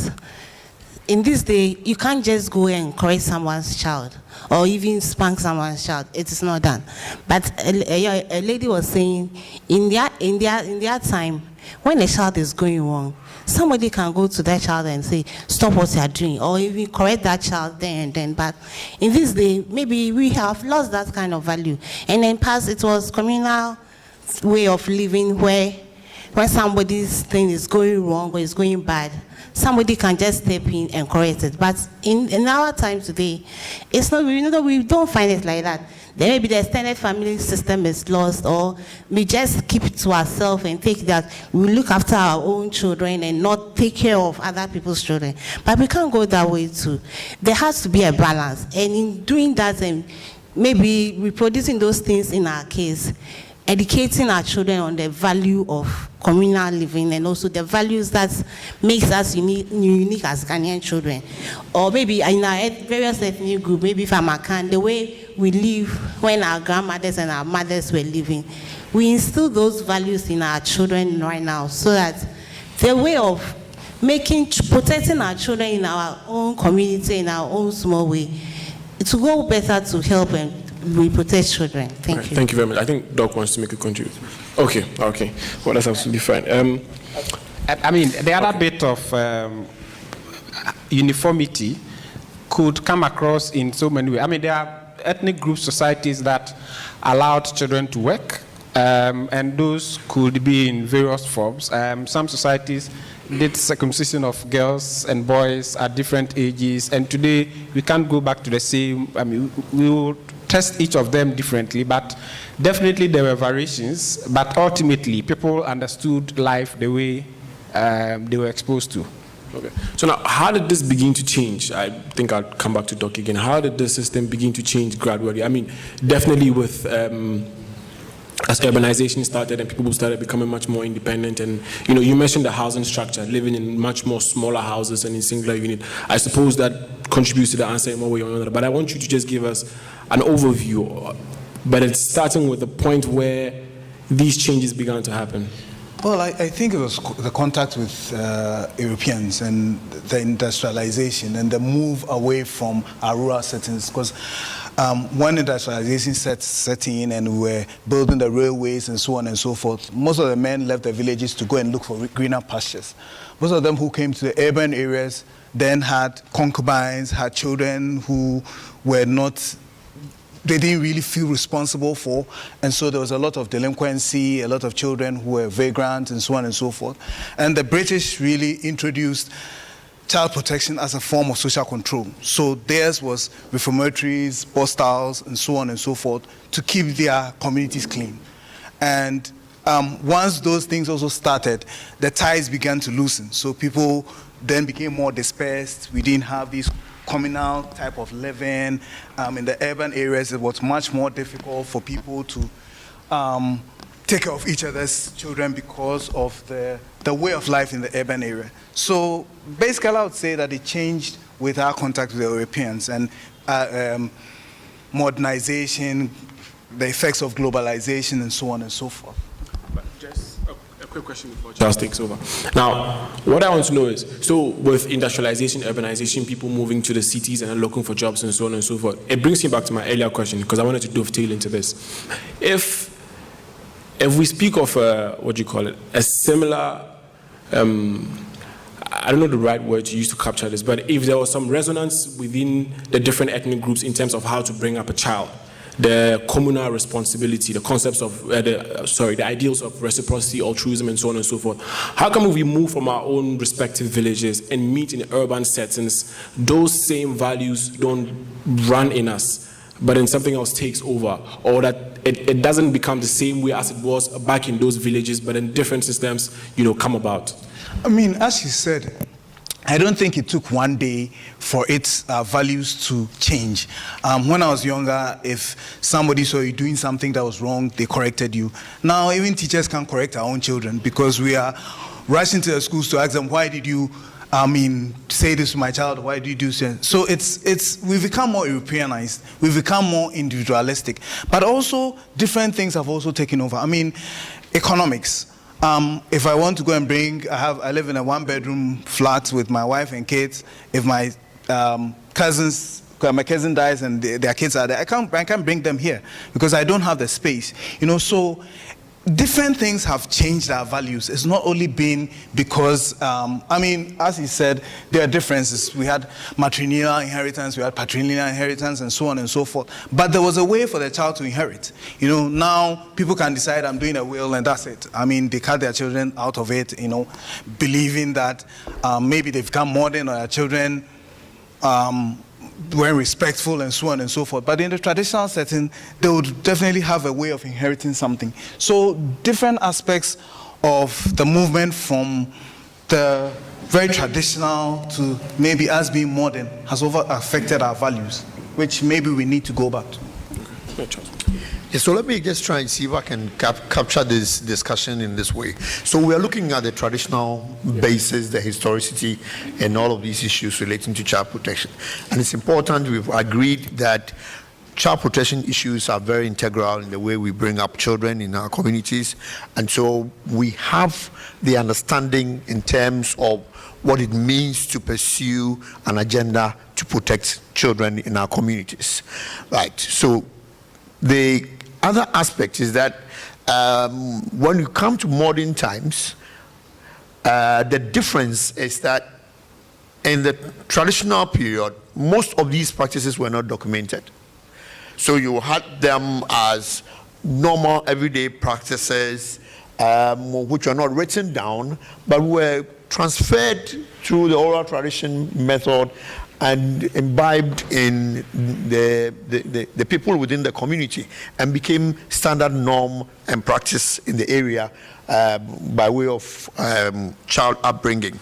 in this day, you can't just go and correct someone's child or even spank someone's child. It is not done. But a lady was saying, in their time, when a child is going wrong, somebody can go to that child and say, stop what you are doing, or even correct that child then and then. But in this day, maybe we have lost that kind of value. And in past, it was communal way of living where when somebody's thing is going wrong or is going bad, somebody can just step in and correct it. But in our time today, it's not, we don't find it like that. There may be the extended family system is lost, or we just keep it to ourselves and think that we look after our own children and not take care of other people's children. But we can't go that way too. There has to be a balance. And in doing that, and maybe reproducing those things in our case, educating our children on the value of communal living and also the values that makes us unique as Ghanaian children. Or maybe in our various ethnic groups, maybe from Akan, the way we live when our grandmothers and our mothers were living, we instill those values in our children right now so that the way of protecting our children in our own community, in our own small way, it will go better to help and we protect children. Thank you. Thank you very much. I think Doc wants to make a contribution. Okay. Well, that's absolutely fine. I mean, the other bit of uniformity could come across in so many ways. I mean, there are ethnic group societies that allowed children to work, and those could be in various forms. Some societies did circumcision of girls and boys at different ages, and today we can't go back to the same. I mean, we will test each of them differently, but definitely there were variations, but ultimately people understood life the way they were exposed to. Okay. So now, how did this begin to change? I think I'll come back to Doc again. How did the system begin to change gradually? I mean, definitely with as urbanization started and people started becoming much more independent, and you mentioned the housing structure, living in much more smaller houses and in singular unit. I suppose that contributes to the answer in one way or another. But I want you to just give us an overview. But it's starting with the point where these changes began to happen. Well, I think it was the contact with Europeans and the industrialization and the move away from our rural settings. Because when industrialization set in and we were building the railways and so on and so forth, most of the men left the villages to go and look for greener pastures. Most of them who came to the urban areas then had concubines, had children who were not, they didn't really feel responsible for, and so there was a lot of delinquency, a lot of children who were vagrant and so on and so forth. And the British really introduced child protection as a form of social control. So theirs was reformatories, hostels, and so on and so forth to keep their communities clean. And once those things also started, the ties began to loosen. So people then became more dispersed. We didn't have these communal type of living. In the urban areas, it was much more difficult for people to take care of each other's children because of the way of life in the urban area. So basically, I would say that it changed with our contact with the Europeans and modernization, the effects of globalization, and so on and so forth. Just a quick question before Charles takes over. Now, what I want to know is, so with industrialization, urbanization, people moving to the cities and looking for jobs and so on and so forth, it brings me back to my earlier question, because I wanted to dovetail into this. If we speak of a similar, I don't know the right word to use to capture this, but if there was some resonance within the different ethnic groups in terms of how to bring up a child, the communal responsibility, the concepts of, the ideals of reciprocity, altruism, and so on and so forth. How come if we move from our own respective villages and meet in urban settings, those same values don't run in us, but then something else takes over, or that it doesn't become the same way as it was back in those villages, but then different systems, come about? I mean, as you said, I don't think it took one day for its values to change. When I was younger, if somebody saw you doing something that was wrong, they corrected you. Now, even teachers can't correct our own children because we are rushing to the schools to ask them, why did you say this to my child, why do you do so? So we've become more Europeanized, we've become more individualistic, but also different things have also taken over. I mean, economics. If I want to go and I live in a one-bedroom flat with my wife and kids. If my cousin dies and their kids are there, I can't bring them here because I don't have the space. So different things have changed our values. It's not only been because, as he said, there are differences. We had matrilineal inheritance, we had patrilineal inheritance, and so on and so forth. But there was a way for the child to inherit. Now people can decide I'm doing a will and that's it. They cut their children out of it, believing that maybe they've become modern or their children weren't respectful and so on and so forth. But in the traditional setting, they would definitely have a way of inheriting something. So different aspects of the movement from the very traditional to maybe us being modern has affected our values, which maybe we need to go back to. Yeah, so let me just try and see if I can capture this discussion in this way. So we are looking at the traditional basis, the historicity, and all of these issues relating to child protection. And it's important, we've agreed that child protection issues are very integral in the way we bring up children in our communities. And so we have the understanding in terms of what it means to pursue an agenda to protect children in our communities. Right. So the other aspect is that when you come to modern times, the difference is that in the traditional period, most of these practices were not documented. So you had them as normal everyday practices, which were not written down, but were transferred through the oral tradition method and imbibed in the people within the community and became standard norm and practice in the area by way of child upbringing.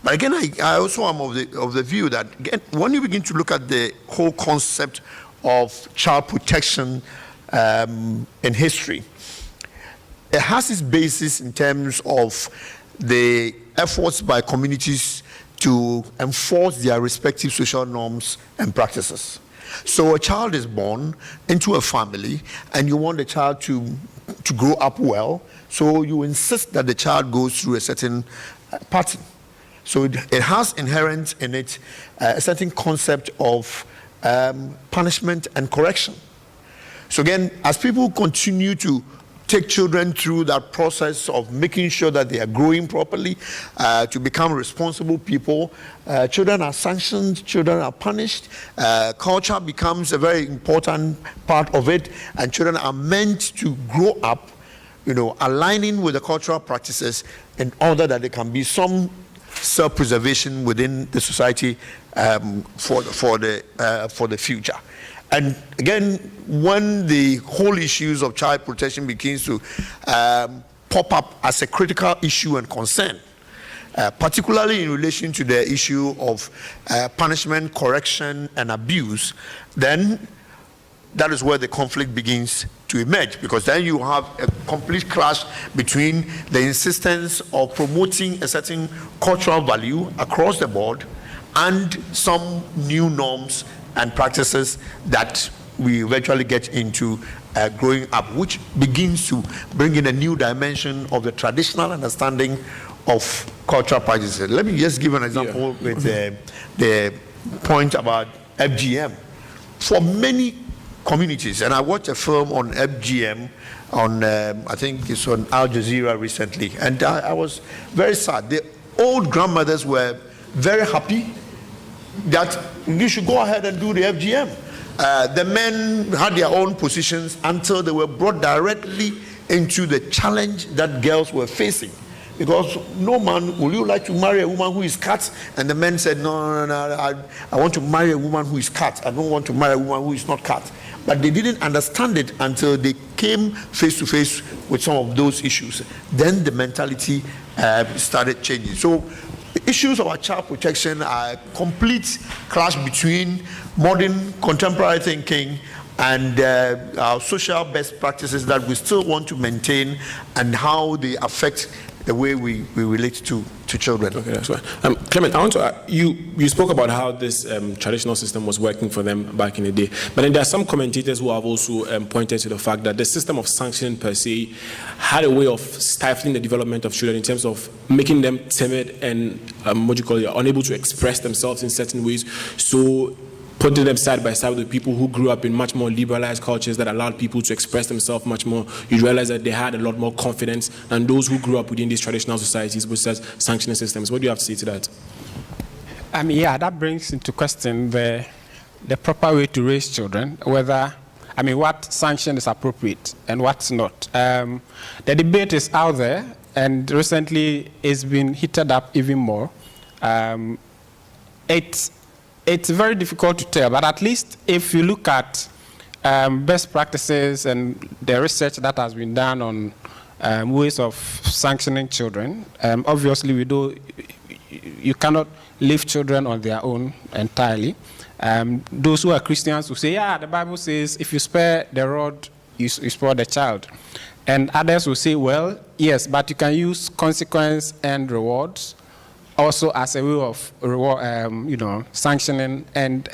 But again, I also am of the view that, again, when you begin to look at the whole concept of child protection in history, it has its basis in terms of the efforts by communities to enforce their respective social norms and practices. So a child is born into a family and you want the child to grow up well, so you insist that the child goes through a certain pattern. So it has inherent in it a certain concept of punishment and correction. So again, as people continue to take children through that process of making sure that they are growing properly, to become responsible people, children are sanctioned, children are punished, culture becomes a very important part of it, and children are meant to grow up, aligning with the cultural practices in order that there can be some self-preservation within the society for the future. And again, when the whole issues of child protection begins to pop up as a critical issue and concern, particularly in relation to the issue of punishment, correction, and abuse, then that is where the conflict begins to emerge, because then you have a complete clash between the insistence of promoting a certain cultural value across the board and some new norms and practices that we eventually get into growing up, which begins to bring in a new dimension of the traditional understanding of cultural practices. Let me just give an example with the point about FGM. For many communities, and I watched a film on FGM on, I think it's on Al Jazeera recently, and I was very sad. The old grandmothers were very happy that you should go ahead and do the FGM. The men had their own positions until they were brought directly into the challenge that girls were facing. Because no man, will you like to marry a woman who is cut? And the men said, no, I want to marry a woman who is cut. I don't want to marry a woman who is not cut. But they didn't understand it until they came face to face with some of those issues. Then the mentality started changing. So issues of our child protection are a complete clash between modern contemporary thinking and our social best practices that we still want to maintain, and how they affect the way we relate to children. Okay, that's right. Clement, I want to you spoke about how this traditional system was working for them back in the day, but then there are some commentators who have also pointed to the fact that the system of sanctioning per se had a way of stifling the development of children in terms of making them timid and unable to express themselves in certain ways. So putting them side by side with people who grew up in much more liberalized cultures that allowed people to express themselves much more, you realize that they had a lot more confidence than those who grew up within these traditional societies with such sanctioning systems. What do you have to say to that? That brings into question the proper way to raise children, what sanction is appropriate and what's not. The debate is out there, and recently it's been heated up even more. It's very difficult to tell, but at least if you look at best practices and the research that has been done on ways of sanctioning children, obviously you cannot leave children on their own entirely. Those who are Christians will say, the Bible says if you spare the rod, you spoil the child. And others will say, well, yes, but you can use consequence and rewards also as a way of reward, sanctioning and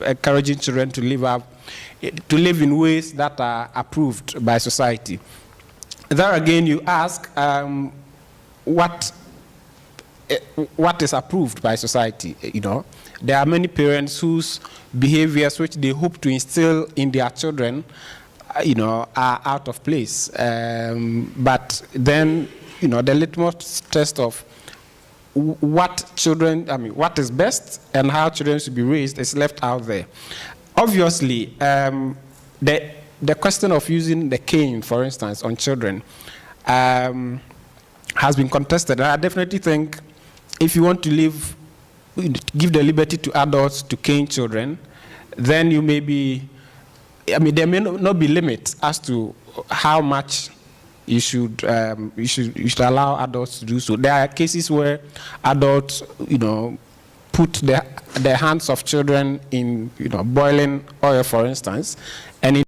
encouraging children to live in ways that are approved by society. There again, you ask what is approved by society. There are many parents whose behaviors which they hope to instill in their children, are out of place. But then, the litmus test of what is best and how children should be raised is left out there. Obviously, the question of using the cane, for instance, on children has been contested. And I definitely think if you want to live give the liberty to adults to cane children, then you may be, I mean, there may not be limits as to how much you should allow adults to do so. There are cases where adults, put the hands of children in, boiling oil, for instance, and